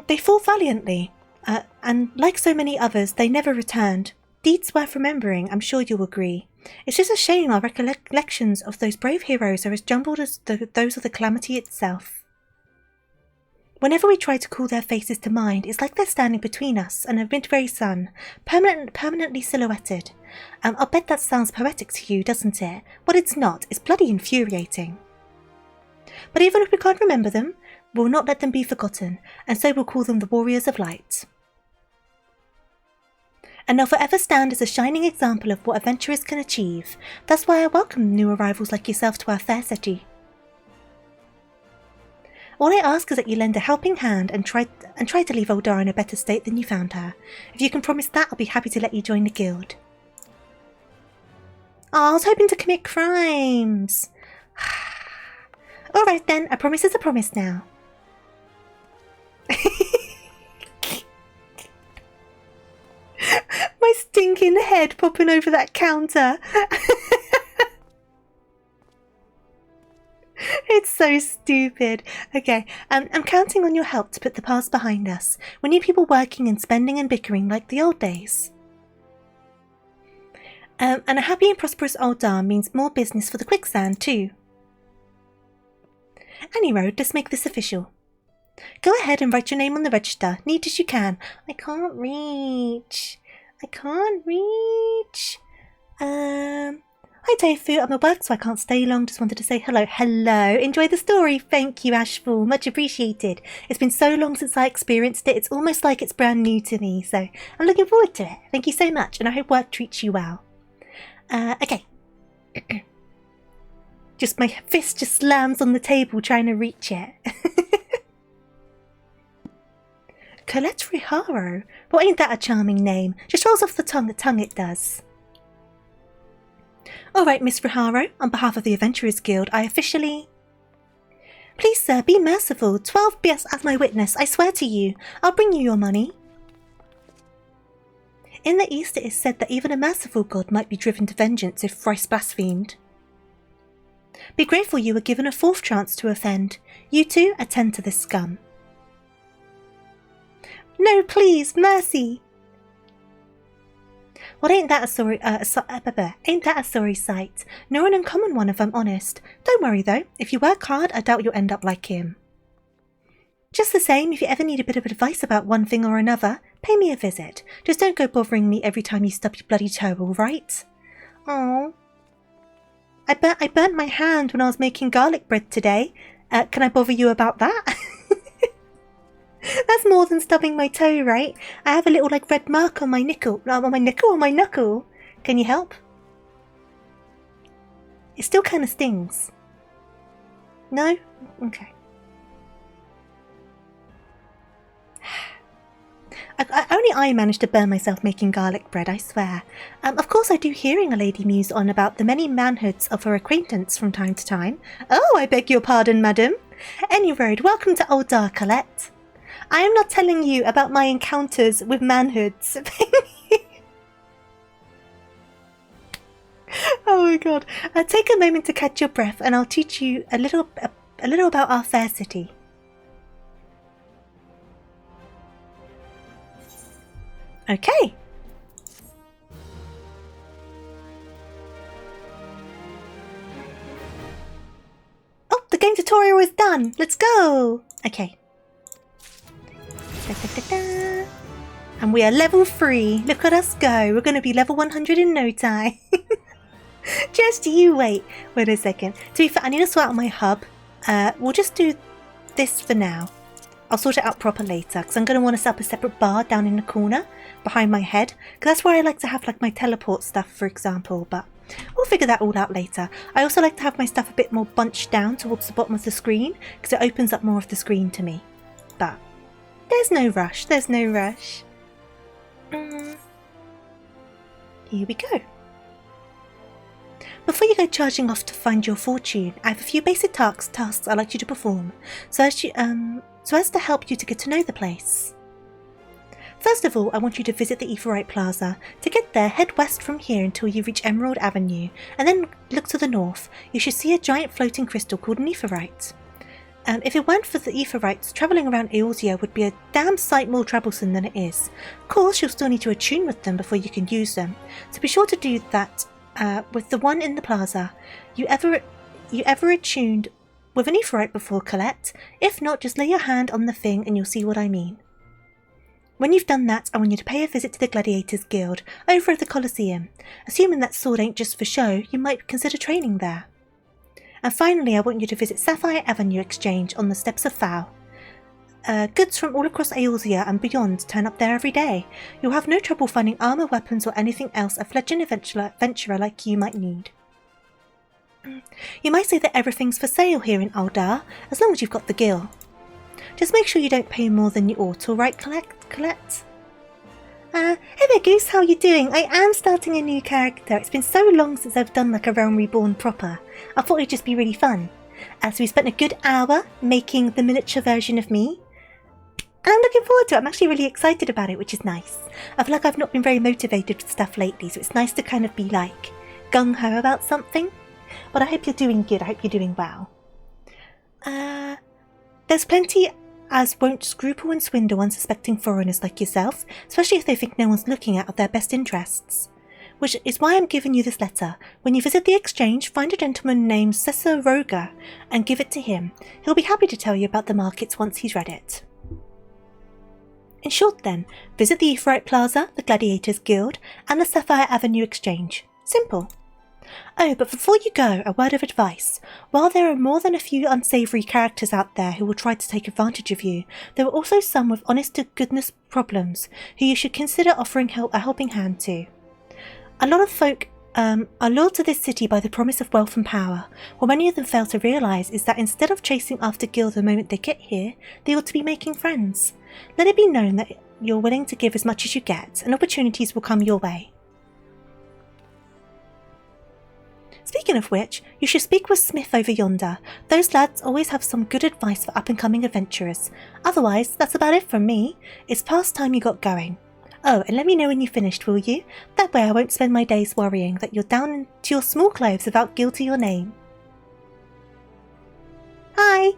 They fought valiantly, and like so many others, they never returned. Deeds worth remembering, I'm sure you'll agree. It's just a shame our recollections of those brave heroes are as jumbled as those of the calamity itself. Whenever we try to call their faces to mind, it's like they're standing between us and a mid-ray sun, permanently silhouetted. I'll bet that sounds poetic to you, doesn't it? Well, it's not. It's bloody infuriating. But even if we can't remember them, we'll not let them be forgotten, and so we'll call them the Warriors of Light. And they'll forever stand as a shining example of what adventurers can achieve. That's why I welcome new arrivals like yourself to our fair city. All I ask is that you lend a helping hand and try to leave Ulder in a better state than you found her. If you can promise that, I'll be happy to let you join the guild. Oh, I was hoping to commit crimes. Alright then, a promise is a promise now. My stinking head popping over that counter. It's so stupid. Okay, I'm counting on your help to put the past behind us. We need people working and spending and bickering like the old days. And a happy and prosperous Aldar means more business for the quicksand too. Any road, let's make this official. Go ahead and write your name on the register, neat as you can. I can't reach. Hi Tofu, I'm at work so I can't stay long, just wanted to say hello. Hello, enjoy the story. Thank you, Ashful, much appreciated. It's been so long since I experienced it, it's almost like it's brand new to me, so I'm looking forward to it. Thank you so much, and I hope work treats you well. Okay. Just my fist just slams on the table trying to reach it. Colette Riharo? Well, ain't that a charming name? Just rolls off the tongue it does. Alright, Miss Riharo, on behalf of the Adventurers Guild, I officially... Please, sir, be merciful. 12 BS as my witness, I swear to you. I'll bring you your money. In the East it is said that even a merciful god might be driven to vengeance if thrice blasphemed. Be grateful you were given a fourth chance to offend. You two, attend to this scum. No, please, mercy! Well, ain't that a sorry sight? Nor an uncommon one, if I'm honest. Don't worry, though. If you work hard, I doubt you'll end up like him. Just the same, if you ever need a bit of advice about one thing or another, pay me a visit. Just don't go bothering me every time you stub your bloody toe, all right? Oh, I burnt my hand when I was making garlic bread today. Can I bother you about that? That's more than stubbing my toe, right? I have a little, like, red mark on my on my knuckle. Can you help? It still kind of stings. No? Okay. Only I managed to burn myself making garlic bread, I swear. Of course I do hearing a lady muse on about the many manhoods of her acquaintance from time to time. Oh, I beg your pardon, madam. Any road, welcome to Aldar, Colette. I am not telling you about my encounters with manhoods. Oh my god. Take a moment to catch your breath and I'll teach you a little about our fair city. Okay. Oh, the game tutorial is done. Let's go. Okay. Da, da, da, da. And we are level 3. Look at us go. We're going to be level 100 in no time. Just you wait. Wait a second. To be fair, I need to sort out my hub. We'll just do this for now. I'll sort it out proper later because I'm going to want to set up a separate bar down in the corner behind my head because that's where I like to have like my teleport stuff, for example, but we'll figure that all out later. I also like to have my stuff a bit more bunched down towards the bottom of the screen because it opens up more of the screen to me. But there's no rush, there's no rush. Here we go. Before you go charging off to find your fortune, I have a few basic tasks I'd like you to perform, so as to help you to get to know the place. First of all, I want you to visit the Aetheryte Plaza. To get there, head west from here until you reach Emerald Avenue, and then look to the north. You should see a giant floating crystal called an Aetheryte. If it weren't for the Aetherites, travelling around Eorzea would be a damn sight more troublesome than it is. Of course, you'll still need to attune with them before you can use them, so be sure to do that with the one in the plaza. You ever attuned with an Aetheryte before, Colette? If not, just lay your hand on the thing and you'll see what I mean. When you've done that, I want you to pay a visit to the Gladiators Guild, over at the Colosseum. Assuming that sword ain't just for show, you might consider training there. And finally, I want you to visit Sapphire Avenue Exchange on the steps of Fao. Goods from all across Eorzea and beyond turn up there every day. You'll have no trouble finding armour, weapons or anything else a fledgling adventurer like you might need. You might say that everything's for sale here in Aldar, as long as you've got the gil. Just make sure you don't pay more than you ought, alright, Colette? Hey there, Goose, how are you doing? I am starting a new character. It's been so long since I've done like a Realm Reborn proper. I thought it'd just be really fun. So we spent a good hour making the miniature version of me. And I'm looking forward to it. I'm actually really excited about it, which is nice. I feel like I've not been very motivated for stuff lately, so it's nice to kind of be like gung-ho about something. But I hope you're doing good. I hope you're doing well. There's plenty as won't scruple and swindle unsuspecting foreigners like yourself, especially if they think no one's looking out of their best interests. which is why I'm giving you this letter. When you visit the exchange, find a gentleman named Cesar Roga and give it to him. He'll be happy to tell you about the markets once he's read it. In short then, visit the Aetheryte Plaza, the Gladiators Guild, and the Sapphire Avenue Exchange. Simple. Oh, but before you go, a word of advice. While there are more than a few unsavoury characters out there who will try to take advantage of you, there are also some with honest-to-goodness problems who you should consider offering a helping hand to. A lot of folk are lured to this city by the promise of wealth and power. What many of them fail to realise is that instead of chasing after gil the moment they get here, they ought to be making friends. Let it be known that you're willing to give as much as you get, and opportunities will come your way. Speaking of which, you should speak with Smith over yonder. Those lads always have some good advice for up-and-coming adventurers. Otherwise, that's about it from me. It's past time you got going. Oh, and let me know when you've finished, will you? That way I won't spend my days worrying that you're down into your small clothes without guilt to your name. Hi!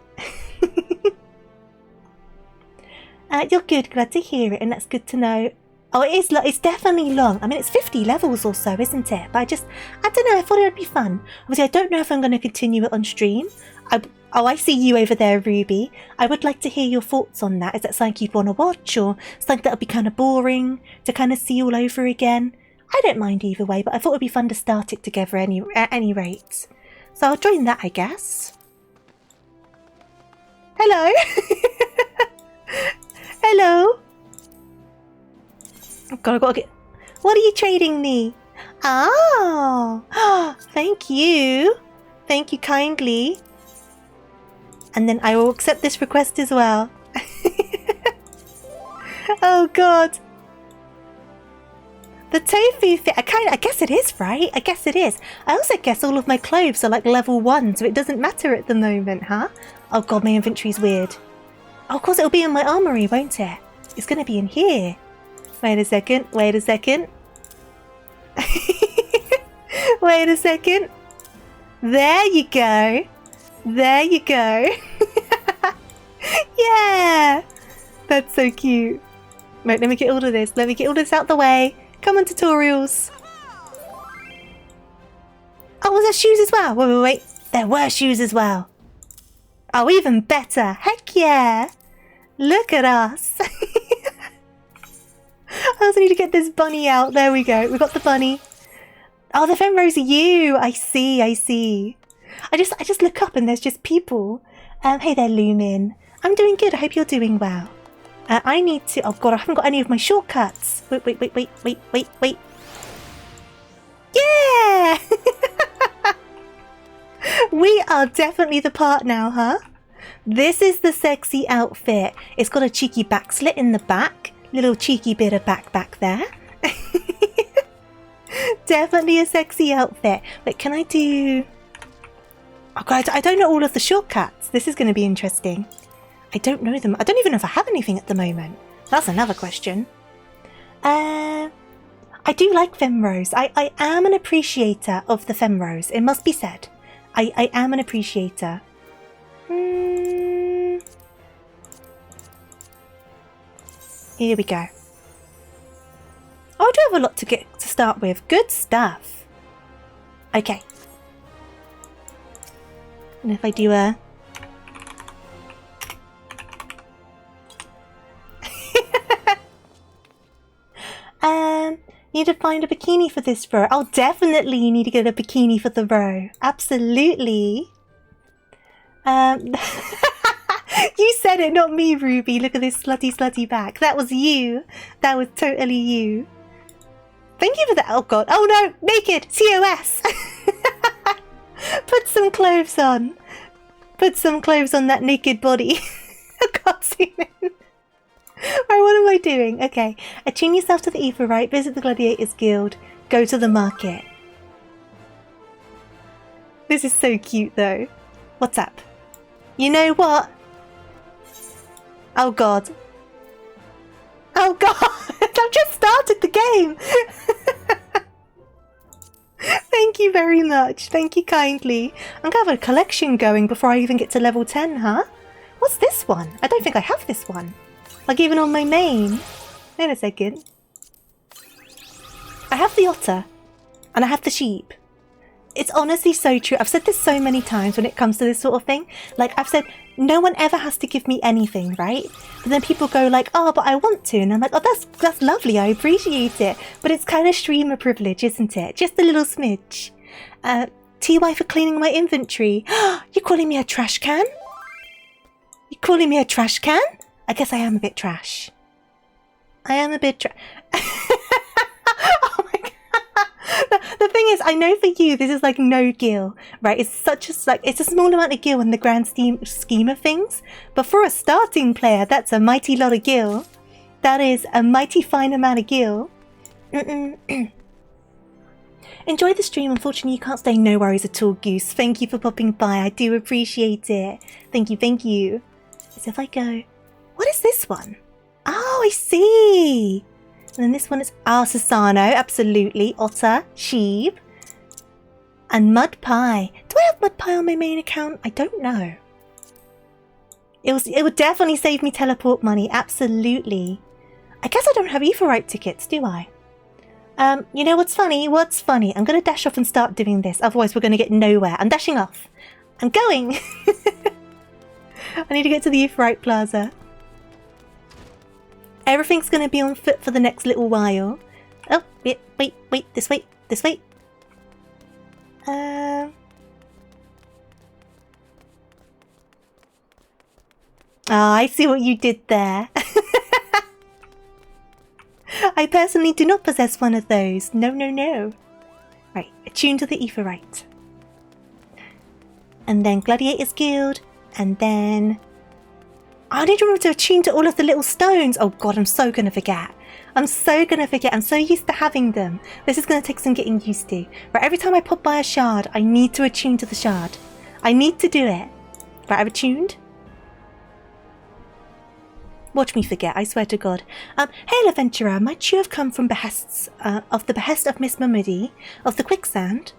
You're good, glad to hear it, and that's good to know. Oh, it's definitely long. I mean, it's 50 levels or so, isn't it? But I don't know, I thought it would be fun. Obviously, I don't know if I'm going to continue it on stream. I see you over there, Ruby. I would like to hear your thoughts on that. Is that something you'd want to watch, or something that would be kind of boring to kind of see all over again? I don't mind either way, but I thought it would be fun to start it together at any rate. So I'll join that, I guess. Hello! Hello! Oh God, I've got to get... What are you trading me? Oh! Thank you! Thank you kindly. And then I will accept this request as well. Oh God! The tofu fit... I guess it is, right? I guess it is. I also guess all of my clothes are like level 1, so it doesn't matter at the moment, huh? Oh God, my inventory's weird. Oh, of course it'll be in my armory, won't it? It's going to be in here. Wait a second, wait a second. Wait a second. There you go. There you go. Yeah. That's so cute. Right, let me get all of this. Let me get all this out the way. Come on, tutorials. Oh, was there shoes as well? Wait, wait, wait. There were shoes as well. Oh, even better. Heck yeah. Look at us. I also need to get this bunny out. There we go. We got the bunny. Oh, the Femrose are you. I see. I see. I just look up and there's just people. Hey there, Lumin. I'm doing good. I hope you're doing well. I need to... Oh, God. I haven't got any of my shortcuts. Wait, wait, wait, wait, wait, wait, wait. Yeah! We are definitely the part now, huh? This is the sexy outfit. It's got a cheeky back slit in the back. Little cheeky bit of back there. Definitely a sexy outfit. Wait, can I do... Oh God, I don't know all of the shortcuts. This is going to be interesting. I don't know them. I don't even know if I have anything at the moment. That's another question. I do like Femrose. I am an appreciator of the Femrose. It must be said. I am an appreciator. Here we go. Oh, I do have a lot to start with. Good stuff. Okay. And if I do a... Need to find a bikini for this row. Oh, definitely you need to get a bikini for the row. Absolutely. You said it, not me, Ruby. Look at this slutty back. That was you. That was totally you. Thank you for that. Oh God. Oh no, naked. COS. Put some clothes on. Put some clothes on that naked body. I can't see it. Right, what am I doing? Okay. Attune yourself to the Aetheryte, visit the Gladiators Guild, go to the market. This is so cute though. What's up? You know what? Oh God. Oh God! I've just started the game! Thank you very much. Thank you kindly. I'm gonna have a collection going before I even get to level 10, huh? What's this one? I don't think I have this one. Like even on my main. Wait a second. I have the otter. And I have the sheep. It's honestly so true. I've said this so many times when it comes to this sort of thing. Like, I've said, no one ever has to give me anything, right? But then people go like, oh, but I want to. And I'm like, oh, that's lovely. I appreciate it. But it's kind of streamer privilege, isn't it? Just a little smidge. TY for cleaning my inventory. You're calling me a trash can? You're calling me a trash can? I guess I am a bit trash. I am a bit trash. Oh my god. The thing is, I know for you, this is like no gil, right? It's such a, like, it's a small amount of gil in the grand scheme of things. But for a starting player, that's a mighty lot of gil. That is a mighty fine amount of gil. Enjoy the stream. Unfortunately, you can't stay. No worries at all, Goose. Thank you for popping by. I do appreciate it. Thank you, thank you. As if I go, what is this one? Oh, I see. And then this one is Arsasano, absolutely. Otter, sheep, and Mud Pie. Do I have Mud Pie on my main account? I don't know. It would definitely save me teleport money, absolutely. I guess I don't have Aetheryte tickets, do I? You know what's funny? What's funny? I'm going to dash off and start doing this, otherwise we're going to get nowhere. I'm dashing off. I'm going. I need to get to the Aetheryte Plaza. Everything's going to be on foot for the next little while. Oh, wait, this way. Oh, I see what you did there. I personally do not possess one of those. No. Right, attune to the Aetheryte. And then Gladiators Guild, and then... I need to remember to attune to all of the little stones. Oh god, I'm so gonna forget. I'm so used to having them. This is gonna take some getting used to. Right, every time I pop by a shard, I need to attune to the shard. I need to do it. Right, I've attuned. Watch me forget, I swear to god. Hail adventurer, might you have come from behests of the behest of Miss Mumudi of the quicksand?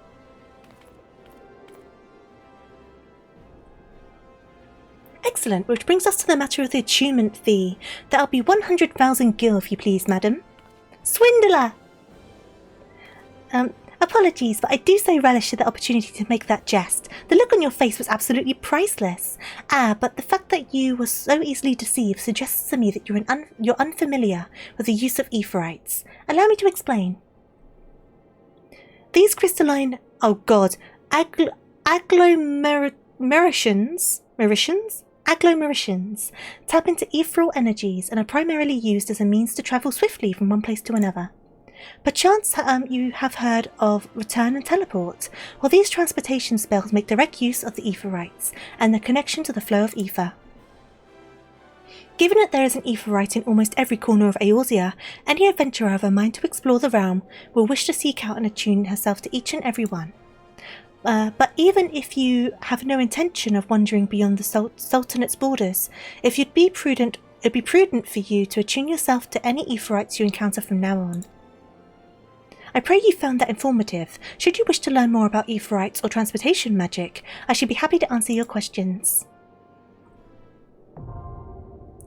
Excellent, which brings us to the matter of the attunement fee. That'll be 100,000 gil, if you please, madam. Swindler! Apologies, but I do so relish the opportunity to make that jest. The look on your face was absolutely priceless. But the fact that you were so easily deceived suggests to me that you're unfamiliar with the use of Aetherites. Allow me to explain. These crystalline... oh god. Agglomerations tap into ethereal energies and are primarily used as a means to travel swiftly from one place to another. Perchance you have heard of return and teleport. Well, these transportation spells make direct use of the Aetherites and their connection to the flow of ether. Given that there is an Aetherite in almost every corner of Eorzea, any adventurer of a mind to explore the realm will wish to seek out and attune herself to each and every one. But even if you have no intention of wandering beyond the Sultanate's borders, it'd be prudent for you to attune yourself to any Aetherites you encounter from now on. I pray you found that informative. Should you wish to learn more about Aetherites or transportation magic, I should be happy to answer your questions.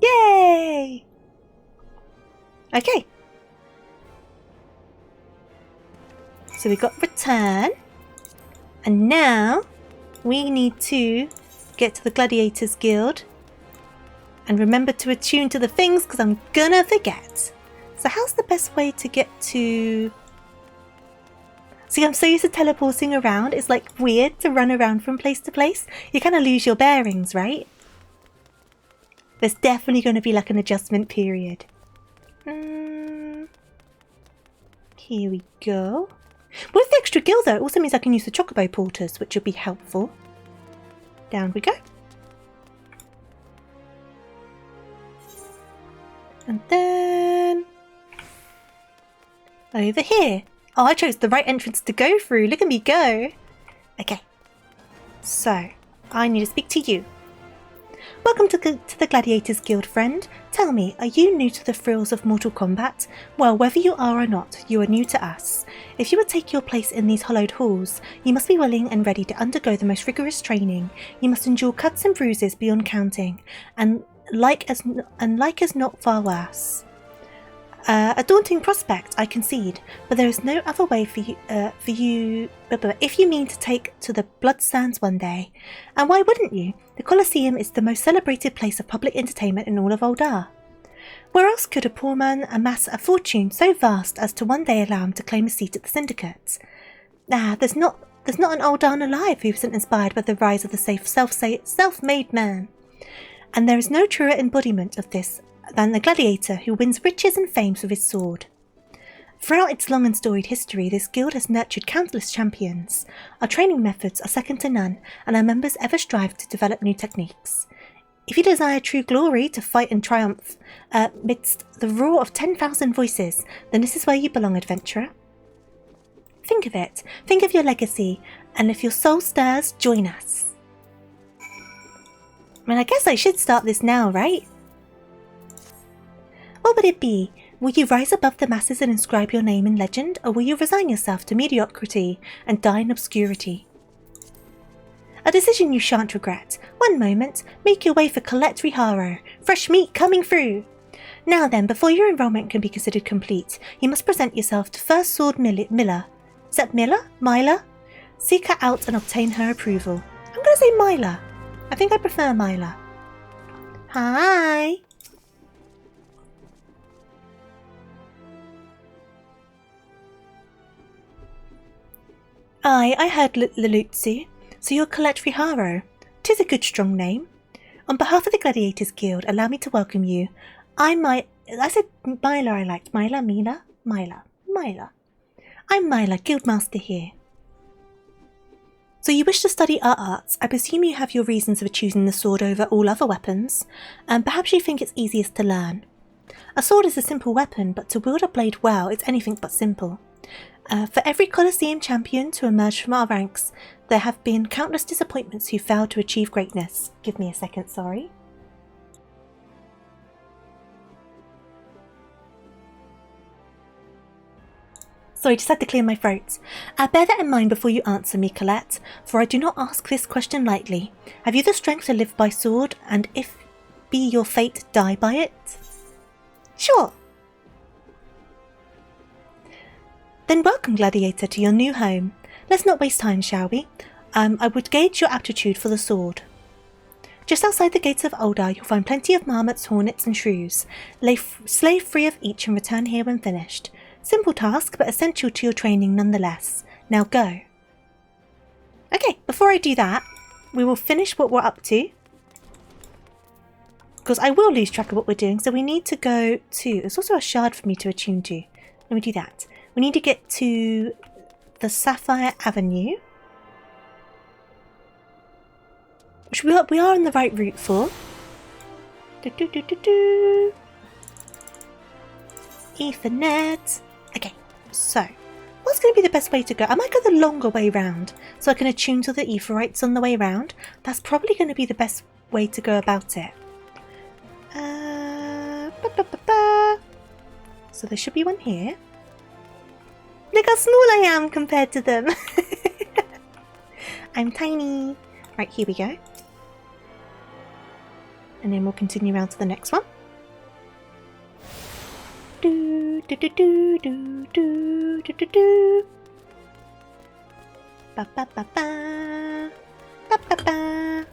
Yay! Okay. So we got return. And now we need to get to the Gladiators Guild and remember to attune to the things because I'm gonna forget. So how's the best way to get to... See, I'm so used to teleporting around, it's like weird to run around from place to place. You kind of lose your bearings, right? There's definitely going to be like an adjustment period. Here we go. With the extra gil though, it also means I can use the chocobo porters, which will be helpful. Down we go. And then... over here. Oh, I chose the right entrance to go through. Look at me go. Okay. So, I need to speak to you. Welcome to the Gladiators Guild, friend. Tell me, are you new to the thrills of Mortal Kombat? Well, whether you are or not, you are new to us. If you would take your place in these hollowed halls, you must be willing and ready to undergo the most rigorous training. You must endure cuts and bruises beyond counting, and like as not far worse. A daunting prospect, I concede, but there is no other way for you, if you mean to take to the blood sands one day. And why wouldn't you? The Colosseum is the most celebrated place of public entertainment in all of Uldar. Where else could a poor man amass a fortune so vast as to one day allow him to claim a seat at the Syndicate? There's not an Uldan alive who isn't inspired by the rise of the self-made man. And there is no truer embodiment of this than the gladiator who wins riches and fame with his sword. Throughout its long and storied history, this guild has nurtured countless champions. Our training methods are second to none, and our members ever strive to develop new techniques. If you desire true glory to fight and triumph amidst the roar of 10,000 voices, then this is where you belong, adventurer. Think of it. Think of your legacy, and if your soul stirs, join us. I mean, I guess I should start this now, right? What would it be? Will you rise above the masses and inscribe your name in legend, or will you resign yourself to mediocrity and die in obscurity? A decision you shan't regret. One moment, make your way for Colette Riharo. Fresh meat coming through. Now then, before your enrollment can be considered complete, you must present yourself to First Sword Miller. Is that Miller? Myla? Seek her out and obtain her approval. I'm going to say Myla. I think I prefer Myla. Hi. I heard Lulutsu. So you're Colette Riharo. 'Tis a good strong name. On behalf of the Gladiators Guild, allow me to welcome you. I said Myla I liked. Myla. I'm Myla, Guildmaster here. So you wish to study our arts. I presume you have your reasons for choosing the sword over all other weapons, and perhaps you think it's easiest to learn. A sword is a simple weapon, but to wield a blade well is anything but simple. For every Colosseum champion to emerge from our ranks, there have been countless disappointments who failed to achieve greatness. Give me a second, sorry. Sorry, just had to clear my throat. Bear that in mind before you answer me, Colette, for I do not ask this question lightly. Have you the strength to live by sword, and if be your fate, die by it? Sure. Then welcome, Gladiator, to your new home. Let's not waste time, shall we? I would gauge your aptitude for the sword. Just outside the gates of Uldar, you'll find plenty of marmots, hornets, and shrews. Slay 3 of each and return here when finished. Simple task, but essential to your training nonetheless. Now go. Okay, before I do that, we will finish what we're up to. Because I will lose track of what we're doing, so we need to go to... There's also a shard for me to attune to. Let me do that. We need to get to the Sapphire Avenue, which we are on the right route for. Ethernet. Okay, so what's going to be the best way to go? I might go the longer way round so I can attune to the Aetherites on the way round. That's probably going to be the best way to go about it. So there should be one here. Look how small I am compared to them. I'm tiny. Right, here we go. And then we'll continue around to the next one. Do do do do do do do do do. Ba ba ba ba. Ba ba ba.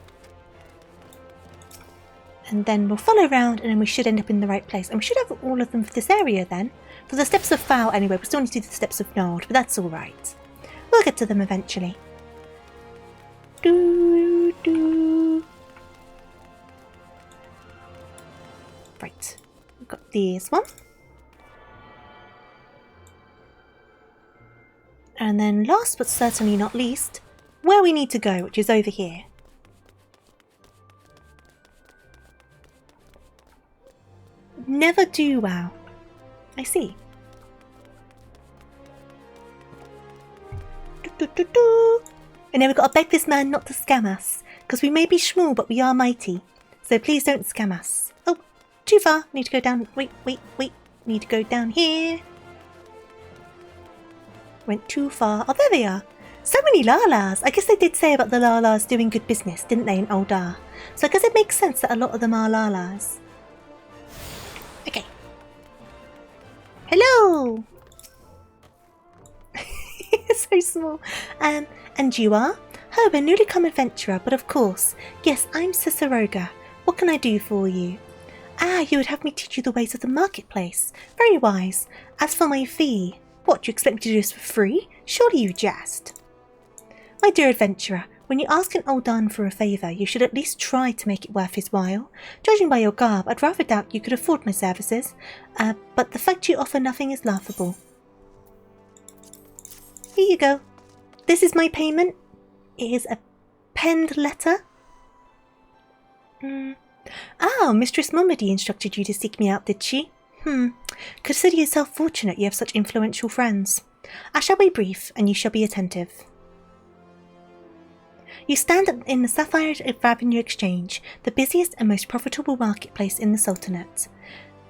And then we'll follow around, and then we should end up in the right place. And we should have all of them for this area then. For the Steps of Foul anyway, we still need to do the Steps of Nord, but that's alright. We'll get to them eventually. Do, do. Right, we've got this one. And then last but certainly not least, where we need to go, which is over here. Never do wow. I see. Do, do, do. And then we've got to beg this man not to scam us, because we may be small, but we are mighty. So please don't scam us. Oh, too far. Need to go down. Wait. Need to go down here. Went too far. Oh, there they are. So many Lalas. I guess they did say about the Lalas doing good business, didn't they, in Uldar? So I guess it makes sense that a lot of them are Lalas. Okay. Hello! So small. And you are? Oh, a newly come adventurer, but of course. Yes, I'm Ciceroga. What can I do for you? Ah, you would have me teach you the ways of the marketplace. Very wise. As for my fee, what, do you expect me to do this for free? Surely you jest. My dear adventurer, when you ask an old Don for a favour, you should at least try to make it worth his while. Judging by your garb, I'd rather doubt you could afford my services, but the fact you offer nothing is laughable. Here you go. This is my payment. It is a penned letter. Ah, Mistress Momedy instructed you to seek me out, did she? Consider yourself fortunate you have such influential friends. I shall be brief, and you shall be attentive. You stand in the Sapphire Avenue Exchange, the busiest and most profitable marketplace in the Sultanate.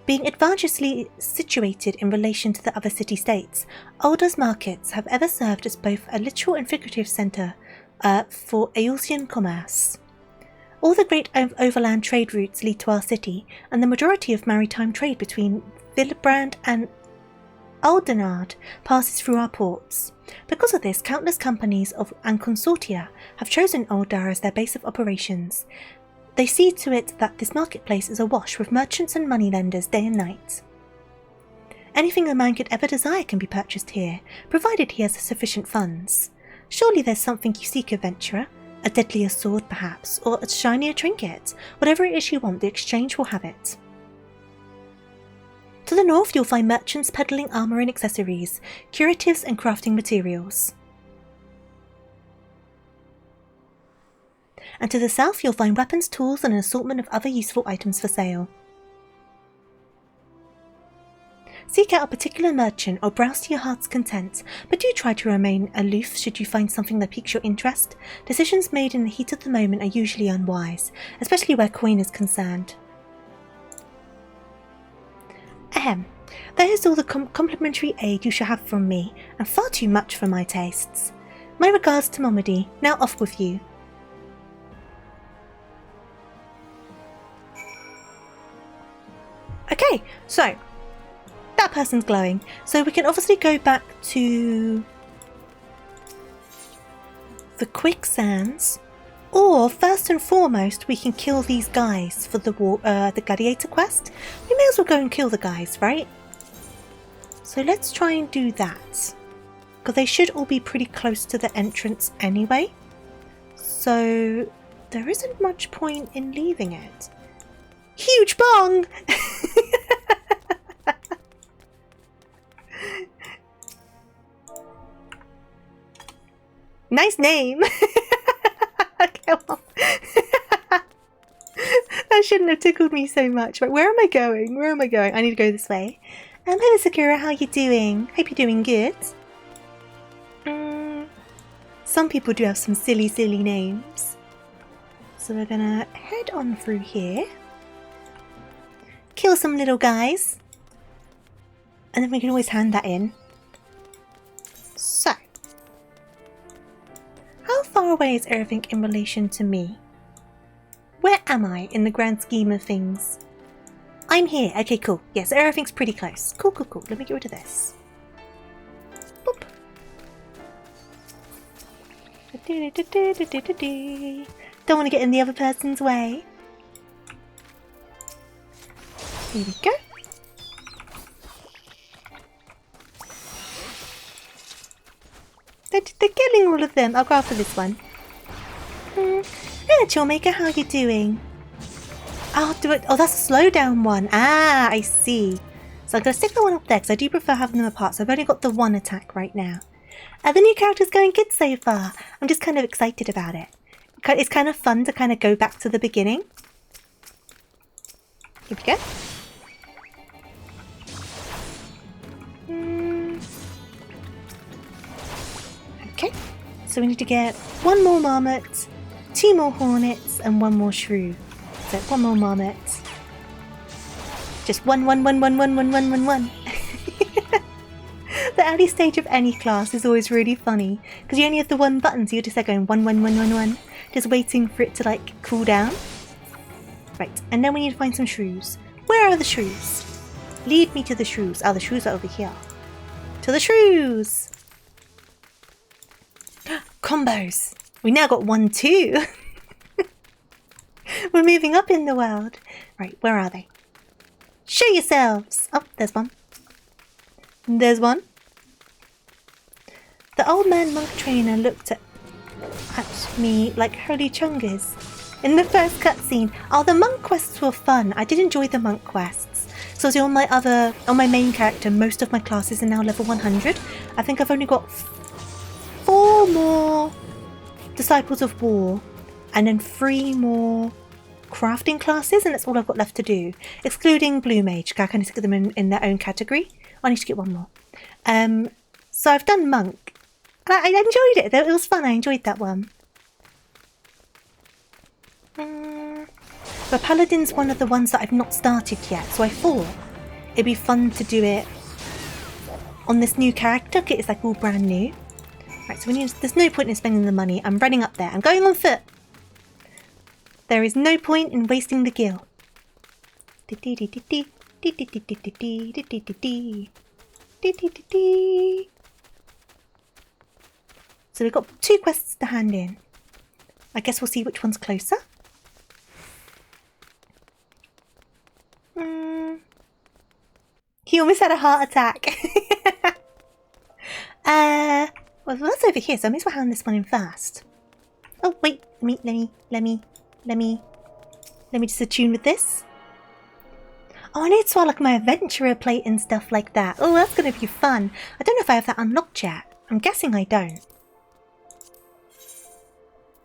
Being advantageously situated in relation to the other city-states, Aldar's markets have ever served as both a literal and figurative centre for Eulsian commerce. All the great overland trade routes lead to our city, and the majority of maritime trade between Villebrand and Aldenard passes through our ports. Because of this, countless companies and consortia have chosen Aldar as their base of operations. They see to it that this marketplace is awash with merchants and moneylenders day and night. Anything a man could ever desire can be purchased here, provided he has sufficient funds. Surely there's something you seek, adventurer? A deadlier sword, perhaps, or a shinier trinket. Whatever it is you want, the exchange will have it. To the north, you'll find merchants peddling armour and accessories, curatives and crafting materials. And to the south, you'll find weapons, tools, and an assortment of other useful items for sale. Seek out a particular merchant or browse to your heart's content, but do try to remain aloof should you find something that piques your interest. Decisions made in the heat of the moment are usually unwise, especially where coin is concerned. That is all the complimentary aid you shall have from me, and far too much for my tastes. My regards to Momedy. Now off with you. Okay, so that person's glowing. So we can obviously go back to the quicksands, or first and foremost, we can kill these guys for the gladiator quest. We may as well go and kill the guys, right? So let's try and do that, because they should all be pretty close to the entrance anyway. So there isn't much point in leaving it. Huge bong! Nice name! Come on. That shouldn't have tickled me so much. But where am I going? Where am I going? I need to go this way. Hello Sakura, how you doing? Hope you're doing good. Some people do have some silly names. So we're gonna head on through here. Kill some little guys. And then we can always hand that in. So. How far away is everything in relation to me? Where am I in the grand scheme of things? I'm here. Okay, cool. Yes, everything's pretty close. Cool. Let me get rid of this. Boop. Don't want to get in the other person's way. Here we go. They're killing all of them. I'll go after this one. Hello, Chillmaker. How are you doing? I'll do it. Oh, that's a slowdown one. Ah, I see. So I'm going to stick the one up there because I do prefer having them apart. So I've only got the one attack right now. The new character's going good so far. I'm just kind of excited about it. It's kind of fun to kind of go back to the beginning. Here we go. Okay, so we need to get one more marmot, 2 more hornets, and 1 more shrew. So 1 more marmot. Just 1. The early stage of any class is always really funny because you only have the one button, so you're just there going 1, just waiting for it to like cool down. Right, and then we need to find some shrews. Where are the shrews? Lead me to the shrews. Oh, the shrews are over here. To the shrews! Combos! We now got 1, 2. We're moving up in the world. Right, where are they? Show yourselves! Oh, there's one. There's one. The old man monk trainer looked at me like holy chungus. In the first cutscene, oh, the monk quests were fun. I did enjoy the monk quests. So on my main character, most of my classes are now level 100. I think I've only got 4 more Disciples of War, and then 3 more crafting classes, and that's all I've got left to do, excluding Blue Mage. I kind of stick them in their own category. I need to get 1 more. So I've done monk. I enjoyed it. It was fun. I enjoyed that one. But Paladin's one of the ones that I've not started yet, so I thought it'd be fun to do it on this new character. It's like all brand new. Right, so there's no point in spending the money. I'm running up there. I'm going on foot. There is no point in wasting the gil. So we've got 2 quests to hand in. I guess we'll see which one's closer. He almost had a heart attack. Well, that's over here, so I may as well hand this one in fast. Oh, wait. Let me just attune with this. Oh, I need to swallow like my adventurer plate and stuff like that. Oh, that's going to be fun. I don't know if I have that unlocked yet. I'm guessing I don't.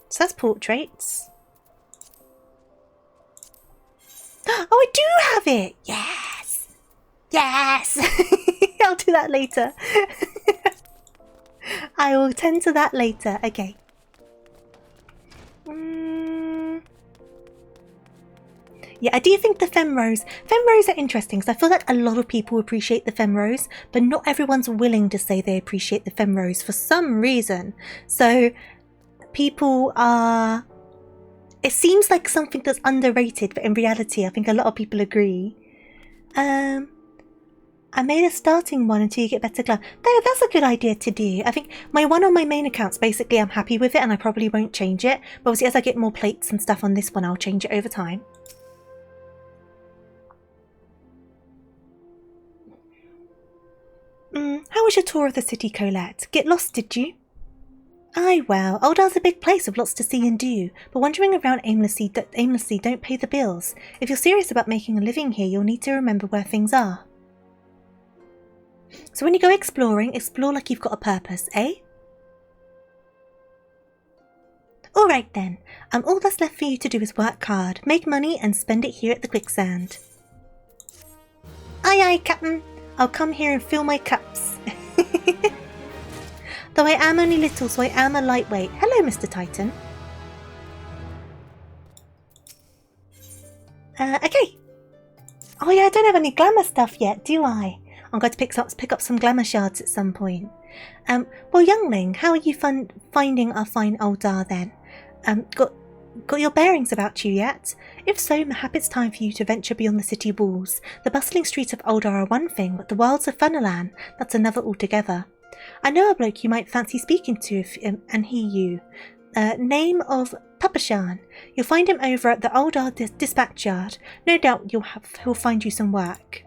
So that's portraits. Oh, I do have it! Yes! Yes! I'll do that later. I will tend to that later. Okay. Yeah, I do think the femros are interesting because I feel like a lot of people appreciate the femros, but not everyone's willing to say they appreciate the femros for some reason. So people are... It seems like something that's underrated, but in reality, I think a lot of people agree. I made a starting one until you get better glass. That's a good idea to do. I think my one on my main accounts, basically I'm happy with it and I probably won't change it. But obviously as I get more plates and stuff on this one, I'll change it over time. How was your tour of the city, Colette? Get lost, did you? Aye, well, Oldar's a big place with lots to see and do, but wandering around aimlessly don't pay the bills. If you're serious about making a living here, you'll need to remember where things are. So when you go exploring, explore like you've got a purpose, eh? Alright then, all that's left for you to do is work hard, make money and spend it here at the quicksand. Aye aye, Captain. I'll come here and fill my cups. Though I am only little, so I am a lightweight. Hello, Mr. Titan. Okay. Oh yeah, I don't have any glamour stuff yet, do I? I'm going to pick up some glamour shards at some point. Well, youngling, how are you finding our fine Oldar then? Got your bearings about you yet? If so, mayhap it's time for you to venture beyond the city walls. The bustling streets of Oldar are one thing, but the wilds of Funalan, that's another altogether. I know a bloke you might fancy speaking to and he you. Name of Papashan. You'll find him over at the Oldar dispatch yard. No doubt he'll find you some work.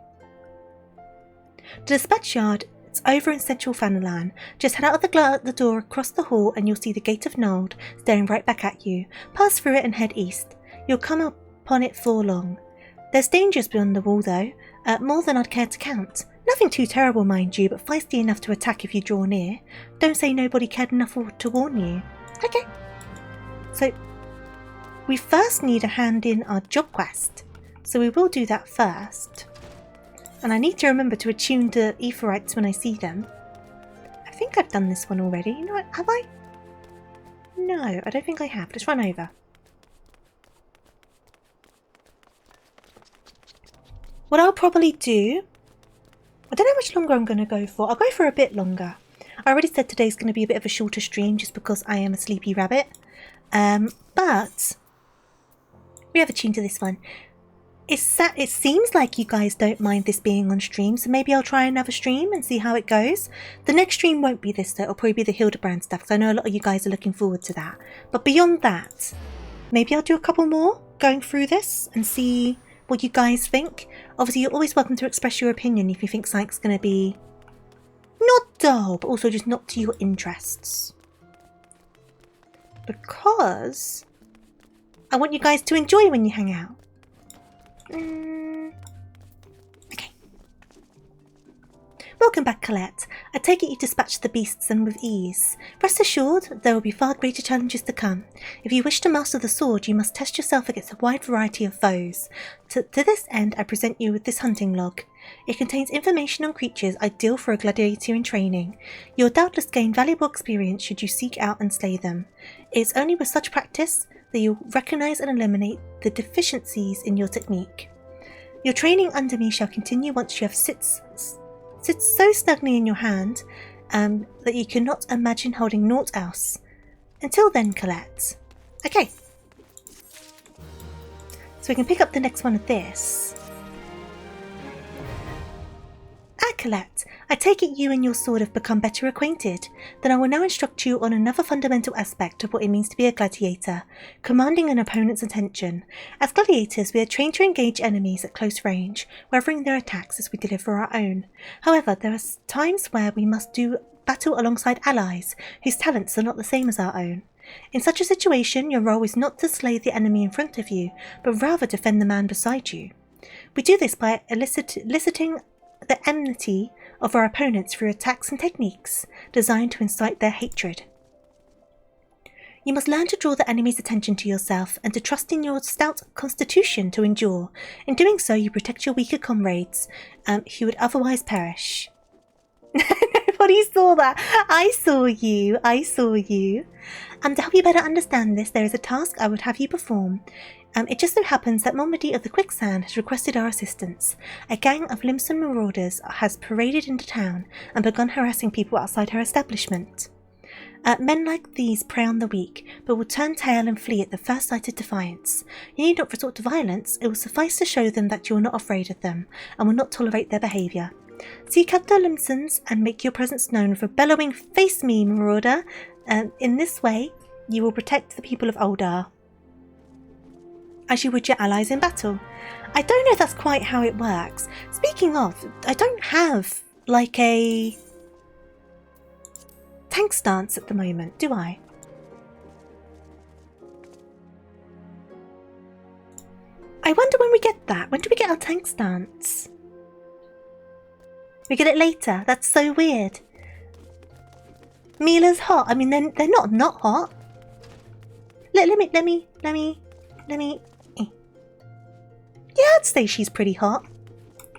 The dispatch yard, it's over in central Funalan. Just head out of the door across the hall and you'll see the Gate of Nold staring right back at you. Pass through it and head east. You'll come upon it for long. There's dangers beyond the wall though, more than I'd care to count. Nothing too terrible, mind you, but feisty enough to attack if you draw near. Don't say nobody cared enough to warn you. Okay. So, we first need to hand in our job quest. So we will do that first. And I need to remember to attune to Aetherites when I see them. I think I've done this one already. You know what? Have I? No, I don't think I have. Let's run over. What I'll probably do... I don't know how much longer I'm going to go for. I'll go for a bit longer. I already said today's going to be a bit of a shorter stream just because I am a sleepy rabbit. But we have attuned to this one. It seems like you guys don't mind this being on stream, so maybe I'll try another stream and see how it goes. The next stream won't be this though, it'll probably be the Hildebrand stuff, because I know a lot of you guys are looking forward to that. But beyond that, maybe I'll do a couple more going through this and see what you guys think. Obviously, you're always welcome to express your opinion if you think something's going to be not dull, but also just not to your interests. Because I want you guys to enjoy when you hang out. Okay. Welcome back, Colette. I take it you dispatched the beasts and with ease. Rest assured, there will be far greater challenges to come. If you wish to master the sword, you must test yourself against a wide variety of foes. To this end, I present you with this hunting log. It contains information on creatures ideal for a gladiator in training. You'll doubtless gain valuable experience should you seek out and slay them. It is only with such practice that you'll recognise and eliminate the deficiencies in your technique. Your training under me shall continue once you have sits so snugly in your hand that you cannot imagine holding naught else. Until then, Colette. Okay. So we can pick up the next one of this. Colette, I take it you and your sword have become better acquainted. Then I will now instruct you on another fundamental aspect of what it means to be a gladiator, commanding an opponent's attention. As gladiators, we are trained to engage enemies at close range, weathering their attacks as we deliver our own. However, there are times where we must do battle alongside allies, whose talents are not the same as our own. In such a situation, your role is not to slay the enemy in front of you, but rather defend the man beside you. We do this by eliciting the enmity of our opponents through attacks and techniques designed to incite their hatred. You must learn to draw the enemy's attention to yourself and to trust in your stout constitution to endure. In doing so, you protect your weaker comrades who would otherwise perish. Nobody saw that. I saw you. To help you better understand this, there is a task I would have you perform. It just so happens that Momedy of the Quicksand has requested our assistance. A gang of Limson marauders has paraded into town and begun harassing people outside her establishment. Men like these prey on the weak, but will turn tail and flee at the first sight of defiance. You need not resort to violence. It will suffice to show them that you are not afraid of them and will not tolerate their behaviour. Seek out the Limsons and make your presence known with a bellowing "Face me, marauder!" In this way, you will protect the people of Oldar, as you would your allies in battle. I don't know if that's quite how it works. Speaking of, I don't have, like, a tank stance at the moment, do I? I wonder when we get that. When do we get our tank stance? We get it later. That's so weird. Mila's hot. I mean, they're not hot. Let me. Yeah, I'd say she's pretty hot.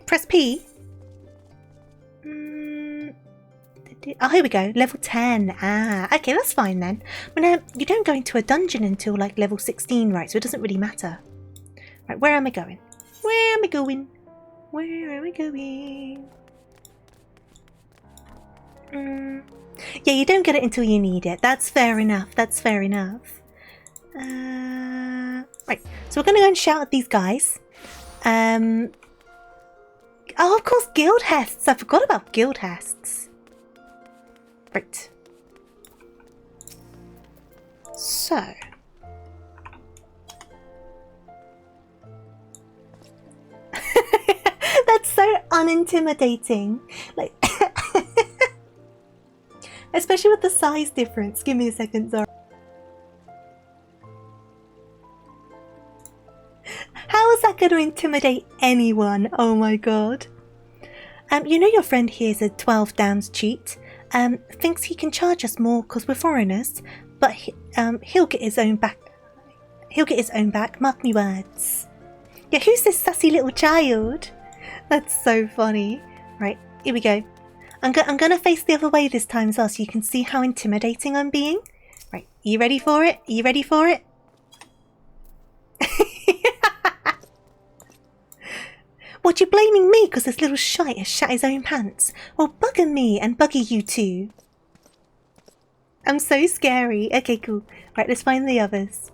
Press P. Oh, here we go. Level 10. Ah, okay, that's fine then. But now, you don't go into a dungeon until like level 16, right? So it doesn't really matter. Right, where am I going? Yeah, you don't get it until you need it. That's fair enough. Right, so we're going to go and shout at these guys. Oh, of course, guild hests. I forgot about guild hests. Right. So. That's so unintimidating. Like, especially with the size difference. Give me a second, sorry. How is that going to intimidate anyone? Oh my god. You know your friend here is a 12 downs cheat. Thinks he can charge us more because we're foreigners, but he'll get his own back. Mark me words. Yeah, who's this sassy little child? That's so funny. Right, here we go. I'm gonna face the other way this time as well, so you can see how intimidating I'm being. Right, you ready for it? What, you blaming me because this little shite has shat his own pants? Well, bugger me and bugger you too. I'm so scary. Okay, cool. Right, let's find the others.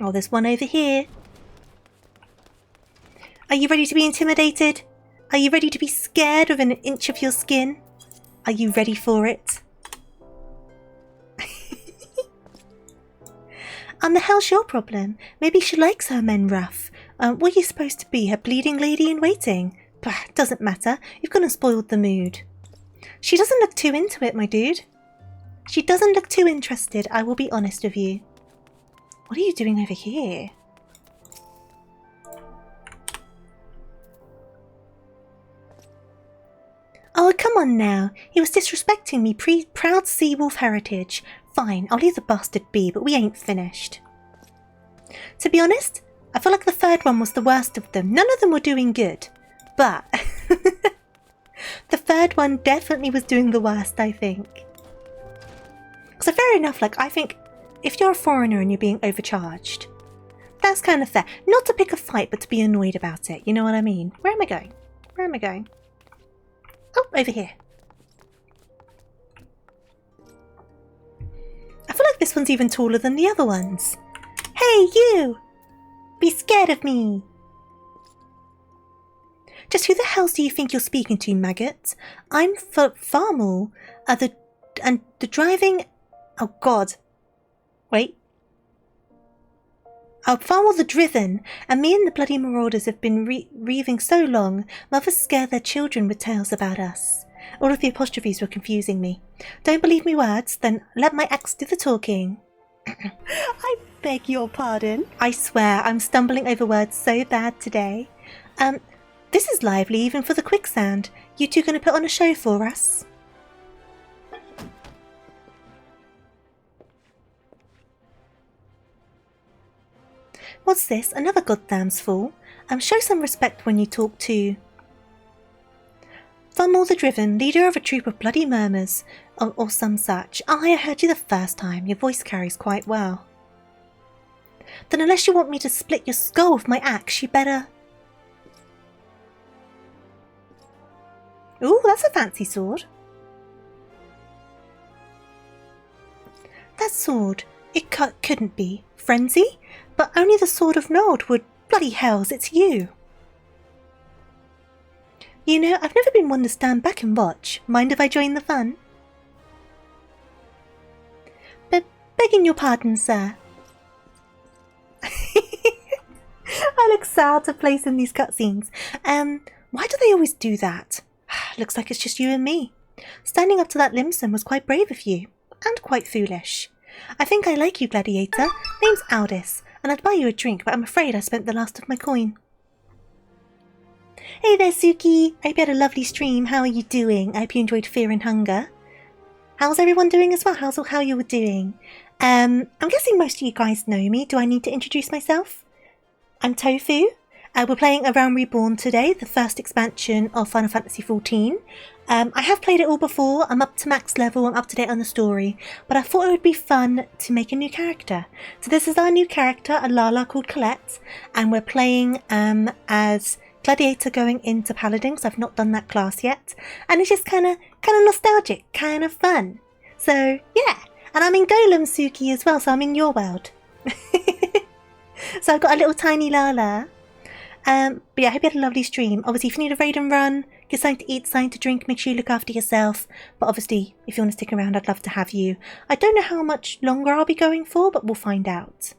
Oh, there's one over here. Are you ready to be intimidated? Are you ready to be scared of an inch of your skin? Are you ready for it? And the hell's your problem? Maybe she likes her men rough. What are you supposed to be, her bleeding lady in waiting? Bah, doesn't matter. You've gone and spoiled the mood. She doesn't look too into it, my dude. She doesn't look too interested, I will be honest with you. What are you doing over here? Oh, come on now. He was disrespecting me proud sea wolf heritage. Fine, I'll leave the bastard be, but we ain't finished. To be honest, I feel like the third one was the worst of them. None of them were doing good. But the third one definitely was doing the worst, I think. So fair enough, like, I think if you're a foreigner and you're being overcharged, that's kind of fair. Not to pick a fight, but to be annoyed about it. You know what I mean? Where am I going? Where am I going? Oh, over here. I feel like this one's even taller than the other ones. Hey, you! Be scared of me! Just who the hell do you think you're speaking to, maggot? I'm Farmal. The driving... Oh, God. Wait. Oh, Farmal the Driven, and me and the bloody marauders have been reaving so long, mothers scare their children with tales about us. All of the apostrophes were confusing me. Don't believe me words? Then let my ex do the talking. I beg your pardon. I swear, I'm stumbling over words so bad today. This is lively even for the quicksand. You two gonna put on a show for us? What's this? Another goddamn's fool? Show some respect when you talk to... Fummel the Driven, leader of a troop of bloody murmurs, or some such. I heard you the first time. Your voice carries quite well. Then unless you want me to split your skull with my axe, you better... Ooh, that's a fancy sword. That sword, it couldn't be. Frenzy? But only the Sword of Nod would... Bloody hells, it's you. You know, I've never been one to stand back and watch. Mind if I join the fun? Begging your pardon, sir. I look so out of place in these cutscenes. Why do they always do that? Looks like it's just you and me. Standing up to that Limson was quite brave of you. And quite foolish. I think I like you, Gladiator. Name's Aldous, and I'd buy you a drink, but I'm afraid I spent the last of my coin. Hey there, Suki. I hope you had a lovely stream. How are you doing? I hope you enjoyed Fear and Hunger. How's everyone doing as well? How you were doing? I'm guessing most of you guys know me. Do I need to introduce myself? I'm Tofu. We're playing A Realm Reborn today, the first expansion of Final Fantasy XIV. I have played it all before. I'm up to max level. I'm up to date on the story. But I thought it would be fun to make a new character. So this is our new character, a Lala called Colette. And we're playing as Gladiator going into Paladin, because I've not done that class yet. And it's just kind of nostalgic, kind of fun. So, yeah. And I'm in Golem, Suki, as well, so I'm in your world. So I've got a little tiny Lala. But yeah, I hope you had a lovely stream. Obviously, if you need a raid and run, get something to eat, something to drink, make sure you look after yourself. But obviously, if you want to stick around, I'd love to have you. I don't know how much longer I'll be going for, but we'll find out.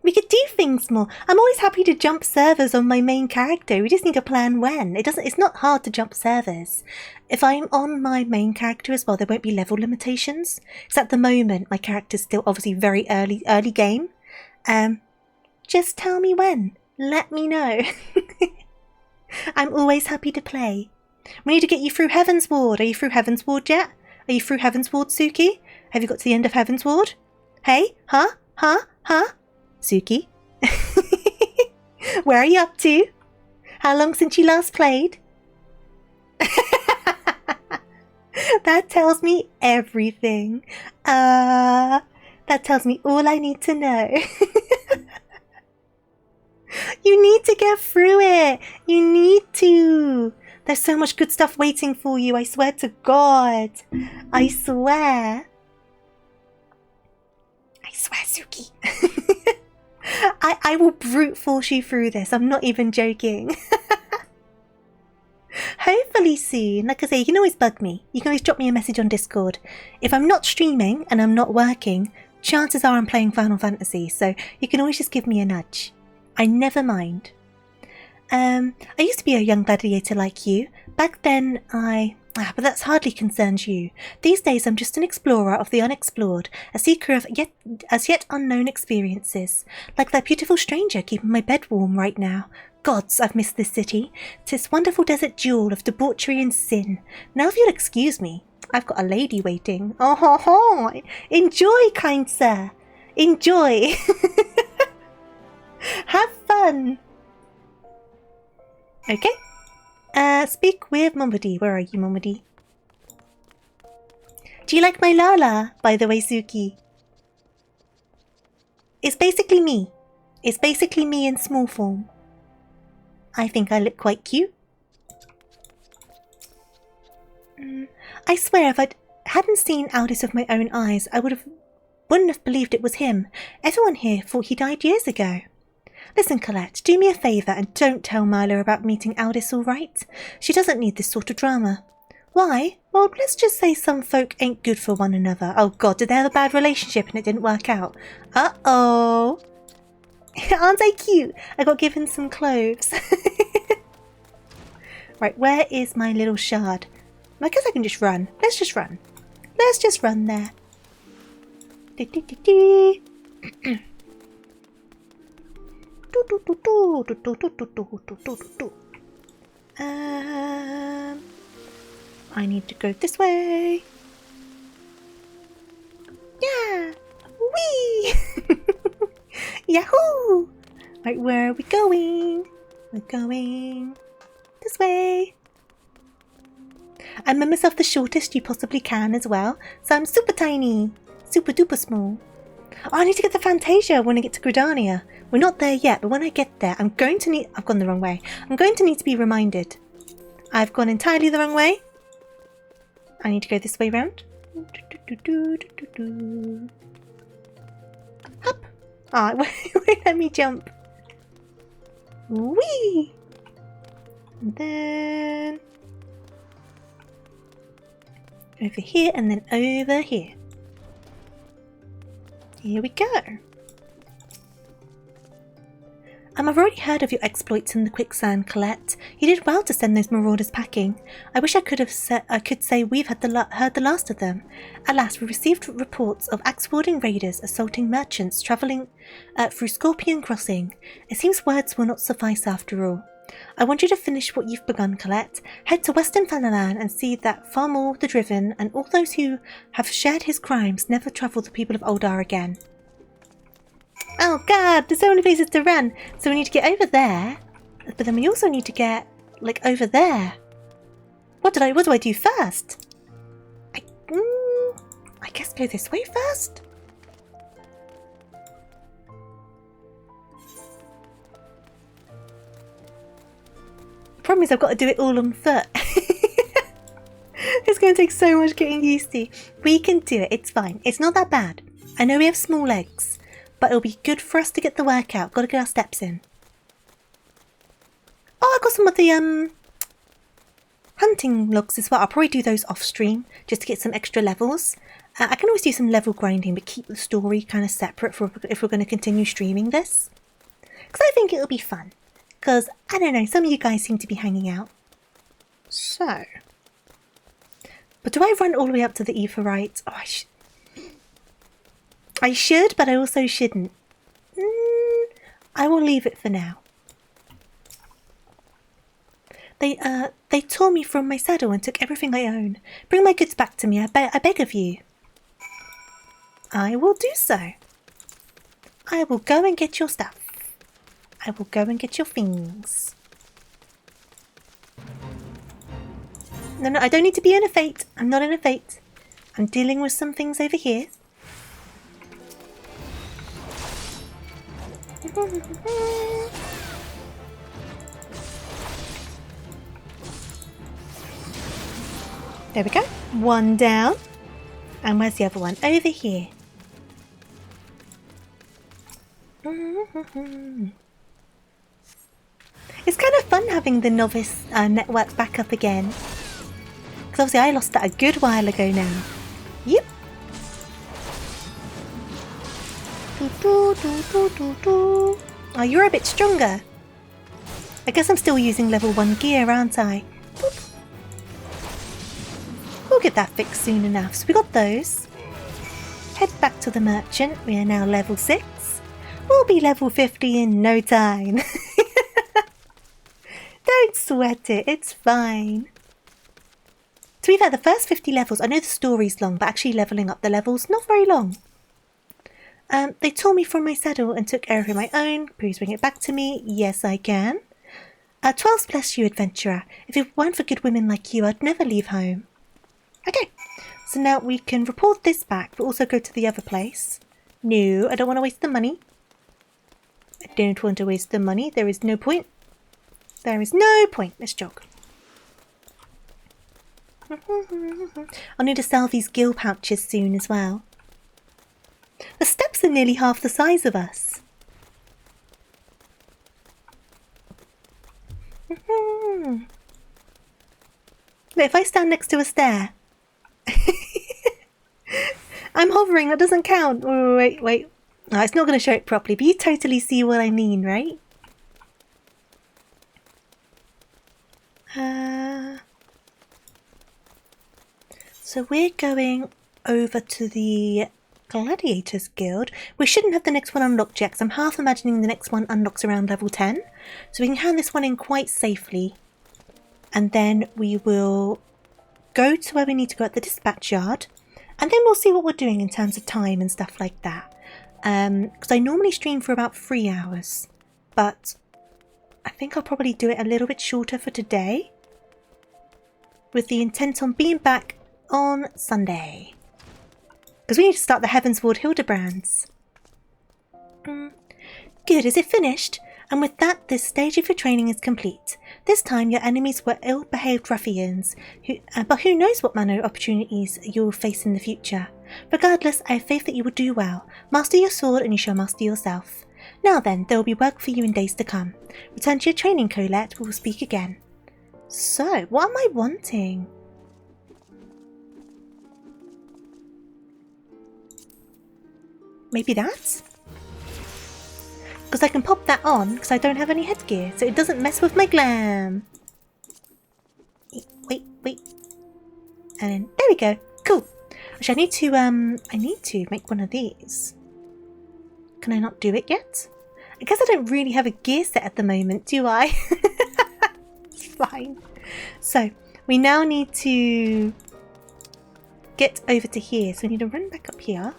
We could do things more. I'm always happy to jump servers on my main character. We just need to plan when. It's not hard to jump servers. If I'm on my main character as well, there won't be level limitations. Because at the moment, my character's still obviously very early game. Just tell me when. Let me know. I'm always happy to play. We need to get you through Heaven's Ward. Are you through Heaven's Ward yet? Are you through Heaven's Ward, Suki? Have you got to the end of Heaven's Ward? Hey? Huh? Suki? Where are you up to? How long since you last played? That tells me everything. That tells me all I need to know. You need to get through it. You need to. There's so much good stuff waiting for you. I swear to God. I swear. swear, Suki. I will brute force you through this. I'm not even joking. Hopefully soon. Like I say, you can always bug me. You can always drop me a message on Discord. If I'm not streaming and I'm not working, chances are I'm playing Final Fantasy, so you can always just give me a nudge. I never mind. I used to be a young gladiator like you. Back then but that's hardly concerns you. These days I'm just an explorer of the unexplored, a seeker of yet unknown experiences. Like that beautiful stranger keeping my bed warm right now. Gods, I've missed this city. 'Tis wonderful desert jewel of debauchery and sin. Now if you'll excuse me, I've got a lady waiting. Oh ho ho! Enjoy, kind sir! Enjoy! Have fun! Okay. Speak with Momody. Where are you, Momody? Do you like my Lala, by the way, Suki? It's basically me. It's basically me in small form. I think I look quite cute. I swear, if I hadn't seen Aldous with my own eyes, I wouldn't have believed it was him. Everyone here thought he died years ago. Listen, Colette, do me a favour and don't tell Milo about meeting Aldous, all right? She doesn't need this sort of drama. Why? Well, let's just say some folk ain't good for one another. Oh God, did they have a bad relationship and it didn't work out? Uh-oh. Aren't I cute? I got given some clothes. Right, where is my little shard? I guess I can just run. Let's just run. Let's just run there. I need to go this way. Yeah! Whee! Yahoo! Right, where are we going? We're going this way. I made myself the shortest you possibly can as well, so I'm super tiny. Super duper small. Oh, I need to get the Fantasia when I get to Gridania. We're not there yet, but when I get there, I've gone the wrong way. I'm going to need to be reminded. I've gone entirely the wrong way. I need to go this way round. Hop. Ah, wait, let me jump. Whee! And then over here, and then over here. Here we go. I've already heard of your exploits in the quicksand, Colette. You did well to send those marauders packing. I wish I could say we've heard the last of them. Alas, we received reports of axe-wielding raiders assaulting merchants travelling through Scorpion Crossing. It seems words will not suffice after all. I want you to finish what you've begun, Colette. Head to Western Fanalan and see that Farmall the Driven and all those who have shared his crimes never trouble the people of Oldar again. Oh God, there's so many places to run. So we need to get over there, but then we also need to get, like, over there. What do I do first? I guess go this way first? Problem is I've got to do it all on foot. It's going to take so much getting used to. We can do it, it's fine. It's not that bad. I know we have small legs, but it'll be good for us to get the workout. Got to get our steps in. Oh, I got some of the hunting logs as well. I'll probably do those off stream just to get some extra levels. I can always do some level grinding, but keep the story kind of separate if we're going to continue streaming this. Because I think it'll be fun. Because, I don't know, some of you guys seem to be hanging out. So. But do I run all the way up to the Aetheryte? Oh, I should, but I also shouldn't. I will leave it for now. They tore me from my saddle and took everything I own. Bring my goods back to me, I beg of you. I will do so. I will go and get your stuff. I will go and get your things. No, I don't need to be in a fate. I'm not in a fate. I'm dealing with some things over here. There we go. One down. And where's the other one? Over here. It's kind of fun having the novice network back up again. Because obviously I lost that a good while ago now. Yep. Oh, you're a bit stronger. I guess I'm still using level 1 gear, aren't I? Boop. We'll get that fixed soon enough. So we got those. Head back to the merchant. We are now level 6. We'll be level 50 in no time. Don't sweat it, it's fine. To be fair, the first 50 levels, I know the story's long, but actually levelling up the levels, not very long. They tore me from my saddle and took care of my own. Please bring it back to me. Yes, I can. 12 bless you, adventurer. If it weren't for good women like you, I'd never leave home. Okay, so now we can report this back, but also go to the other place. No, I don't want to waste the money. I don't want to waste the money. There is no point. There is no point. Let's jog. I'll need to sell these gill pouches soon as well. The steps are nearly half the size of us. Look, if I stand next to a stair. I'm hovering, that doesn't count. Wait. No, it's not going to show it properly, but you totally see what I mean, right? So we're going over to the Gladiators Guild. We shouldn't have the next one unlocked yet, because I'm half imagining the next one unlocks around level 10. So we can hand this one in quite safely. And then we will go to where we need to go at the dispatch yard. And then we'll see what we're doing in terms of time and stuff like that. Because I normally stream for about 3 hours. But I think I'll probably do it a little bit shorter for today. With the intent on being back on Sunday. Because we need to start the Heavensward Hildebrands. Good, is it finished? And with that, this stage of your training is complete. This time your enemies were ill-behaved ruffians, but who knows what manner of opportunities you will face in the future. Regardless, I have faith that you will do well. Master your sword and you shall master yourself. Now then, there will be work for you in days to come. Return to your training, Colette. We will speak again. So, what am I wanting? Maybe that? Because I can pop that on because I don't have any headgear, so it doesn't mess with my glam. Wait. And then, there we go. Cool. Actually, I need to make one of these. Can I not do it yet? I guess I don't really have a gear set at the moment, do I? It's fine. So, we now need to get over to here. So we need to run back up here.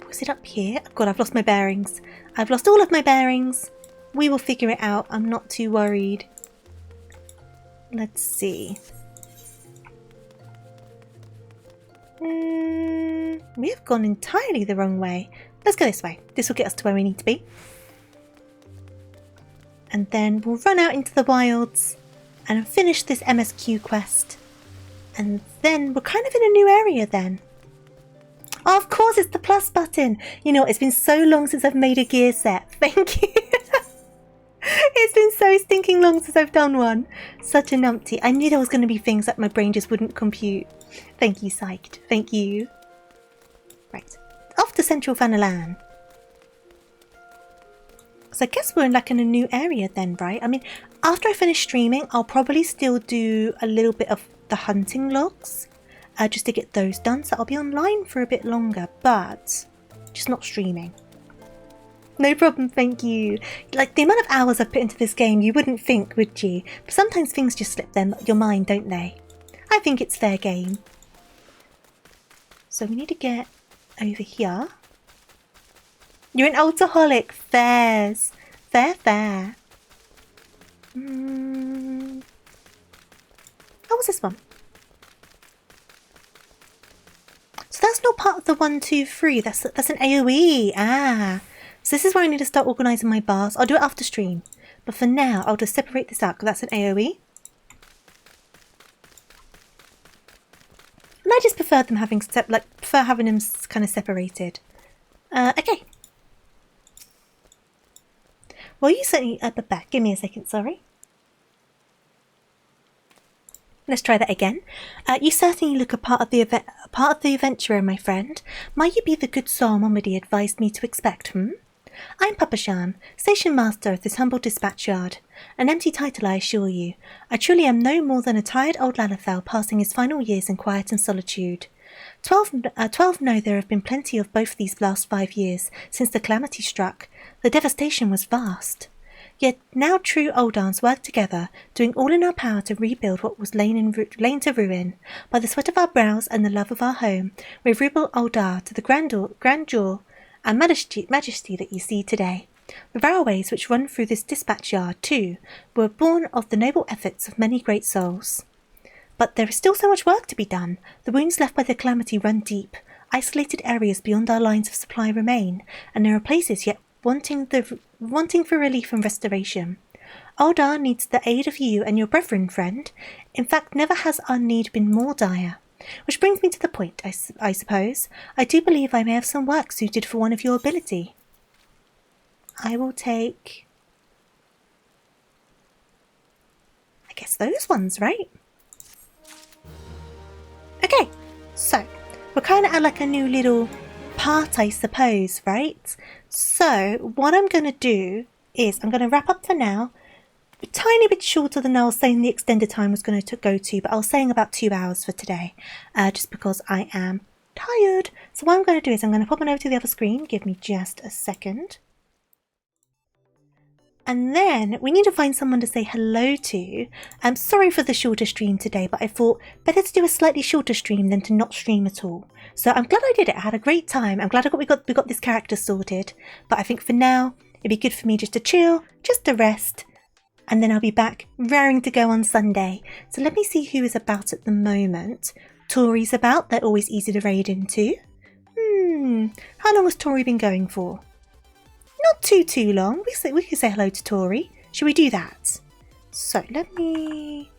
Was it up here? Oh God, I've lost my bearings. I've lost all of my bearings. We will figure it out. I'm not too worried. Let's see. We have gone entirely the wrong way. Let's go this way. This will get us to where we need to be. And then we'll run out into the wilds and finish this MSQ quest. And then we're kind of in a new area then. Oh, of course, it's the plus button. You know, it's been so long since I've made a gear set. Thank you. It's been so stinking long since I've done one. Such a numpty. I knew there was going to be things that my brain just wouldn't compute. Thank you, Psyched. Thank you. Right. Off to Central Fanalan. So I guess we're in a new area then, right? I mean, after I finish streaming, I'll probably still do a little bit of the hunting logs. Just to get those done, so I'll be online for a bit longer, but just not streaming. No problem, thank you. Like, the amount of hours I've put into this game, you wouldn't think, would you? But sometimes things just slip your mind, don't they? I think it's fair game. So we need to get over here. You're an alcoholic. Fairs. Fair. What was this one? So that's not part of the 1, 2, 3. That's an AoE. Ah. So this is where I need to start organising my bars. I'll do it after stream. But for now, I'll just separate this out because that's an AoE. And I just prefer them having kind of separated. Okay. Well, you certainly... back. Give me a second, sorry. Let's try that again. You certainly look a part of the adventurer, my friend. Might you be the good soul Momedy advised me to expect, I'm Papa Shan, station master of this humble dispatch yard. An empty title, I assure you. I truly am no more than a tired old Lalafell passing his final years in quiet and solitude. 12 know there have been plenty of both these last 5 years, since the calamity struck. The devastation was vast. Yet now true Oldans work together, doing all in our power to rebuild what was lain to ruin. By the sweat of our brows and the love of our home, we rebuilt Oldar to the grandeur and majesty that you see today. The railways which run through this dispatch yard, too, were born of the noble efforts of many great souls. But there is still so much work to be done. The wounds left by the calamity run deep. Isolated areas beyond our lines of supply remain, and there are places yet wanting for relief and restoration. Oldar needs the aid of you and your brethren, friend. In fact, never has our need been more dire. Which brings me to the point, I suppose. I do believe I may have some work suited for one of your ability. I will take... I guess those ones, right? Okay, so we're kind of at like a new little part, I suppose, right? So what I'm going to do is I'm going to wrap up for now. A tiny bit shorter than I was saying the extended time was going to go to, but I was saying about 2 hours for today, just because I am tired. So what I'm going to do is I'm going to pop on over to the other screen. Give me just a second. And then we need to find someone to say hello to. I'm sorry for the shorter stream today, but I thought better to do a slightly shorter stream than to not stream at all. So I'm glad I did it. I had a great time. I'm glad we got this character sorted. But I think for now, it'd be good for me just to chill, just to rest. And then I'll be back raring to go on Sunday. So let me see who is about at the moment. Tori's about. They're always easy to raid into. How long has Tori been going for? Not too long. We can say hello to Tori. Should we do that? So let me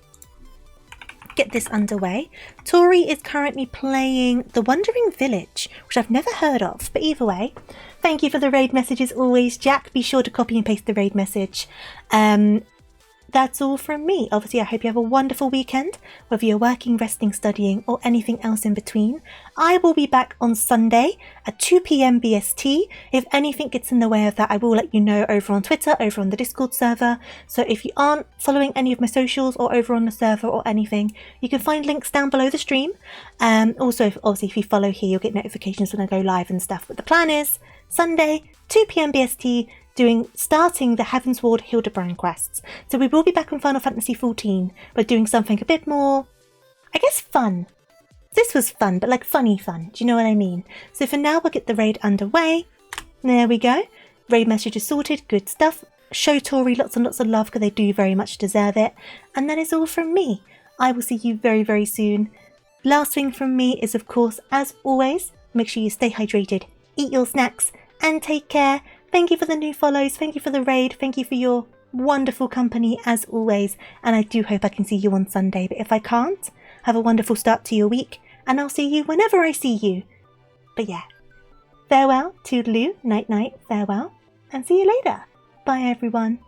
get this underway. Tori is currently playing The Wandering Village, which I've never heard of. But either way, thank you for the raid messages always, Jack. Be sure to copy and paste the raid message. That's all from me. Obviously, I hope you have a wonderful weekend, whether you're working, resting, studying, or anything else in between. I will be back on Sunday at 2 PM BST. If anything gets in the way of that, I will let you know over on Twitter, over on the Discord server. So if you aren't following any of my socials or over on the server or anything, you can find links down below the stream. Also, obviously, if you follow here, you'll get notifications when I go live and stuff. But the plan is Sunday, 2 PM BST, starting the Heavensward Hildebrand quests. So we will be back on Final Fantasy XIV, but doing something a bit more, I guess, fun. This was fun, but like funny fun. Do you know what I mean? So for now, we'll get the raid underway. There we go. Raid message is sorted. Good stuff. Show Tori lots and lots of love because they do very much deserve it. And that is all from me. I will see you very, very soon. Last thing from me is, of course, as always, make sure you stay hydrated, eat your snacks, and take care. Thank you for the new follows, thank you for the raid, thank you for your wonderful company as always, and I do hope I can see you on Sunday, but if I can't, have a wonderful start to your week, and I'll see you whenever I see you. But yeah, farewell, toodaloo, night night, farewell, and see you later. Bye everyone.